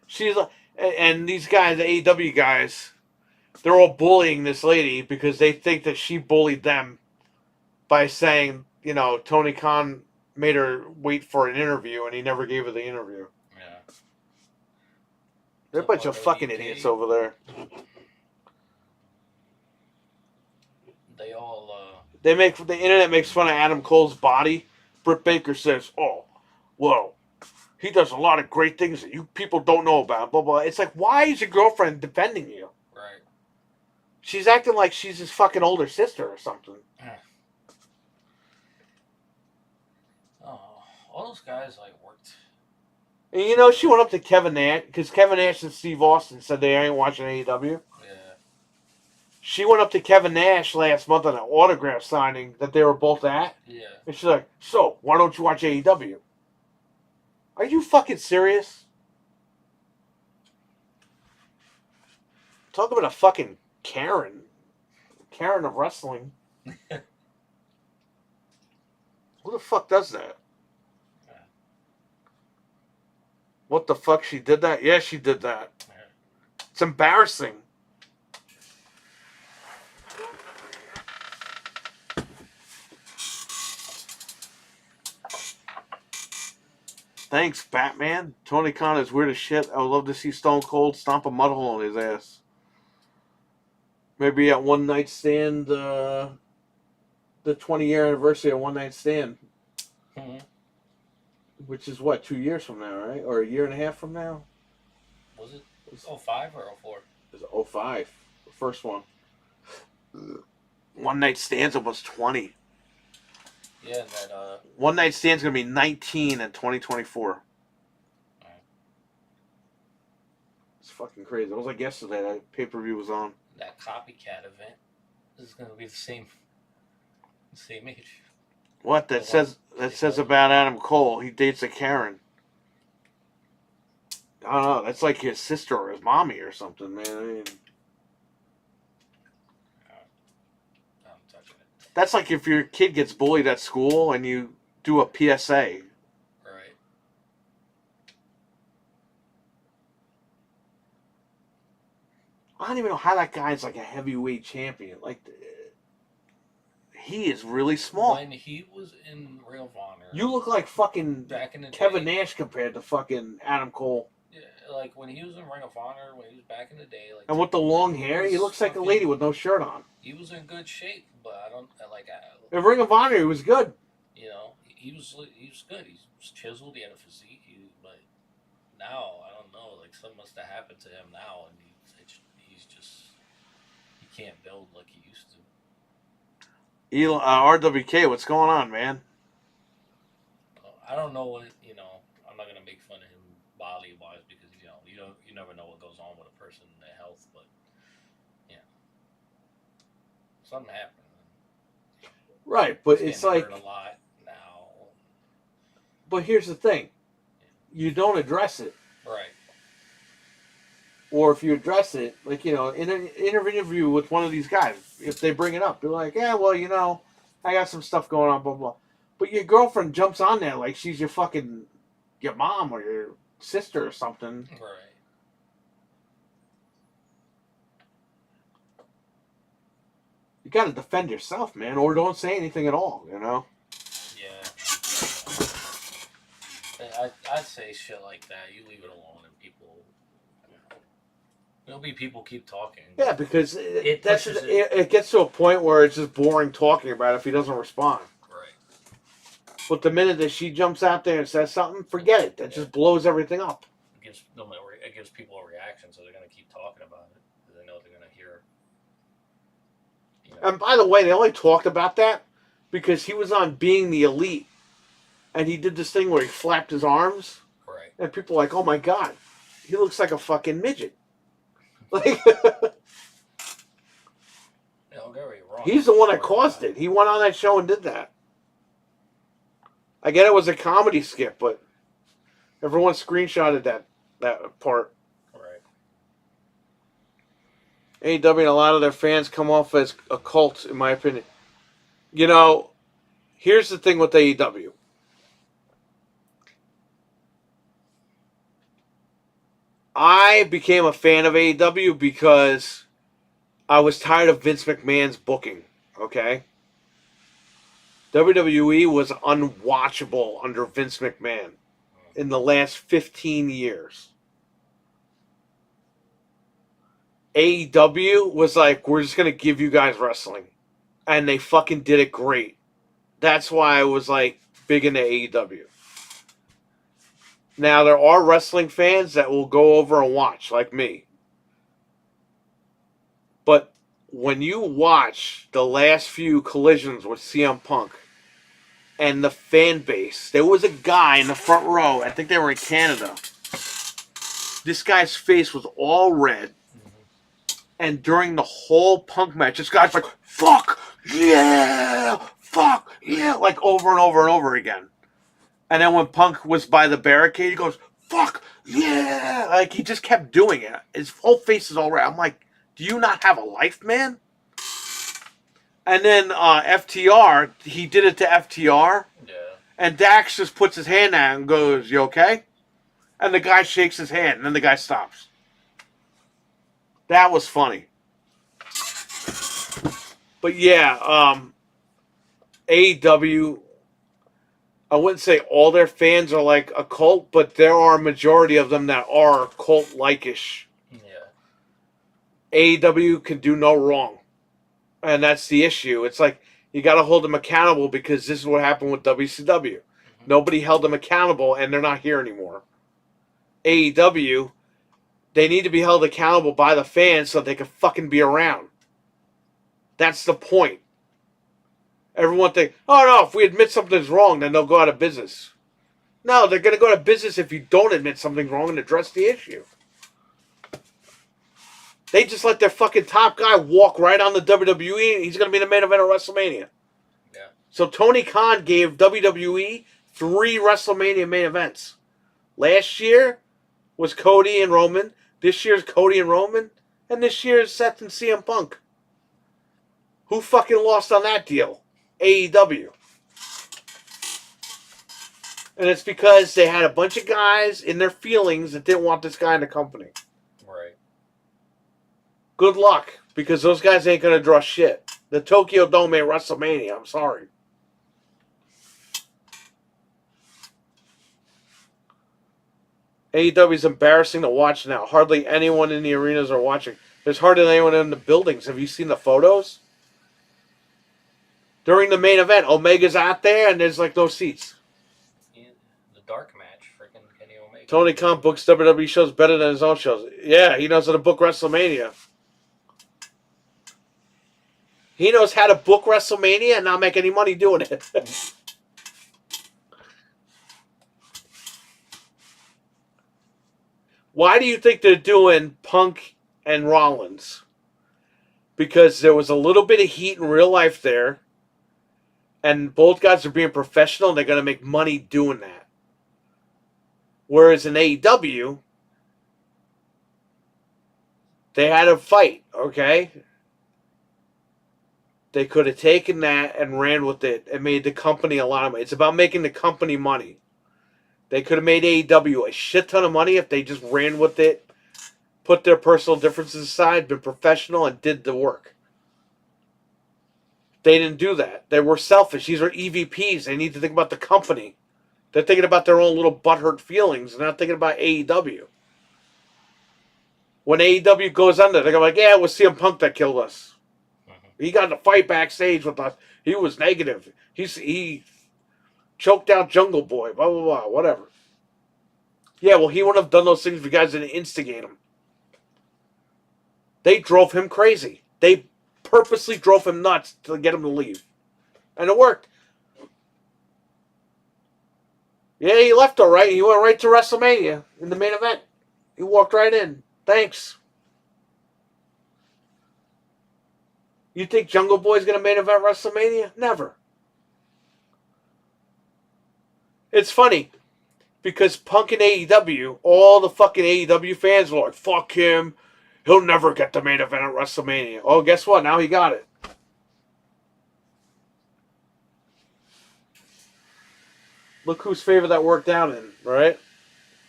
She's and these guys, the AEW guys, they're all bullying this lady because they think that she bullied them by saying, Tony Khan made her wait for an interview and he never gave her the interview. Yeah. They're a bunch of fucking idiots over there. They all. The internet makes fun of Adam Cole's body. Britt Baker says, "Oh, well, he does a lot of great things that you people don't know about." Blah blah. It's like, why is your girlfriend defending you? Right. She's acting like she's his fucking older sister or something. Oh, all those guys like worked. And she went up to Kevin Nash because Kevin Nash and Steve Austin said they ain't watching AEW. Yeah. She went up to Kevin Nash last month on an autograph signing that they were both at. Yeah. And she's like, "So, why don't you watch AEW?" Are you fucking serious? Talk about a fucking Karen. Karen of wrestling. Who the fuck does that? Yeah. What the fuck? She did that? Yeah, she did that. Yeah. It's embarrassing. Thanks, Batman. Tony Khan is weird as shit. I would love to see Stone Cold stomp a mud hole in his ass. Maybe at One Night Stand, the 20-year anniversary of One Night Stand. Mm-hmm. Which is what, 2 years from now, right? Or a year and a half from now? Was it 05 or 04? It was 05. The first one. One Night Stand's almost 20. Yeah, that One Night Stand's going to be 19 in 2024. Right. It's fucking crazy. It was like yesterday that pay-per-view was on. that copycat event is going to be the same age. What? That says about Adam Cole. He dates a Karen. I don't know. That's like his sister or his mommy or something, man. I mean, I'm touching it. that's like if your kid gets bullied at school and you do a PSA. Right. I don't even know how that guy's like a heavyweight champion. Like, he is really small. When he was in Ring of Honor, You look like fucking back in the Kevin day, Nash compared to fucking Adam Cole. yeah, like when he was in Ring of Honor, when he was back in the day, like And with the long hair, he looks like a lady with no shirt on. he was in good shape, but I don't like. In Ring of Honor, he was good. You know, he was good. He was chiseled. He had a physique. But now I don't know. Like something must have happened to him now, and he's just he can't build like he used to. RWK, what's going on, man? I don't know what I'm not gonna make fun of him body wise because you never know what goes on with a person in their health, but something happened. Right, but He's it's getting like, hurt a lot now. but here's the thing. You don't address it. Right. Or if you address it, like, you know, in an interview with one of these guys, if they bring it up, they're like, yeah, well, you know, I got some stuff going on, blah, blah. But your girlfriend jumps on there like she's your mom or your sister or something. Right. You got to defend yourself, man, or don't say anything at all, you know? Yeah. I'd say shit like that. You leave it alone, and people. There'll be people keep talking. Yeah, because It that's pushes it gets to a point where it's just boring talking about it if he doesn't respond. Right. But the minute that she jumps out there and says something, forget it. That just blows everything up. It gives people a reaction, so they're gonna keep talking about it. They know they're gonna hear. You know. And by the way, they only talked about that because he was on Being the Elite, and he did this thing where he flapped his arms, Right. and people were like, "Oh my god, he looks like a fucking midget." Like, Don't get me wrong. he's the one that caused it. He went on that show and did that. I get it was a comedy skit, but everyone screenshotted that part. Right. AEW and a lot of their fans come off as a cult, in my opinion. You know, here's the thing with AEW. I became a fan of AEW because I was tired of Vince McMahon's booking, okay? WWE was unwatchable under Vince McMahon in the last 15 years. AEW was like, we're just going to give you guys wrestling. And they fucking did it great. That's why I was like big into AEW. Now, there are wrestling fans that will go over and watch, like me. But when you watch the last few collisions with CM Punk and the fan base, there was a guy in the front row, I think they were in Canada. This guy's face was all red. And during the whole Punk match, this guy's like, fuck yeah, like over and over and over again. And then when Punk was by the barricade, he goes, fuck yeah, like he just kept doing it. His whole face is all red. I'm like, do you not have a life, man? And then FTR, he did it to FTR. Yeah. And Dax just puts his hand out and goes, you okay? And the guy shakes his hand, and then the guy stops. That was funny. But yeah, AEW, I wouldn't say all their fans are like a cult, but there are a majority of them that are cult-like-ish. Yeah. AEW can do no wrong. And that's the issue. It's like, you got to hold them accountable because this is what happened with WCW. Nobody held them accountable, and they're not here anymore. AEW, they need to be held accountable by the fans so they can fucking be around. That's the point. Everyone thinks, oh no, if we admit something's wrong, then they'll go out of business. No, they're going to go out of business if you don't admit something's wrong and address the issue. They just let their fucking top guy walk right on the WWE, and he's going to be the main event of WrestleMania. Yeah. So Tony Khan gave WWE 3 WrestleMania main events. Last year was Cody and Roman. This year's Cody and Roman. And this year's Seth and CM Punk. Who fucking lost on that deal? AEW. And it's because they had a bunch of guys in their feelings that didn't want this guy in the company. Right. Good luck, because those guys ain't going to draw shit. The Tokyo Dome ain't WrestleMania. I'm sorry. AEW is embarrassing to watch now. Hardly anyone in the arenas are watching. There's hardly anyone in the buildings. Have you seen the photos? During the main event, Omega's out there and there's like no seats. Yeah, the dark match, freaking Kenny Omega. Tony Khan books WWE shows better than his own shows. Yeah, he knows how to book WrestleMania. He knows how to book WrestleMania and not make any money doing it. Why do you think they're doing Punk and Rollins? because there was a little bit of heat in real life there, and both guys are being professional, and they're going to make money doing that. Whereas in AEW, they had a fight, okay? They could have taken that and ran with it and made the company a lot of money. It's about making the company money. They could have made AEW a shit ton of money if they just ran with it, put their personal differences aside, been professional, and did the work. They didn't do that. They were selfish. These are EVPs. They need to think about the company. They're thinking about their own little butthurt feelings. They're not thinking about AEW. When AEW goes under, they're like, yeah, it was CM Punk that killed us. He got in a fight backstage with us. He was negative. He choked out Jungle Boy, blah, blah, blah, whatever. Yeah, well, he wouldn't have done those things if you guys didn't instigate him. They drove him crazy. They purposely drove him nuts to get him to leave. And it worked. Yeah, he left all right. He went right to WrestleMania in the main event. He walked right in. Thanks. You think Jungle Boy's going to main event WrestleMania? Never. It's funny because Punk and AEW, all the fucking AEW fans were like, fuck him. He'll never get the main event at WrestleMania. Oh, guess what? Now he got it. Look whose favor that worked out in, right?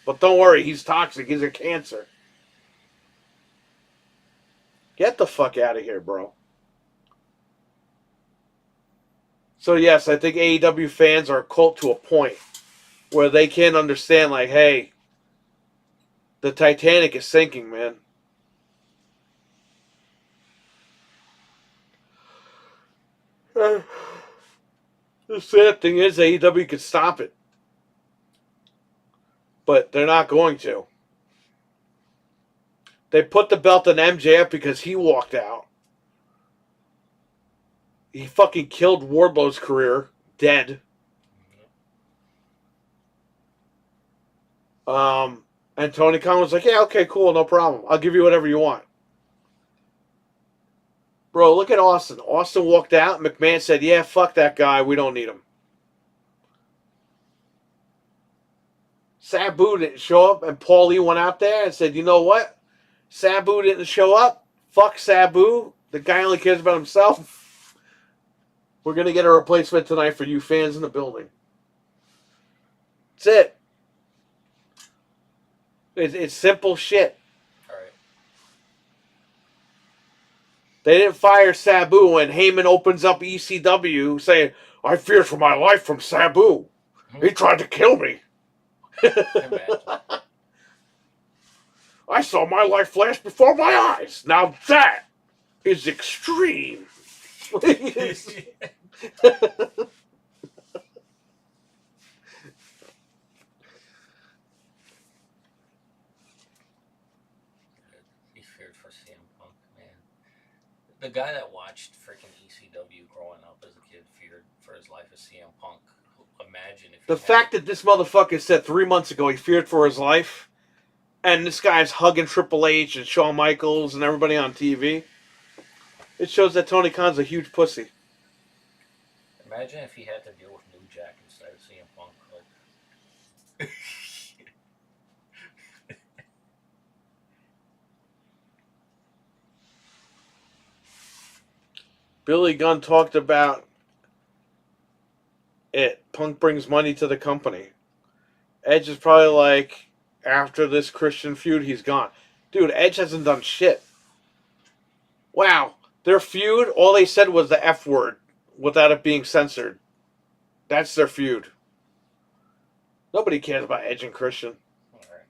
But don't worry, he's toxic. He's a cancer. Get the fuck out of here, bro. So yes, I think AEW fans are a cult to a point where they can't understand, like, hey, the Titanic is sinking, man. The sad thing is AEW could stop it. But they're not going to. They put the belt on MJF because he walked out. He fucking killed Wardlow's career. Dead. And Tony Khan was like, yeah, okay, cool, no problem. I'll give you whatever you want. Bro, look at Austin. Austin walked out. McMahon said, yeah, fuck that guy. We don't need him. Sabu didn't show up, and Paul Lee went out there and said, you know what? Sabu didn't show up. Fuck Sabu. The guy only cares about himself. We're going to get a replacement tonight for you fans in the building. That's it. It's simple shit. All right. They didn't fire Sabu when Heyman opens up ECW saying, I fear for my life from Sabu. He tried to kill me. I saw my life flash before my eyes. Now that is extreme. He feared for CM Punk, man. The guy that watched freaking ECW growing up as a kid feared for his life as CM Punk. Imagine if the fact that this motherfucker said 3 months ago he feared for his life, and this guy's hugging Triple H and Shawn Michaels and everybody on TV, it shows that Tony Khan's a huge pussy. Imagine if he had to deal with New Jack instead of CM Punk. Like... Billy Gunn talked about it. Punk brings money to the company. Edge is probably like, after this Christian feud, he's gone. Dude, Edge hasn't done shit. Wow. Their feud, all they said was the F word without it being censored. That's their feud. Nobody cares about Edge and Christian. All right.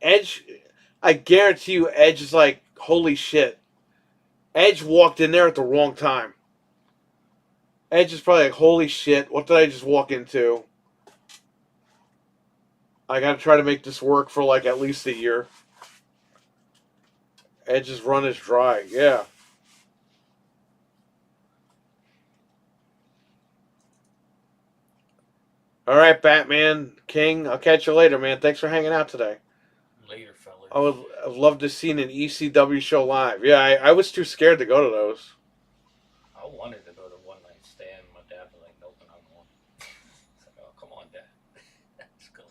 Edge, I guarantee you, Edge is like, holy shit. Edge walked in there at the wrong time. Edge is probably like, holy shit, what did I just walk into? I gotta try to make this work for like at least a year. Edge's run is dry, yeah. All right, Batman King. I'll catch you later, man. Thanks for hanging out today. Later, fellas. I've loved to see an ECW show live. Yeah, I was too scared to go to those. I wanted to go to One Night Stand. My dad was like, nope, and I'm going. It's like, oh, come on, Dad. Let's go.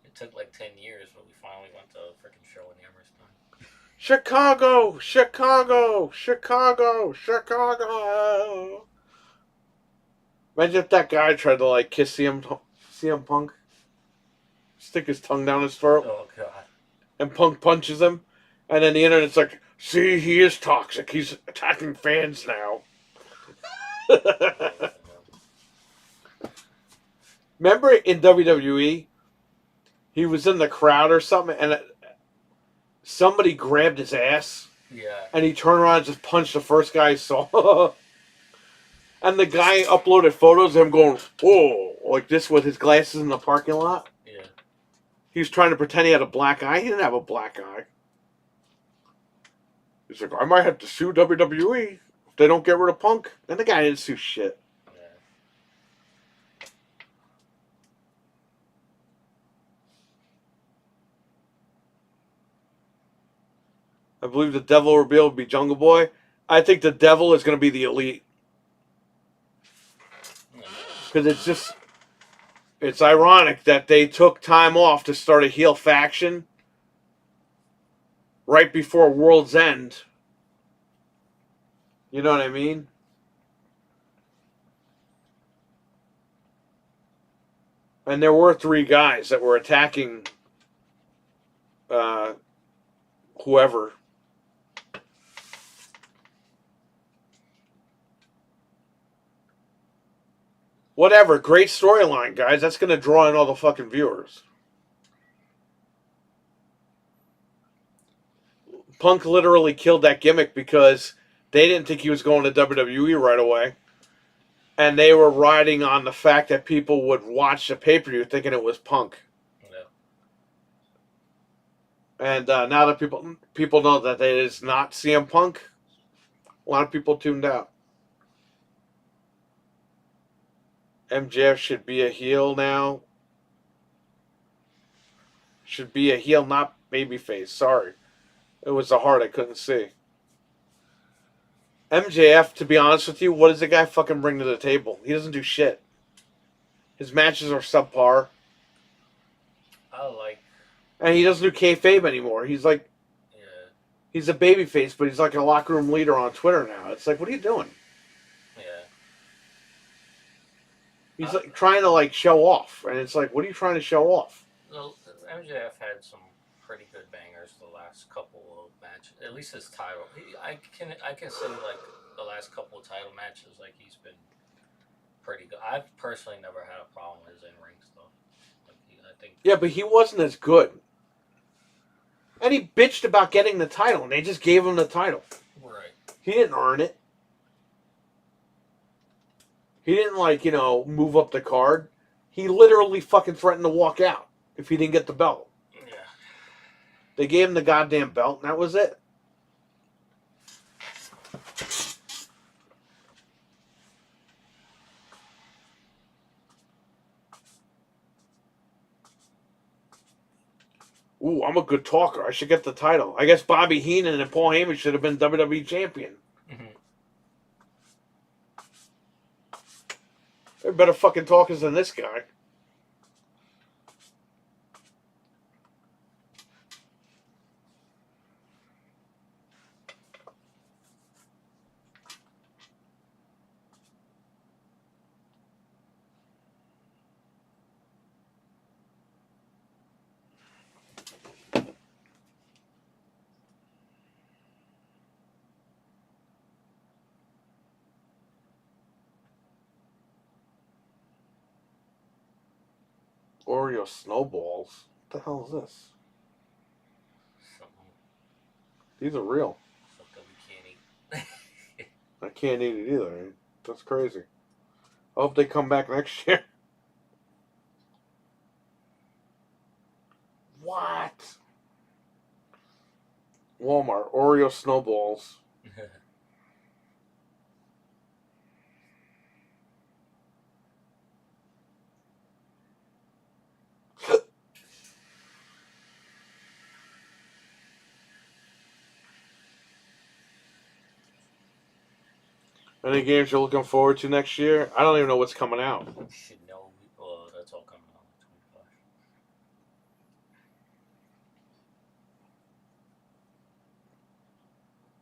It took like 10 years, but we finally went to a freaking show in Amherstone. Chicago, Chicago, Chicago, Chicago. Imagine if that guy tried to like kiss CM Punk, stick his tongue down his throat, Oh, God. and Punk punches him, and then the internet's like, "See, he is toxic. He's attacking fans now." Remember in WWE, he was in the crowd or something, and somebody grabbed his ass, Yeah. and he turned around and just punched the first guy he saw. And the guy uploaded photos of him going, whoa, like this with his glasses in the parking lot. Yeah. He was trying to pretend he had a black eye. He didn't have a black eye. He's like, I might have to sue WWE if they don't get rid of Punk. And the guy didn't sue shit. Yeah. I believe the Devil reveal would be Jungle Boy. I think the Devil is going to be the Elite. Because it's ironic that they took time off to start a heel faction right before World's End. You know what I mean? And there were 3 guys that were attacking whoever. Whatever, great storyline, guys. That's going to draw in all the fucking viewers. Punk literally killed that gimmick because they didn't think he was going to WWE right away. And they were riding on the fact that people would watch the pay-per-view thinking it was Punk. Yeah. And now that people know that it is not CM Punk, a lot of people tuned out. MJF should be a heel now. Should be a heel, not babyface. Sorry. It was the heart I couldn't see. MJF, to be honest with you, what does the guy fucking bring to the table? He doesn't do shit. His matches are subpar. And he doesn't do kayfabe anymore. He's like, Yeah. he's a babyface, but he's like a locker room leader on Twitter now. It's like, what are you doing? Yeah. He's like trying to like show off, and it's like, what are you trying to show off? Well, MJF had some pretty good bangers the last couple of matches. At least his title. I can say like the last couple of title matches, like he's been pretty good. I've personally never had a problem with his in-ring stuff. Like I think. Yeah, but he wasn't as good. And he bitched about getting the title, and they just gave him the title. Right. He didn't earn it. He didn't, like, you know, move up the card. He literally fucking threatened to walk out if he didn't get the belt. Yeah. They gave him the goddamn belt, and that was it. Ooh, I'm a good talker. I should get the title. I guess Bobby Heenan and Paul Heyman should have been WWE champion. Mm-hmm. They're better fucking talkers than this guy. Oreo snowballs. What the hell is this? Something, These are real. something we can't eat. I can't eat it either. That's crazy. I hope they come back next year. What? Walmart. Oreo snowballs. Any games you're looking forward to next year? I don't even know what's coming out. Should know. That's all coming out in 25.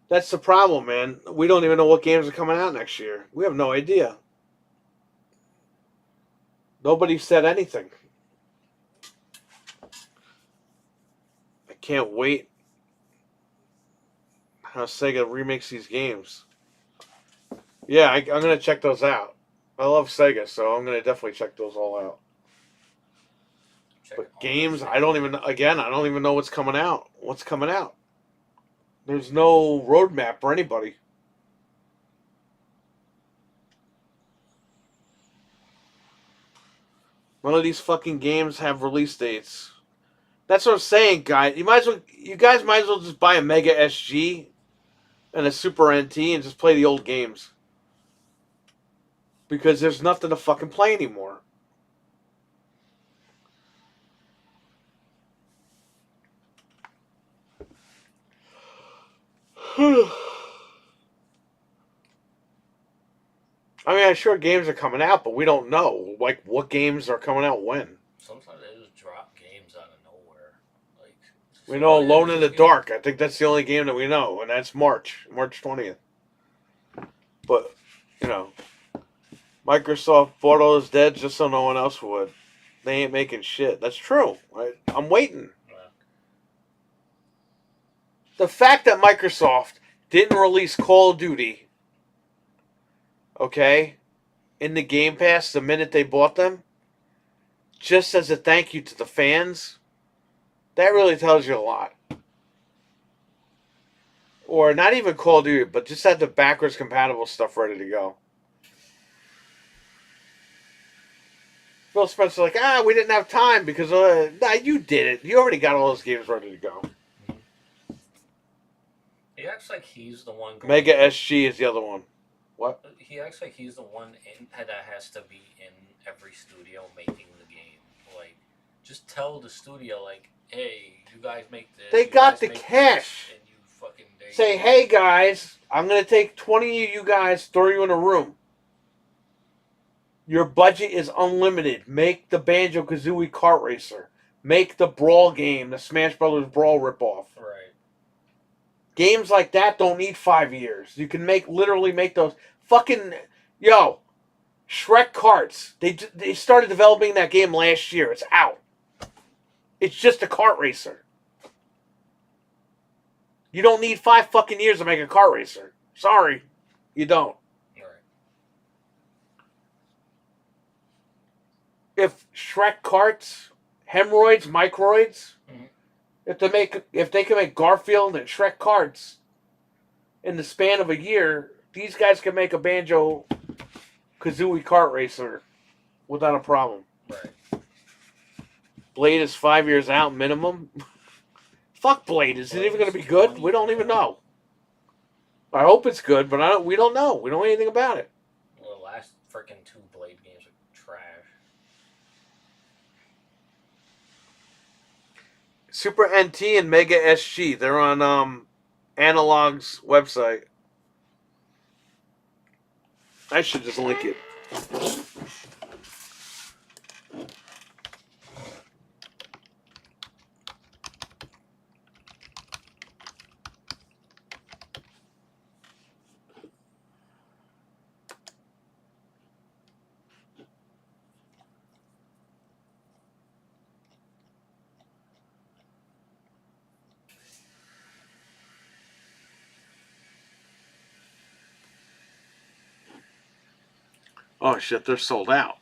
That's the problem, man. We don't even know what games are coming out next year. We have no idea. Nobody said anything. I can't wait how Sega remakes these games. Yeah, I'm going to check those out. I love Sega, so I'm going to definitely check those all out. Check But all games, those I don't even know what's coming out. What's coming out? There's no roadmap for anybody. None of these fucking games have release dates. That's what I'm saying, guys. You guys might as well just buy a Mega SG and a Super NT and just play the old games. Because there's nothing to fucking play anymore. I mean, I'm sure games are coming out, but we don't know. Like, what games are coming out when? Sometimes they just drop games out of nowhere. Like We know Alone in the just Dark. I think that's the only game that we know, and that's March 20th. But, you know, Microsoft bought all those dead just so no one else would. They ain't making shit. That's true. I'm waiting. The fact that Microsoft didn't release Call of Duty, okay, in the Game Pass the minute they bought them, just as a thank you to the fans, that really tells you a lot. Or not even Call of Duty, but just had the backwards compatible stuff ready to go. Phil Spencer's like, we didn't have time because, nah, you did it. You already got all those games ready to go. He acts like he's the one. Mega SG is the other one. What? He acts like he's the one that has to be in every studio making the game. Like, just tell the studio, like, hey, you guys make this. They got the cash. And you fucking say, hey guys, I'm going to take 20 of you guys, throw you in a room. Your budget is unlimited. Make the Banjo-Kazooie kart racer. Make the Brawl game, the Smash Brothers Brawl ripoff. Right. Games like that don't need 5 years. You can literally make those. Fucking, Shrek Karts. They started developing that game last year. It's out. It's just a kart racer. You don't need 5 fucking years to make a kart racer. Sorry. You don't. Right. If Shrek Karts, Hemorrhoids, Microids, if they can make Garfield and Shrek Karts in the span of a year, these guys can make a Banjo-Kazooie kart racer without a problem. Right. Blade is 5 years out minimum. Fuck Blade. Is it even going to be good? We don't even know. I hope it's good, but we don't know. We don't know anything about it. Well, the last freaking 2 Blade games are trash. Super NT and Mega SG. They're on Analog's website. I should just link it. Oh shit, they're sold out.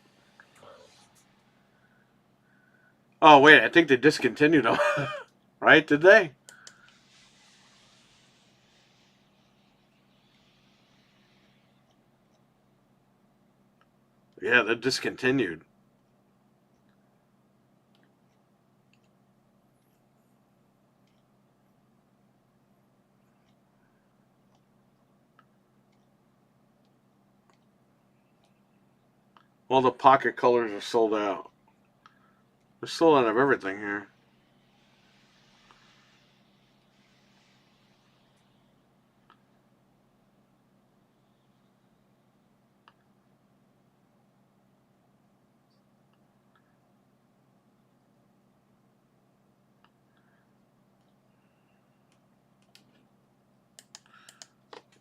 Oh wait, I think they discontinued them. Right? Did they? Yeah, they're discontinued. All the pocket colors are sold out. They're sold out of everything here.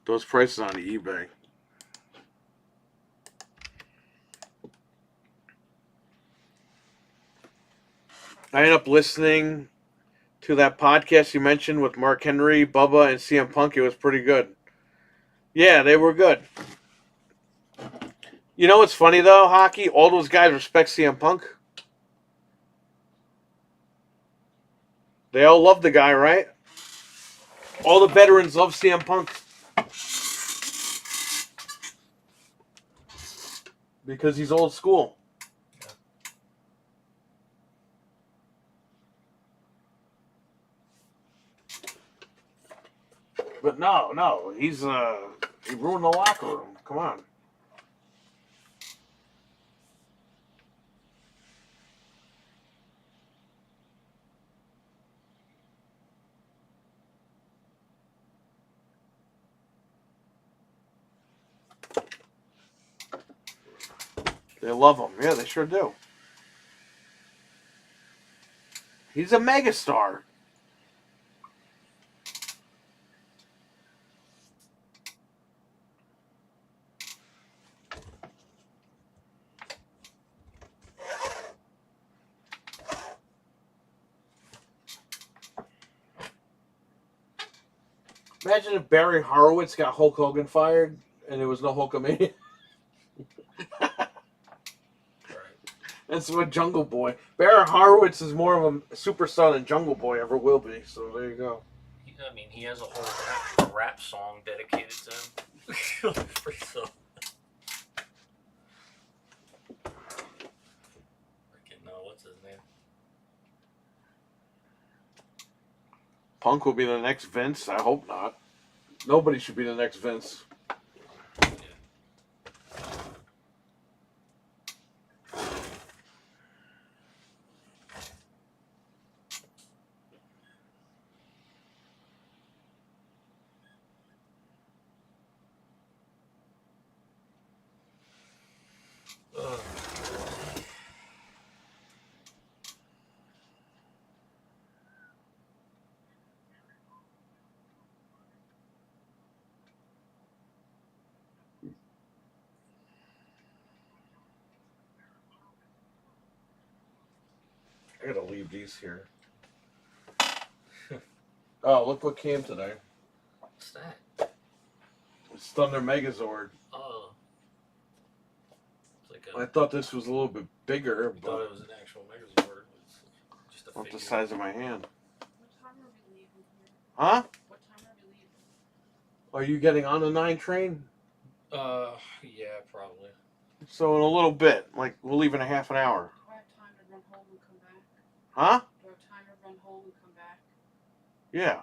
Those prices on eBay. I ended up listening to that podcast you mentioned with Mark Henry, Bubba, and CM Punk. It was pretty good. Yeah, they were good. You know what's funny though, Hockey? All those guys respect CM Punk. They all love the guy, right? All the veterans love CM Punk. Because he's old school. But no, he ruined the locker room. Come on. They love him. Yeah, they sure do. He's a megastar. Imagine if Barry Horowitz got Hulk Hogan fired and there was no Hulkamania. That's what Jungle Boy. Barry Horowitz is more of a superstar than Jungle Boy ever will be. So there you go. I mean, he has a whole rap song dedicated to him. So, freaking no, what's his name? Punk will be the next Vince. I hope not. Nobody should be the next Vince. I gotta leave these here. Oh, look what came today. What's that? It's Thunder Megazord. Oh. It's like I thought this was a little bit bigger, I thought but it was an actual Megazord. It's just a about the figure. size of my hand. What time are we leaving here? Huh? What time are we leaving? Are you getting on the 9 train? Yeah, probably. So in a little bit. Like, we'll leave in a half an hour. Do I have time to run home and come back? Huh? Do I have time to run home and come back? Yeah.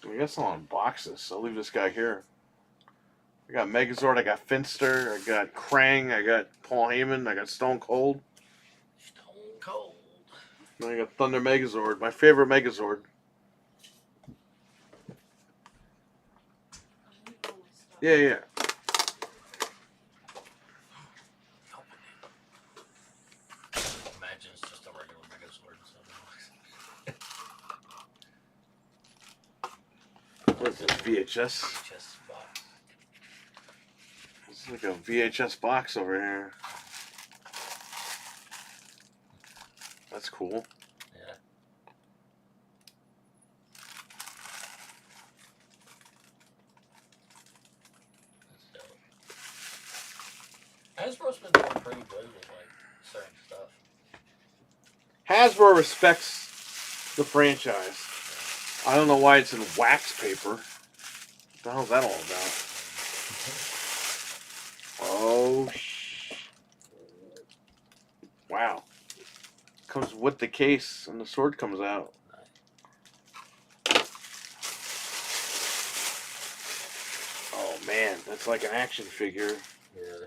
I guess I'll unbox this. I'll leave this guy here. I got Megazord, I got Finster, I got Krang, I got Paul Heyman, I got Stone Cold. Stone Cold. And I got Thunder Megazord, my favorite Megazord. I'm leaving all my stuff. Yeah. Imagine it's just a regular Megazord. What is this, VHS? VHS box. It's like a VHS box over here. That's cool. Yeah. That's dope. Hasbro's been doing pretty good with like certain stuff. Hasbro respects the franchise. I don't know why it's in wax paper. What the hell's that all about? Oh, wow. Comes with the case and the sword comes out. Oh man, that's like an action figure. Yeah.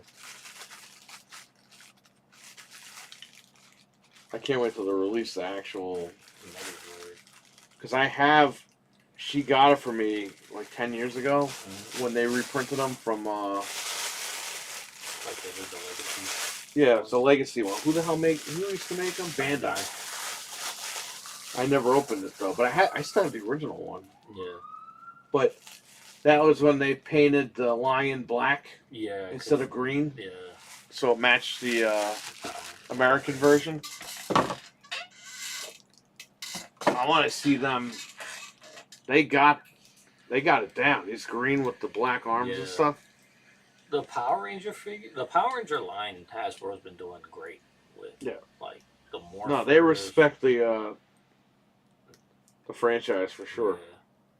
I can't wait till they release the actual. Because I have. She got it for me like 10 years ago when they reprinted them from. Like they did the Legacy. Yeah, it's a legacy one. Who used to make them? Bandai. I never opened it though, but I still have the original one. Yeah. But that was when they painted the lion black instead 'cause- of green, Yeah. so it matched the American version. I want to see them. They got it down. It's green with the black arms and Yeah. stuff. The Power Ranger figure, the Power Ranger line, Hasbro's been doing great with. Yeah. Like the more. No, they respect the franchise for sure. Yeah.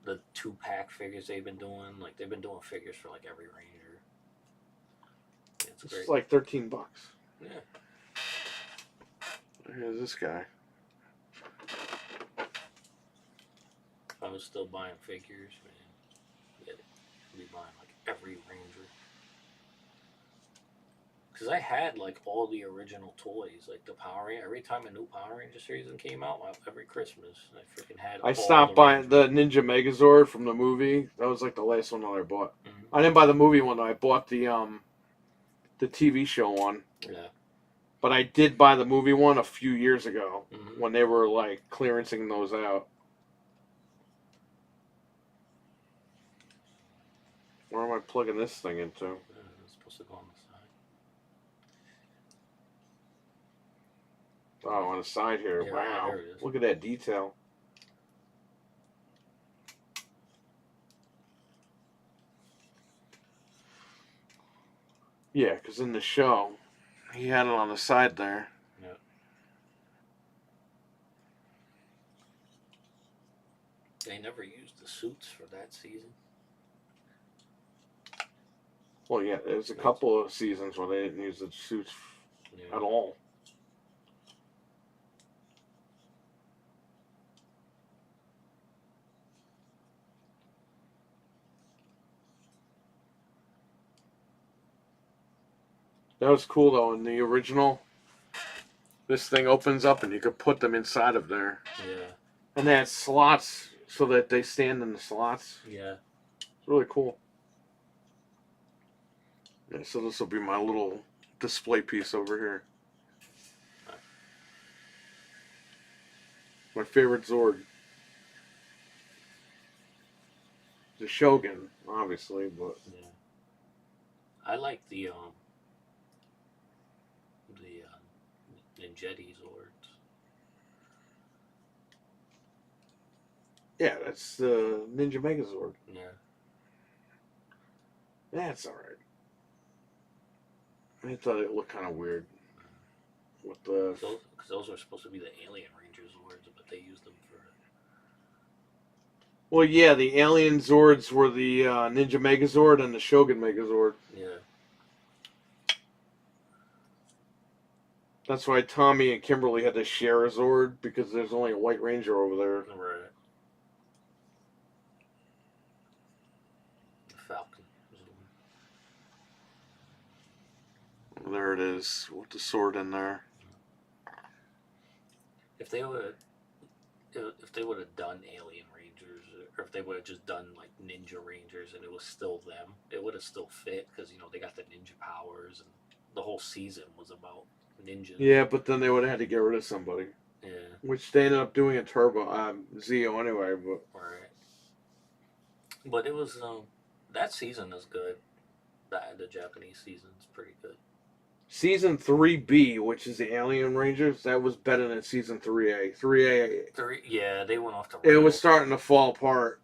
The 2-pack figures they've been doing, like they've been doing figures for like every Ranger. It's great. It's like $13. Yeah. Here's this guy. If I was still buying figures, man, I'd be buying like every Ranger. Because I had like all the original toys, like the Power Ranger. Every time a new Power Ranger series came out, every Christmas, I freaking had. I all stopped the buying Rangers. the Ninja Megazord from the movie. That was like the last one that I bought. Mhm. I didn't buy the movie one though. I bought the TV show one. Yeah. But I did buy the movie one a few years ago Mhm. when they were like clearancing those out. Where am I plugging this thing into? It's supposed to go on the side. Oh, on the side here. Yeah, Wow. there it is. Look at that detail. Yeah, because in the show, he had it on the side there. Yeah. They never used the suits for that season. Well, yeah, there's a couple of seasons where they didn't use the suits at all. That was cool though. In the original, this thing opens up and you could put them inside of there. Yeah. And they had slots so that they stand in the slots. Yeah. It's really cool. Yeah, so this will be my little display piece over here. My favorite Zord. The Shogun, obviously, but Yeah. I like the Ninjetti Zords. yeah, that's the Ninja Megazord. Yeah. That's alright. I thought it looked kind of weird with the. Because those were supposed to be the Alien Ranger Zords, but they used them for. Well, yeah, the Alien Zords were the Ninja Megazord and the Shogun Megazord. Yeah. That's why Tommy and Kimberly had to share a Zord because there's only a White Ranger over there. Right. The Falcon. There it is with the sword in there. If they would have done Alien Rangers, or if they would have just done like Ninja Rangers, and it was still them, it would have still fit because they got the ninja powers, and the whole season was about ninjas. Yeah, but then they would have had to get rid of somebody. Yeah. Which they ended up doing in Turbo, Zeo anyway. But Right. But it was that season is good. The Japanese season's pretty good. Season 3B, which is the Alien Rangers, that was better than Season 3A. 3A, Yeah, they went off the it was rails. starting to fall apart.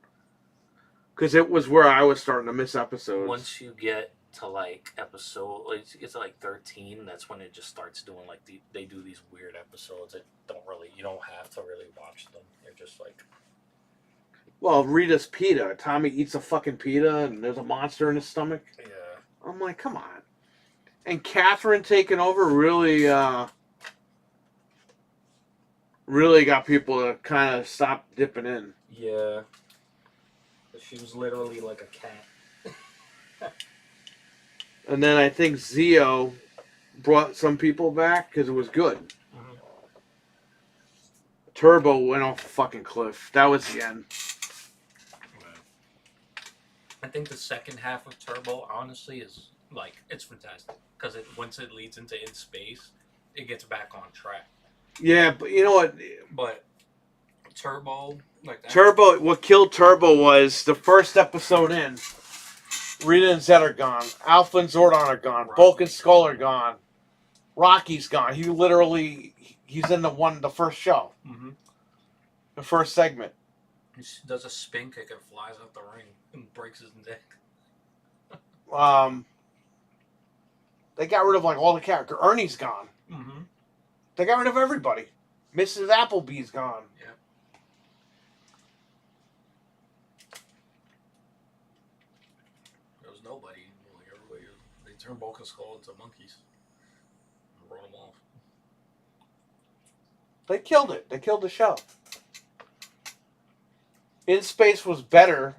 Because it was where I was starting to miss episodes. Once you get to like episode, it's like 13. That's when it just starts doing like they do these weird episodes that you don't have to really watch them. They're just like. Well, Rita's pita. Tommy eats a fucking pita and there's a monster in his stomach. Yeah. I'm like, come on. And Catherine taking over really got people to kind of stop dipping in. Yeah. She was literally like a cat. And then I think Zeo brought some people back because it was good. Mm-hmm. Turbo went off a fucking cliff. That was the end. I think the second half of Turbo, honestly, is Like, it's fantastic because once it leads into In Space, it gets back on track. Yeah, but you know what? But Turbo, like that. Turbo. What killed Turbo was the first episode in. Rita and Zed are gone. Alpha and Zordon are gone. Bulk and Skull are gone. Rocky's gone. He's in the first show. Mm-hmm. The first segment. He does a spin kick and flies out the ring and breaks his neck. They got rid of like all the characters. Ernie's gone. Mm-hmm. They got rid of everybody. Mrs. Applebee's gone. Yeah. There was nobody. Like everybody, they turned Bulk and Skull into monkeys and wrote them off. They killed it. They killed the show. In Space was better,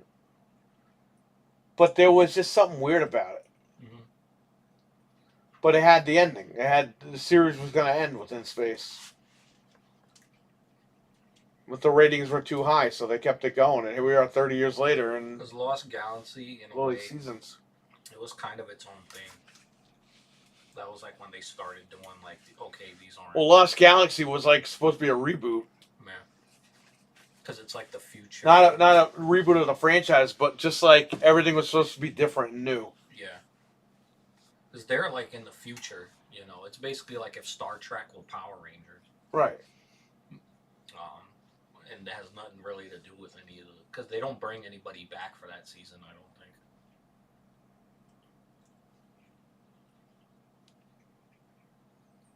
but there was just something weird about it. Mm-hmm. But it had the ending. The series was going to end with In Space. But the ratings were too high, so they kept it going. And here we are 30 years later. And Because Lost Galaxy, in a all way, these seasons. it was kind of its own thing. That was like when they started doing like, okay, these aren't. Well, Lost Galaxy was like supposed to be a reboot. Yeah. Because it's like the future. Not a reboot of the franchise, but just like everything was supposed to be different and new. Yeah. Because they're like in the future, you know. It's basically like if Star Trek were Power Rangers. Right. And it has nothing really to do with any of the... Because they don't bring anybody back for that season, I don't think.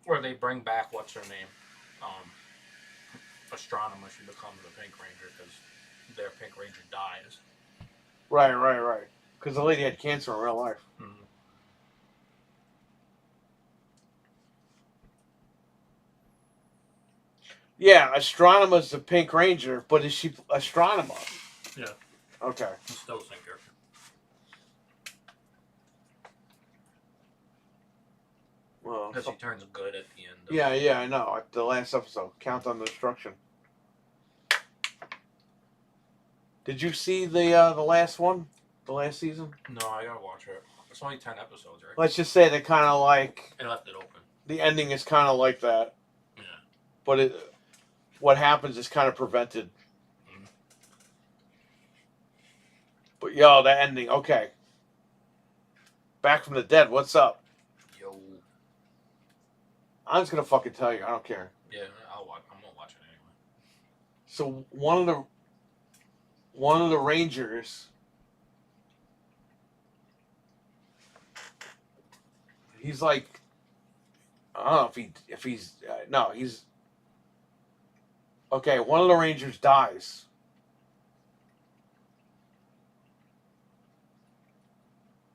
Or they bring back, what's her name? Astronomer, she becomes the Pink Ranger because their Pink Ranger dies. Right. Because the lady had cancer in real life. Mm-hmm. Yeah, Astronomer's the Pink Ranger, but is she Astronomer? Yeah. Okay. Still the same character. Well, Because she turns good at the end. yeah, I know. At the last episode, Countdown to Destruction. Did you see the last one? The last season? No, I gotta watch it. It's only 10 episodes, right? Let's just say they kind of like... They left it open. The ending is kind of like that. Yeah. But what happens is kind of prevented. Mm-hmm. But yo, that ending, okay. Back from the dead, what's up? Yo. I'm just gonna fucking tell you, I don't care. Yeah, I'm gonna watch it anyway. So one of the Rangers, he's like, I don't know if he's no, he's okay. One of the Rangers dies.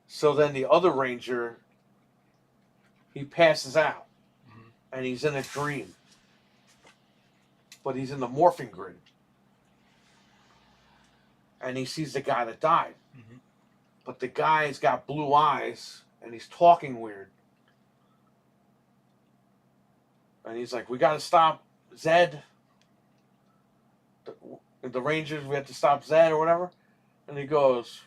So then the other Ranger, he passes out, and he's in a dream, but he's in the morphing grid. And he sees the guy that died. Mm-hmm. But the guy's got blue eyes, and he's talking weird. And he's like, we got to stop Zed. The Rangers, we have to stop Zed or whatever. And he goes,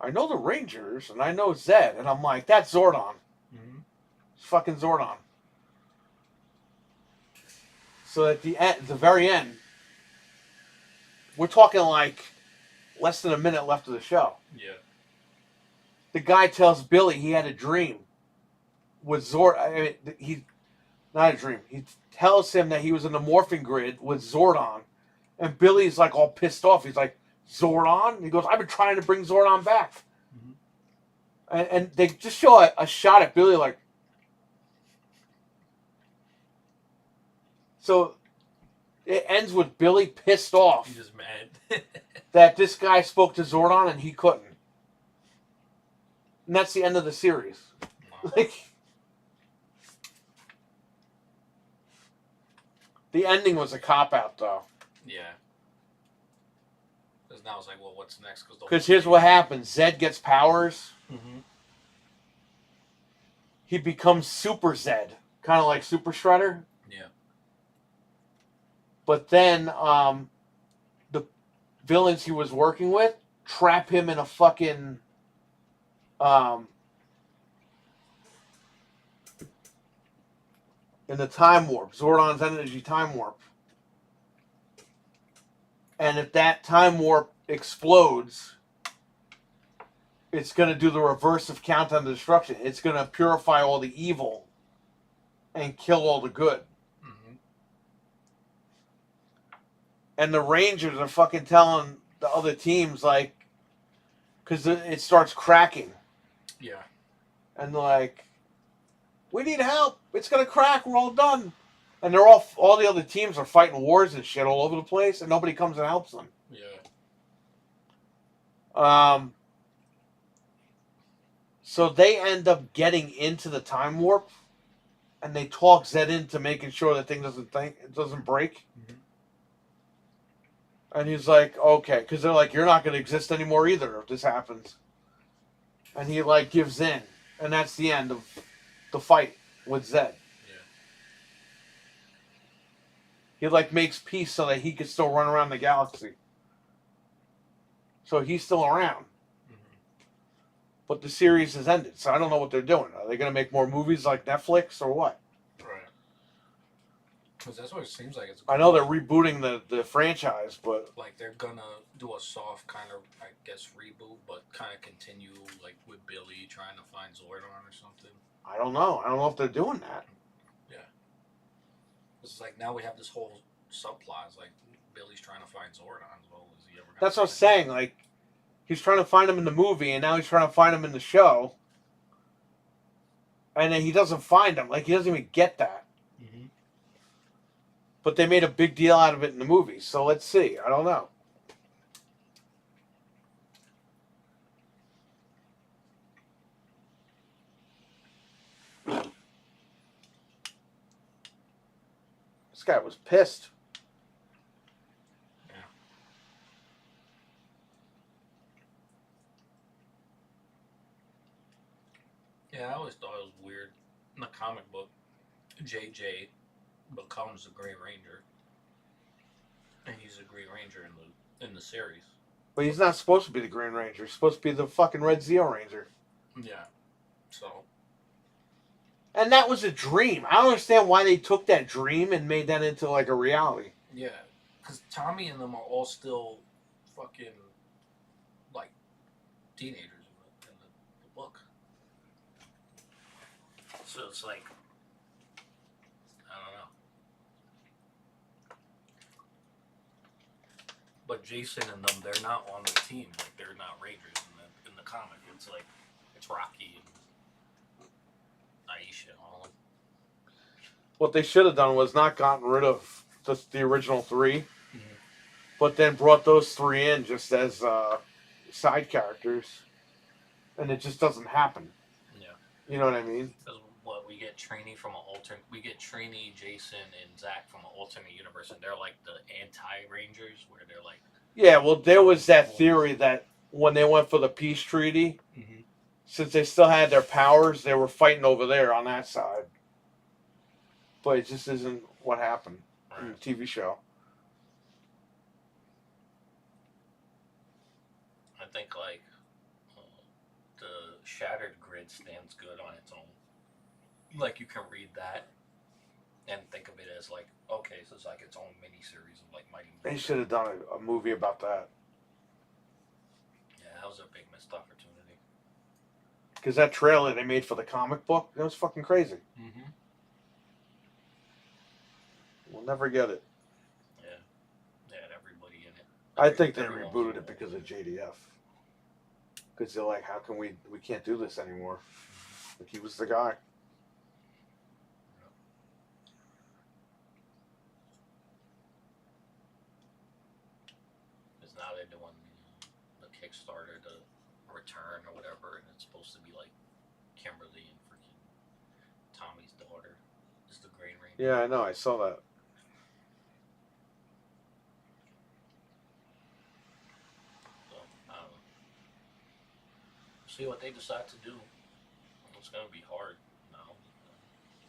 I know the Rangers, and I know Zed. And I'm like, that's Zordon. Mm-hmm. It's fucking Zordon. So at the very end, we're talking like less than a minute left of the show. Yeah. The guy tells Billy he had a dream with Zord. I mean, he not a dream. He tells him that he was in the morphing grid with Zordon, and Billy's like all pissed off. He's like, Zordon? He goes, I've been trying to bring Zordon back. Mm-hmm. And they just show a shot at Billy like. So it ends with Billy pissed off. He's just mad. That this guy spoke to Zordon and he couldn't. And that's the end of the series. Wow. Like, the ending was a cop-out, though. Yeah. Because now it's like, well, what's next? Because here's what happens. Zed gets powers. Mm-hmm. He becomes Super Zed. Kind of like Super Shredder. Yeah. But then the villains he was working with trap him in a fucking in the time warp, Zordon's energy time warp. And if that time warp explodes, it's going to do the reverse of Countdown to Destruction. It's going to purify all the evil and kill all the good. Mm-hmm. And the Rangers are fucking telling the other teams, like, because it starts cracking. Yeah. And they're like, we need help. It's going to crack. We're all done. And they're all the other teams are fighting wars and shit all over the place, and nobody comes and helps them. Yeah. So they end up getting into the time warp, and they talk Zed into making sure the thing doesn't break. Mm-hmm. And he's like, okay, because they're like, you're not going to exist anymore either if this happens. And he like gives in, and that's the end of the fight with Zed. Yeah. He like makes peace so that he can still run around the galaxy. So he's still around. But the series has ended, so I don't know what they're doing. Are they going to make more movies like Netflix or what? Right. Because that's what it seems like. I know they're rebooting the franchise, but... Like, they're going to do a soft kind of, I guess, reboot, but kind of continue, like, with Billy trying to find Zordon or something. I don't know. I don't know if they're doing that. Yeah. It's like, now we have this whole subplot. It's like, Billy's trying to find Zordon. Well, is he ever gonna That's what I'm find saying. Like, he's trying to find him in the movie, and now he's trying to find him in the show. And then he doesn't find him. Like, he doesn't even get that. Mm-hmm. But they made a big deal out of it in the movie, so let's see. I don't know. This guy was pissed. Yeah, I always thought it was weird. In the comic book, JJ becomes the Green Ranger, and he's a Green Ranger in the series. But he's not supposed to be the Green Ranger. He's supposed to be the fucking Red Zeo Ranger. Yeah. So. And that was a dream. I don't understand why they took that dream and made that into like a reality. Yeah, because Tommy and them are all still fucking like teenagers in the book. So it's like, I don't know. But Jason and them, they're not on the team. Like, they're not Rangers in the comic. It's like, it's Rocky and Aisha and all of them. What they should have done was not gotten rid of the original three, Mm-hmm. but then brought those three in just as side characters. And it just doesn't happen. Yeah. You know what I mean? Because what we get we get Trainee, Jason, and Zach from an alternate universe, and they're like the anti-Rangers, where they're like. Yeah, well, there was that theory that when they went for the peace treaty, Mm-hmm. since they still had their powers, they were fighting over there on that side. But it just isn't what happened in the TV show. I think like the Shattered Grid stands good on its own. Like, you can read that and think of it as like, okay, so it's like its own mini-series of like Mighty Morphin. They should have done a movie about that. Yeah, that was a big missed opportunity. Because that trailer they made for the comic book, it was fucking crazy. Mm-hmm. We'll never get it. Yeah. They had everybody in it. I think they Everyone. rebooted it because of JDF. Because they're like, how can we can't do this anymore. Like, he was the guy. Because now they're doing the Kickstarter to return or whatever, and it's supposed to be like Kimberly and freaking Tommy's daughter is the Green Ranger. Yeah, I know. I saw that. So, see what they decide to do. It's going to be hard now.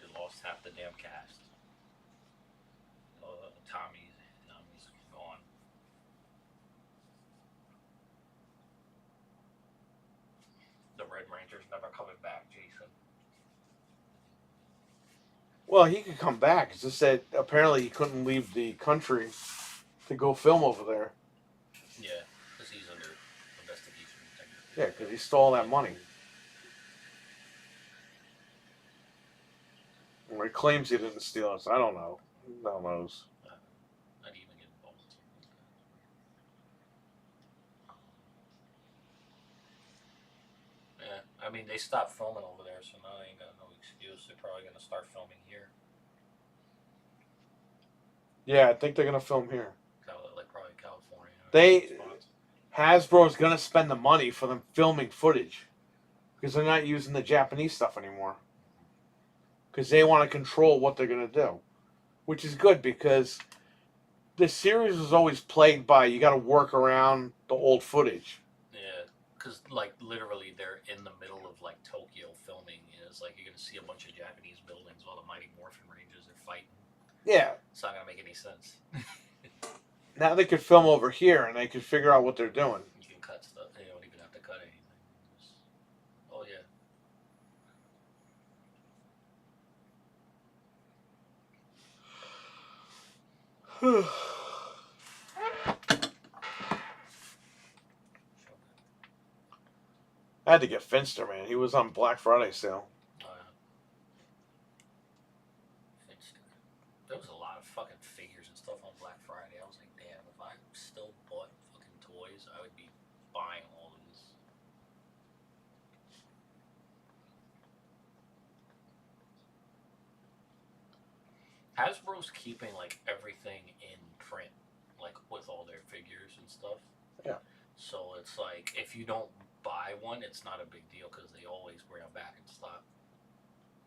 They lost half the damn cast. Tommy's gone. The Red Ranger's never coming back, Jason. Well, he could come back. It's just that apparently he couldn't leave the country to go film over there. Yeah, because he's under investigation. Technically. Yeah, because he stole that money. Or he claims he didn't steal it. So I don't know. Who knows? Not even get involved. Yeah, I mean, they stopped filming over there, so now they ain't got no excuse. They're probably gonna start filming here. Yeah, I think they're gonna film here. Like probably California. They Hasbro's gonna spend the money for them filming footage because they're not using the Japanese stuff anymore. Because they want to control what they're gonna do, which is good because the series was always plagued by you got to work around the old footage. Yeah, because like literally they're in the middle of like Tokyo filming. And it's like you're gonna see a bunch of Japanese buildings while the Mighty Morphin Rangers are fighting. Yeah. It's not gonna make any sense. Now they could film over here and they could figure out what they're doing. You can cut stuff. You don't even have to cut anything. Just, oh yeah. I had to get Finster, man. He was on Black Friday sale. There was a lot of fucking figures and stuff on Black Friday. I was like, damn, if I still bought fucking toys, I would be buying all of this. Hasbro's keeping like everything in print, like with all their figures and stuff. Yeah. So it's like if you don't buy one, it's not a big deal because they always bring them back in stock.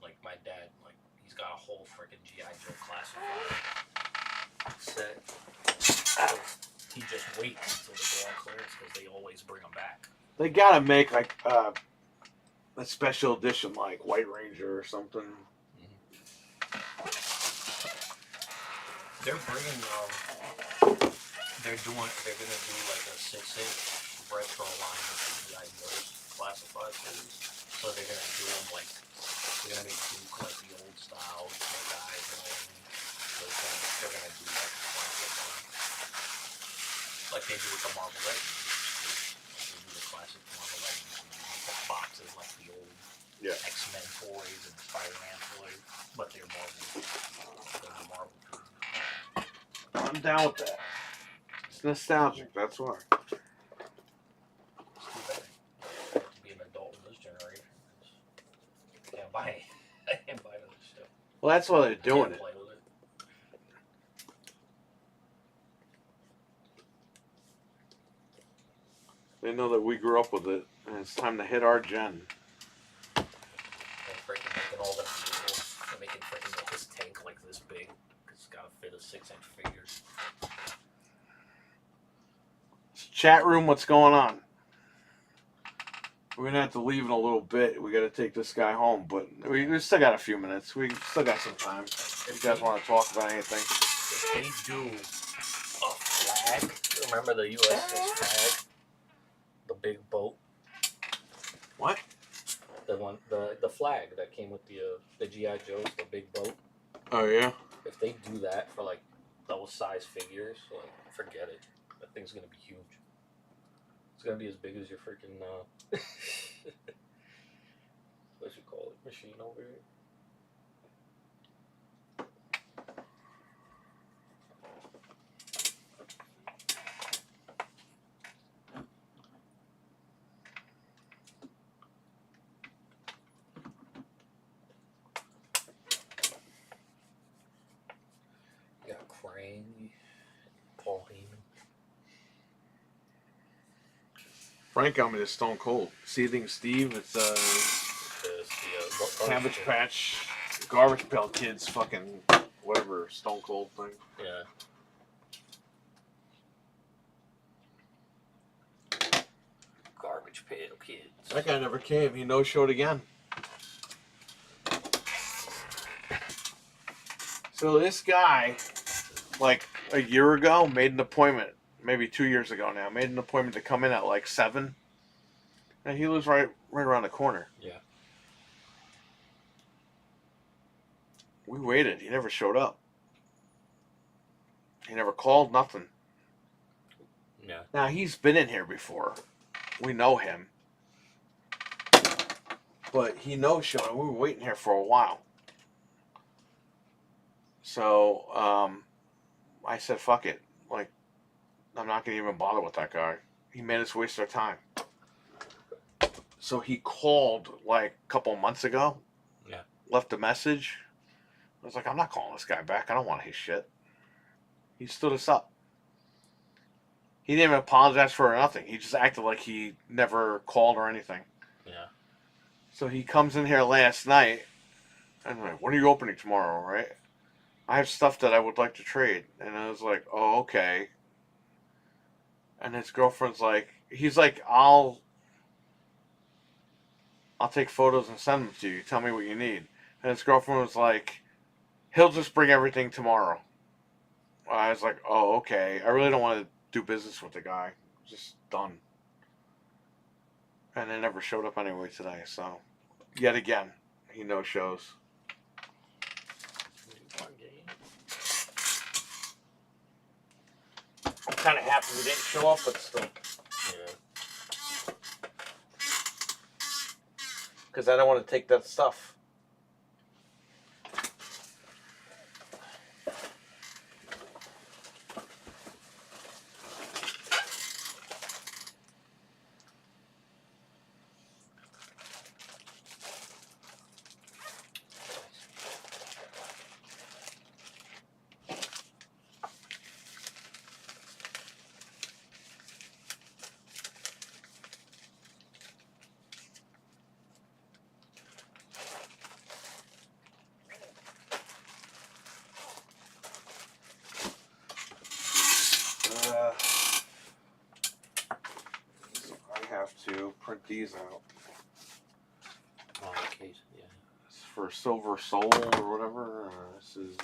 Like my dad, like he's got a whole freaking G.I. Joe classified set. He just waits until they go on clearance because they always bring them back. They gotta make like a special edition, like White Ranger or something. They're bringing they're gonna do like a 6-inch retro line of the G.I. Joe's classified series. So they're gonna do them like they're gonna make Duke like the old style, like eyes and everything. So they're gonna do like a classic one, like they do with the Marvel Legends. Like they do the classic Marvel Legends. And you make the boxes like the old X-Men toys and SpiderMan toys, but they're Marvel. They're Marvel toys. I'm down with that. It's nostalgic, that's why. It's too bad. To be an adult in this generation. I can't buy this shit. Well, that's why they're doing it. Play with it. They know that we grew up with it, and it's time to hit our gen. They're freaking making all the vehicles. They're making freaking this tank like this big. It's gotta fit a 6-inch figure. Chat room, what's going on? We're gonna have to leave in a little bit. We gotta take this guy home, but we still got a few minutes. We still got some time. If you guys want to talk about anything. If they do a flag, remember the USS flag? The big boat. What? The one, the flag that came with the G.I. Joes, the big boat. Oh yeah. If they do that for like those size figures, like forget it. That thing's gonna be huge. It's gonna be as big as your freaking what you call it, machine over here. You got Crane, Paul Heyman. Frank got me the Stone Cold. Seething Steve, it's Cabbage Patch, Garbage Pail Kids, fucking whatever Stone Cold thing. Yeah. Garbage Pail Kids. That guy never came. He no-showed again. So this guy, like a year ago, made an appointment. Maybe 2 years ago now, made an appointment to come in at like 7. And he lives right around the corner. Yeah. We waited. He never showed up. He never called, nothing. Yeah. Now, he's been in here before. We know him. But he no-showed, and we were waiting here for a while. So, I said, fuck it. Like, I'm not going to even bother with that guy. He made us waste our time. So he called, like, a couple months ago. Yeah. Left a message. I was like, I'm not calling this guy back. I don't want his shit. He stood us up. He didn't even apologize for nothing. He just acted like he never called or anything. Yeah. So he comes in here last night, and I'm like, when are you opening tomorrow, right? I have stuff that I would like to trade. And I was like, oh, okay. And his girlfriend's like, he's like, I'll take photos and send them to you. Tell me what you need. And his girlfriend was like, he'll just bring everything tomorrow. I was like, oh, okay. I really don't want to do business with the guy. Just done. And it never showed up anyway today, so yet again, he no-shows. I'm kind of happy we didn't show up, but still. Yeah. Because I don't want to take that stuff. I have to print these out. Oh, case, yeah. It's for Silver Soul or whatever. This is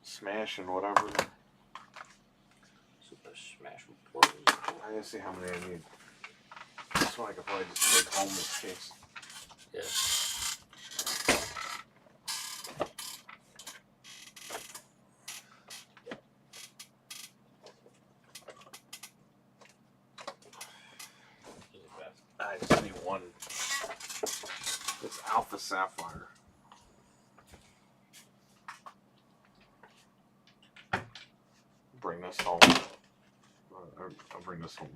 Smash and whatever. Super Smash Bros. I gotta see how many I need. This one I could probably just take home this case. Yeah. I just need one. It's Alpha Sapphire. Bring this home. I'll bring this home.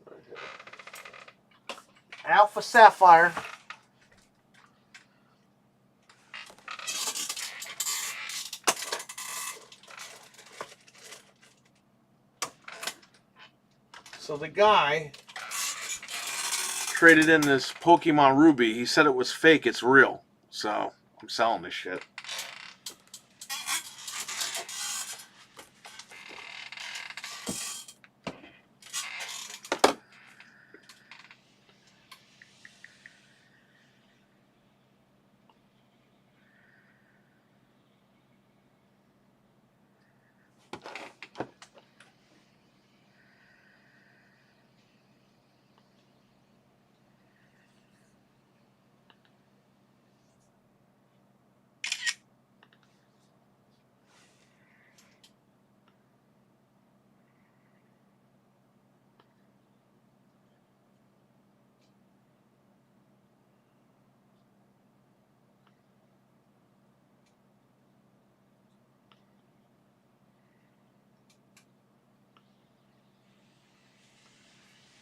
Right here. Alpha Sapphire. So the guy traded in this Pokemon Ruby. He said it was fake. It's real. So I'm selling this shit.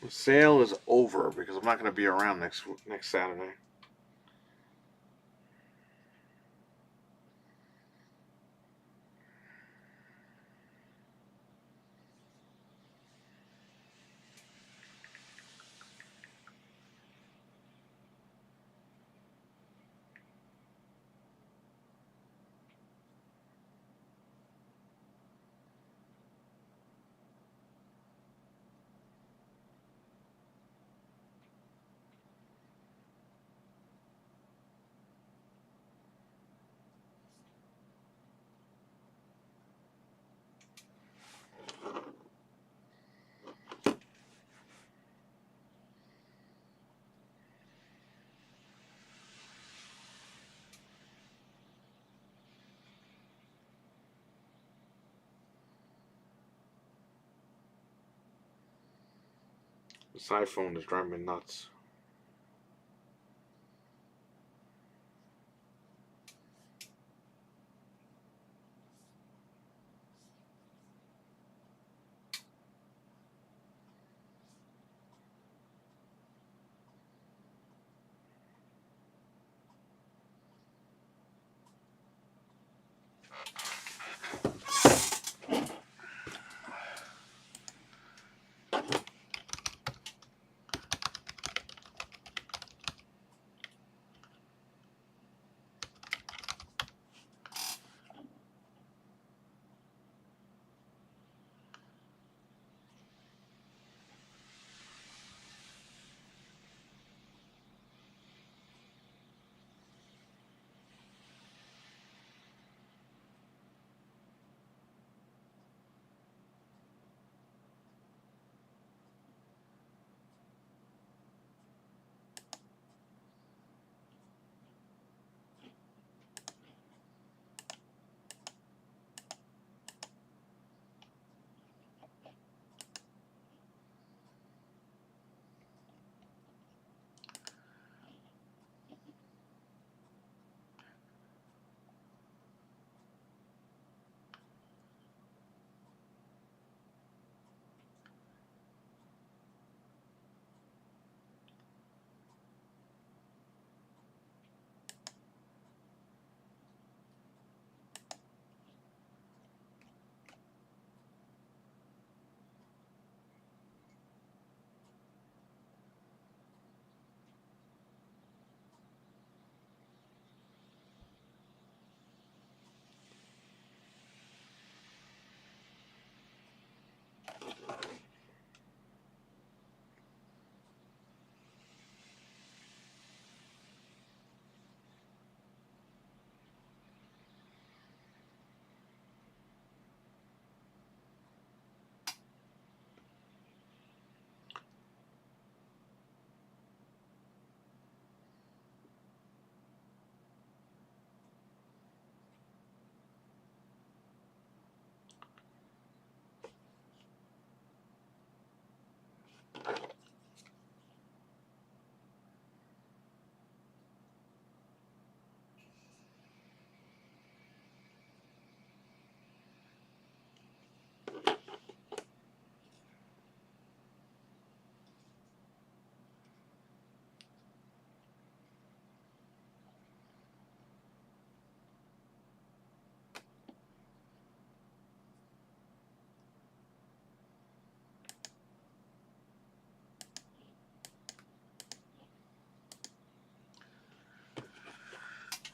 The sale is over because I'm not going to be around next Saturday. This iPhone is driving me nuts.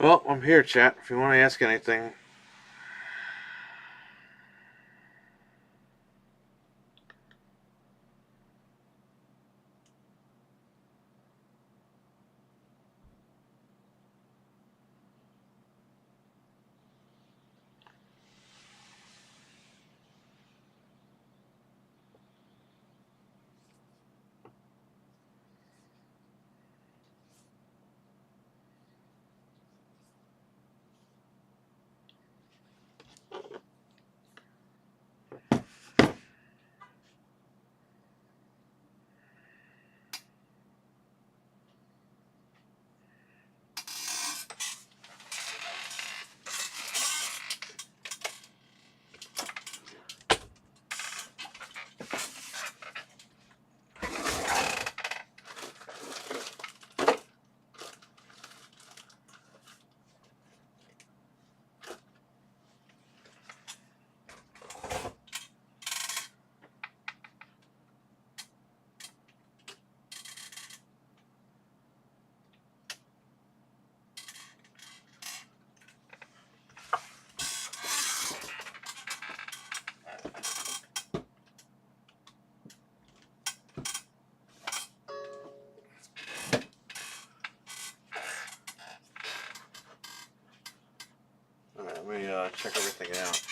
Well, I'm here, chat. If you want to ask anything. Alright, let me check everything out.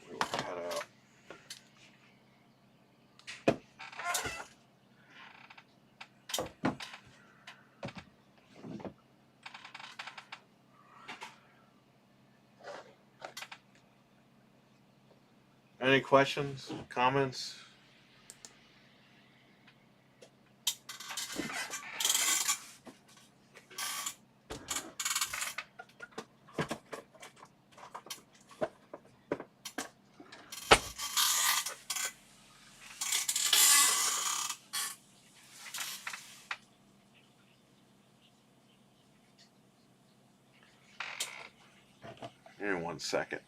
We will head out. Any questions, comments? Here in 1 second.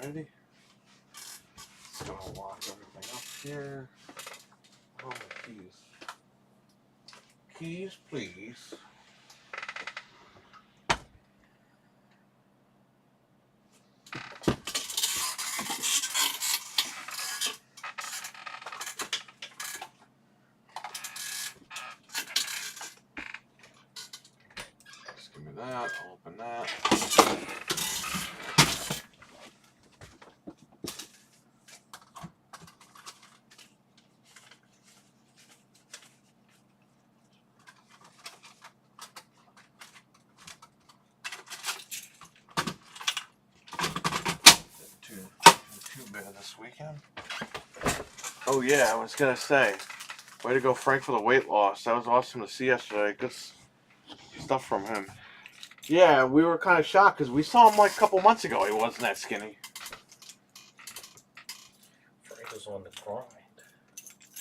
Alrighty. Just gonna lock everything up here. Oh, my keys. Keys, please. Just give me that. I'll open that. Too bad this weekend. Oh yeah, I was gonna say, way to go, Frank, for the weight loss. That was awesome to see yesterday. Good stuff from him. Yeah, we were kind of shocked because we saw him like a couple months ago. He wasn't that skinny. Frank is on the grind.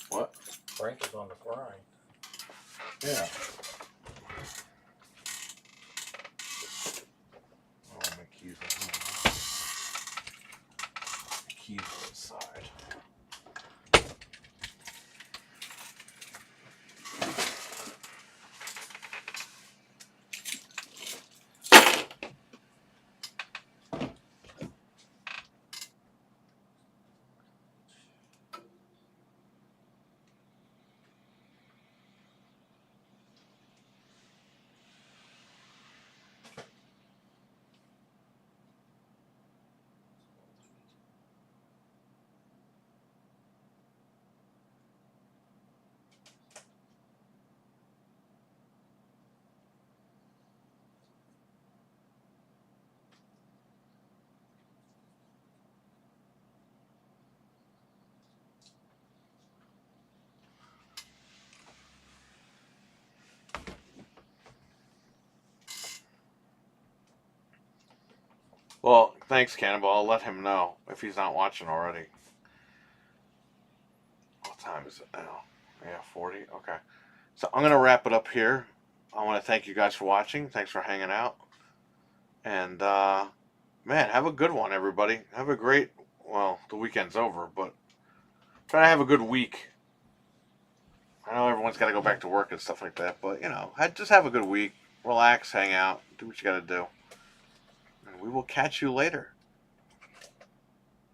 What? Frank is on the grind. Yeah. Oh, my keys are home. My keys are inside. Well, thanks, Cannibal. I'll let him know if he's not watching already. What time is it now? Yeah, 40? Okay. So I'm going to wrap it up here. I want to thank you guys for watching. Thanks for hanging out. And, man, have a good one, everybody. Have a great, well, the weekend's over, but try to have a good week. I know everyone's got to go back to work and stuff like that, but, you know, just have a good week. Relax, hang out, do what you got to do. And we will catch you later.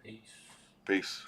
Peace. Peace.